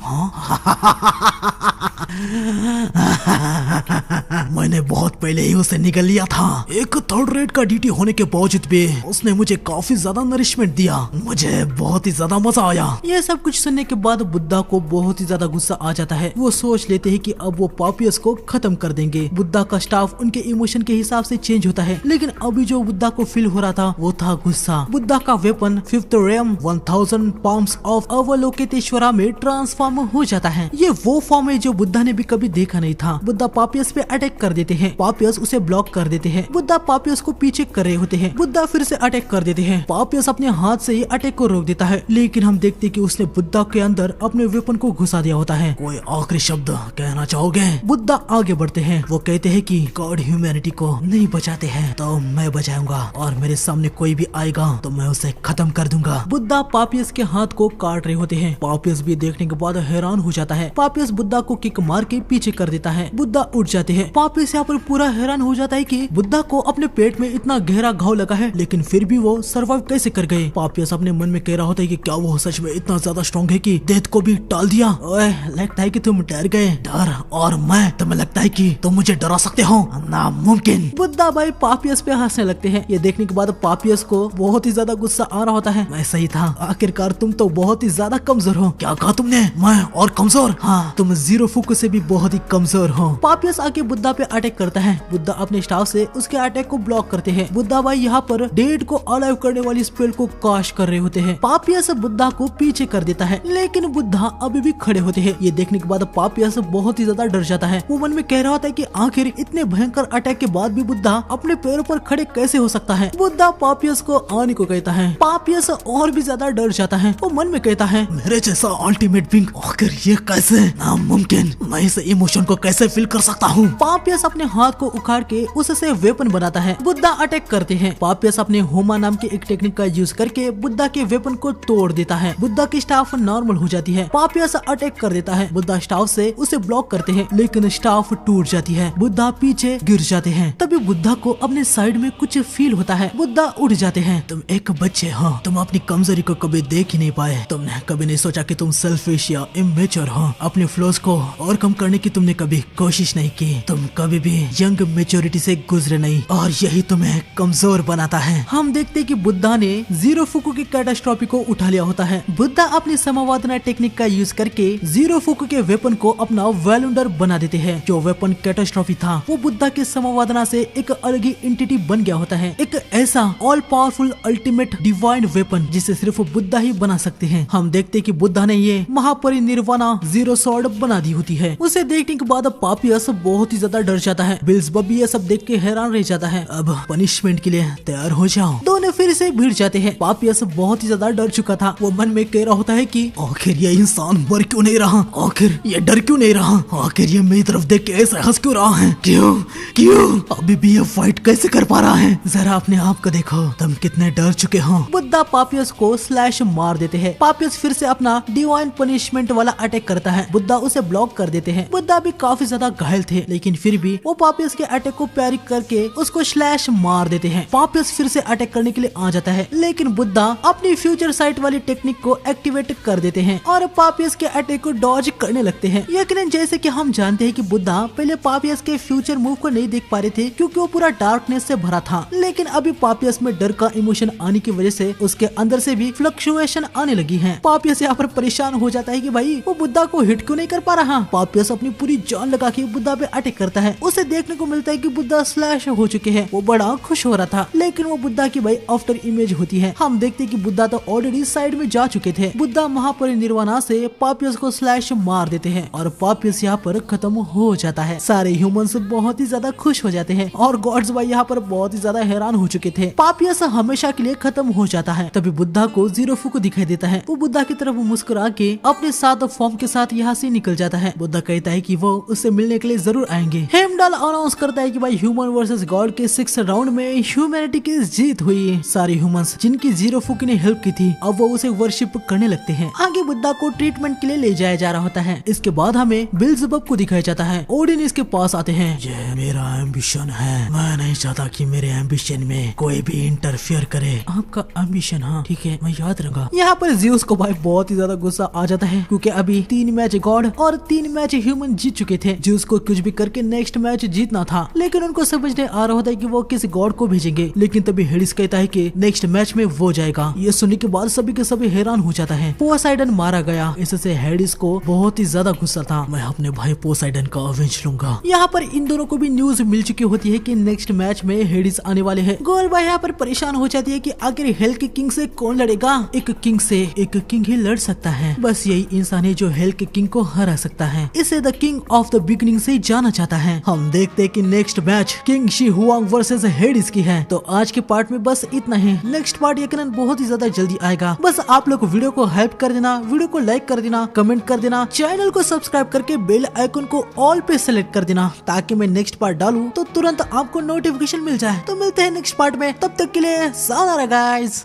मैंने बहुत पहले ही उसे निकल लिया था। एक 3rd रेट का डीटी होने के बावजूद भी उसने मुझे काफी ज्यादा नरिशमेंट दिया। मुझे बहुत ही ज्यादा मजा आया। ये सब कुछ सुनने के बाद बुद्धा को बहुत ही ज्यादा गुस्सा आ जाता है। वो सोच लेते हैं कि अब वो पापियस को खत्म कर देंगे। बुद्धा का स्टाफ उनके इमोशन के हिसाब से चेंज होता है, लेकिन अभी जो बुद्धा को फील हो रहा था वो था गुस्सा। बुद्धा का weapon 5th realm 1000 palms of Avalokiteshvara में ट्रांसफॉर्म हो जाता है। ये वो फॉर्म है जो बुद्धा ने भी कभी देखा नहीं था। बुद्धा पापियस पे अटैक कर देते हैं। पापियस उसे ब्लॉक कर देते हैं। बुद्धा पापियस को पीछे कर रहे होते हैं। बुद्धा फिर से अटैक कर देते हैं। पापियस अपने हाथ से ही अटैक को रोक देता है, लेकिन हम देखते कि उसने बुद्धा के अंदर अपने वेपन को घुसा दिया होता है। कोई आखिरी शब्द कहना चाहोगे? बुद्धा आगे बढ़ते हैं। वो कहते हैं कि गॉड ह्यूमैनिटी को नहीं बचाते हैं तो मैं बचाऊंगा, और मेरे सामने कोई भी आएगा तो मैं उसे खत्म कर दूंगा। बुद्धा पापियस के हाथ को काट रहे होते हैं। पापियस भी देखने के बाद हैरान हो जाता है। पापियस बुद्धा को किक मार के पीछे कर देता है। बुद्धा उठ जाते हैं। पापियस यहाँ पर पूरा हैरान हो जाता है कि बुद्धा को अपने पेट में इतना गहरा घाव लगा है, लेकिन फिर भी वो सर्वाइव कैसे कर गए। पापियस अपने मन में कह रहा होता है कि क्या वो सच में इतना ज्यादा स्ट्रॉन्ग है कि डेथ को भी टाल दिया। ओए, लगता है कि तुम डर गए। डर और मैं, तुम्हें लगता है कि तुम मुझे डरा सकते हो? नामुमकिन। बुद्धा भाई पापियस पे हंसने लगते हैं। ये देखने के बाद पापियस को बहुत ही ज्यादा गुस्सा आ रहा होता है। मैं सही था, आखिरकार तुम तो बहुत ही ज्यादा कमजोर हो। क्या कहा तुमने? मैं और कमजोर? हाँ, तुम जीरो फुक से भी बहुत ही कमजोर हो। पापियस आके बुद्धा पे अटैक करता है। बुद्धा अपने स्टाफ से उसके अटैक को ब्लॉक करते हैं। बुद्धा भाई यहाँ पर डेड को अलाइव करने वाली स्पेल को कास्ट कर रहे होते हैं। पापियस बुद्धा को पीछे कर देता है, लेकिन बुद्धा अभी भी खड़े होते हैं। ये देखने के बाद पापियस बहुत ही ज्यादा डर जाता है। वो मन में कह रहा होता है कि आखिर इतने भयंकर अटैक के बाद भी बुद्धा अपने पैरों पर खड़े कैसे हो सकता है। बुद्धा पापियस को आने को कहता है। पापियस और भी ज्यादा डर जाता है। वो मन में कहता है, मेरे जैसा अल्टीमेट बीइंग, आखिर ये कैसे? नामुमकिन। मैं इस इमोशन को कैसे फील कर सकता हूँ? पापियस अपने हाथ को उखाड़ के उससे वेपन बनाता है। बुद्धा अटैक करते हैं। पापियस अपने होमा नाम के एक टेक्निक का यूज करके बुद्धा के वेपन को तोड़ देता है। बुद्धा की स्टाफ नॉर्मल हो जाती है। पापियस अटैक कर देता है। बुद्धा स्टाफ से उसे ब्लॉक करते हैं, लेकिन स्टाफ टूट जाती है। बुद्धा पीछे गिर जाते हैं। तभी बुद्धा को अपने साइड में कुछ फील होता है। बुद्धा उठ जाते हैं। तुम एक बच्चे हो, तुम अपनी कमजोरी को कभी देख ही नहीं पाए। तुमने कभी नहीं सोचा कि तुम सेल्फिश या इमेच्योर हो। अपने फ्लॉज को ओवरकम करने की तुमने कभी कोशिश नहीं की। तुम कभी भी यंग मेच्योरिटी से गुजरे नहीं, और यही तुम्हें कमजोर बनाता है। हम देखते कि बुद्धा ने जीरो फुकु की कैटास्ट्रॉफी को उठा लिया होता है। बुद्धा अपनी समावादना टेक्निक का यूज करके जीरो फुकु के वेपन को अपना वेलुंडर बना देते हैं। जो वेपन कैटास्ट्रॉफी था वो बुद्धा के समावादना से एक अलग ही एंटिटी बन गया होता है। एक ऐसा all powerful ultimate divine weapon जिसे सिर्फ बुद्धा ही बना सकते हैं। हम देखते कि बुद्धा ने ये महापरिनिर्वाणा जीरो सॉर्ड बना दी होती है। उसे देखने के बाद पापियस बहुत ही ज्यादा डर जाता है। बिल्ज़बब ये सब देख के हैरान रह जाता है। अब पनिशमेंट के लिए तैयार हो जाओ। दोनों फिर से भिड़ जाते हैं। पापियस बहुत ही ज्यादा डर चुका था। वो मन में कह रहा होता है कि आखिर ये इंसान मर क्यों नहीं रहा? आखिर ये डर क्यों नहीं रहा? आखिर ये मेरी तरफ देख के ऐसे हंस क्यों रहा है? क्यों क्यों अभी भी ये फाइट कैसे कर पा रहा है? जरा अपने आप को देखो, तुम कितने डर चुके हो। बुद्धा पापियस को स्लैश मार देते हैं। पापियस फिर से अपना डिवाइन पनिशमेंट वाला अटैक करता है। बुद्धा उसे ब्लॉक कर देते हैं। बुद्धा भी काफी ज्यादा घायल थे, लेकिन फिर भी वो पापियस के अटैक को पैरी करके उसको स्लैश मार देते हैं। पापियस फिर से अटैक करने के लिए आ जाता है, लेकिन बुद्धा अपनी फ्यूचर साइट वाली टेक्निक को एक्टिवेट कर देते हैं और पापियस के अटैक को डॉज करने लगते हैं। यकीनन जैसे कि हम जानते हैं कि बुद्धा पहले पापियस के फ्यूचर मूव को नहीं देख पा रहे थे, क्योंकि वो पूरा डार्कनेस से भरा था। लेकिन अभी पापियस में डर का इमोशन आने की वजह से उसके अंदर से भी फ्लक्चुएशन आने लगी है। पापियस यहाँ पर परेशान हो जाता है कि भाई वो बुद्धा को हिट क्यों नहीं कर पा रहा। पापियस अपनी पूरी जान लगा के बुद्धा पे अटैक करता है। उसे देखने को मिलता है कि बुद्धा स्लैश हो चुके हैं। वो बड़ा खुश हो रहा था, लेकिन वो बुद्धा की भाई आफ्टर इमेज होती है। हम देखते कि बुद्धा तो ऑलरेडी साइड में जा चुके थे। बुद्धा महापरिनिर्वाणा से पापियस को स्लैश मार देते हैं और पापियस यहाँ पर खत्म हो जाता है। सारे ह्यूमंस बहुत ही ज्यादा खुश हो जाते हैं और गॉड्स भाई यहाँ पर बहुत ही ज्यादा हैरान हो चुके थे। पापियस हमेशा के लिए खत्म हो जाता है। तभी बुद्धा को जीरो फुकु दिखाई देता है। वो बुद्धा की तरफ मुस्कुरा के अपने 7 फॉर्म के साथ यहाँ से निकल जाता है। बुद्धा कहता है कि वो उससे मिलने के लिए जरूर आएंगे। हेमडाल अनाउंस करता है कि भाई ह्यूमन वर्सेस गॉड के 6 राउंड में ह्यूमैनिटी की जीत हुई। सारे ह्यूमंस जिनकी जीरो फुकु ने हेल्प की थी, अब वो उसे वर्शिप करने लगते हैं। आगे बुद्धा को ट्रीटमेंट के लिए ले जाया जा रहा होता है। इसके बाद हमें बिल्ज़बब को दिखाया जाता है। ओडिन इसके पास आते हैं। ये मेरा एम्बिशन है, मैं नहीं चाहता कि मेरे एम्बिशन में कोई भी इंटरफियर करे। आपका एम्बिशन? हाँ ठीक है, मैं याद रखूंगा। यहाँ पर ज़्यूस को भाई बहुत ही ज्यादा गुस्सा आ जाता है, क्योंकि अभी 3 मैच गॉड और 3 मैच ह्यूमन जीत चुके थे। ज़्यूस को कुछ भी करके नेक्स्ट मैच जीतना था, लेकिन उनको समझ नहीं आ रहा होता है कि वो किस गॉड को भेजेंगे। लेकिन तभी हेडिस कहता है कि नेक्स्ट मैच में वो जाएगा। ये सुनने के बाद सभी के सभी हैरान हो जाता है। पोसाइडन मारा गया, इससे हेडिस को बहुत ही ज्यादा गुस्सा था। मैं अपने भाई पोसाइडन का अवेंज लूंगा। यहाँ पर इन दोनों को भी न्यूज मिल चुकी होती है कि नेक्स्ट मैच में हेडिस आने वाले हैं। गोल भाई यहाँ पर परेशान हो जाती है कि आखिर हेल के किंग से कौन लड़ेगा। एक किंग से एक किंग ही लड़ सकता है। बस यही इंसान है जो हेल के किंग को हरा सकता है। इसे the king of the beginning से जाना चाहता है। हम देखते हैं कि next match king Shi Huang versus Hades की है। तो आज के पार्ट में बस इतना ही। नेक्स्ट पार्ट यकीनन बहुत ही ज्यादा जल्दी आएगा। बस आप लोग वीडियो को हेल्प कर देना, वीडियो को लाइक कर देना, कमेंट कर देना, चैनल को सब्सक्राइब करके बेल आइकन को ऑल पे सेलेक्ट कर देना, ताकि मैं नेक्स्ट पार्ट डालूं तो तुरंत आपको नोटिफिकेशन मिल जाए। तो मिलते हैं नेक्स्ट पार्ट में, तब तक के लिए सावधान गाइस।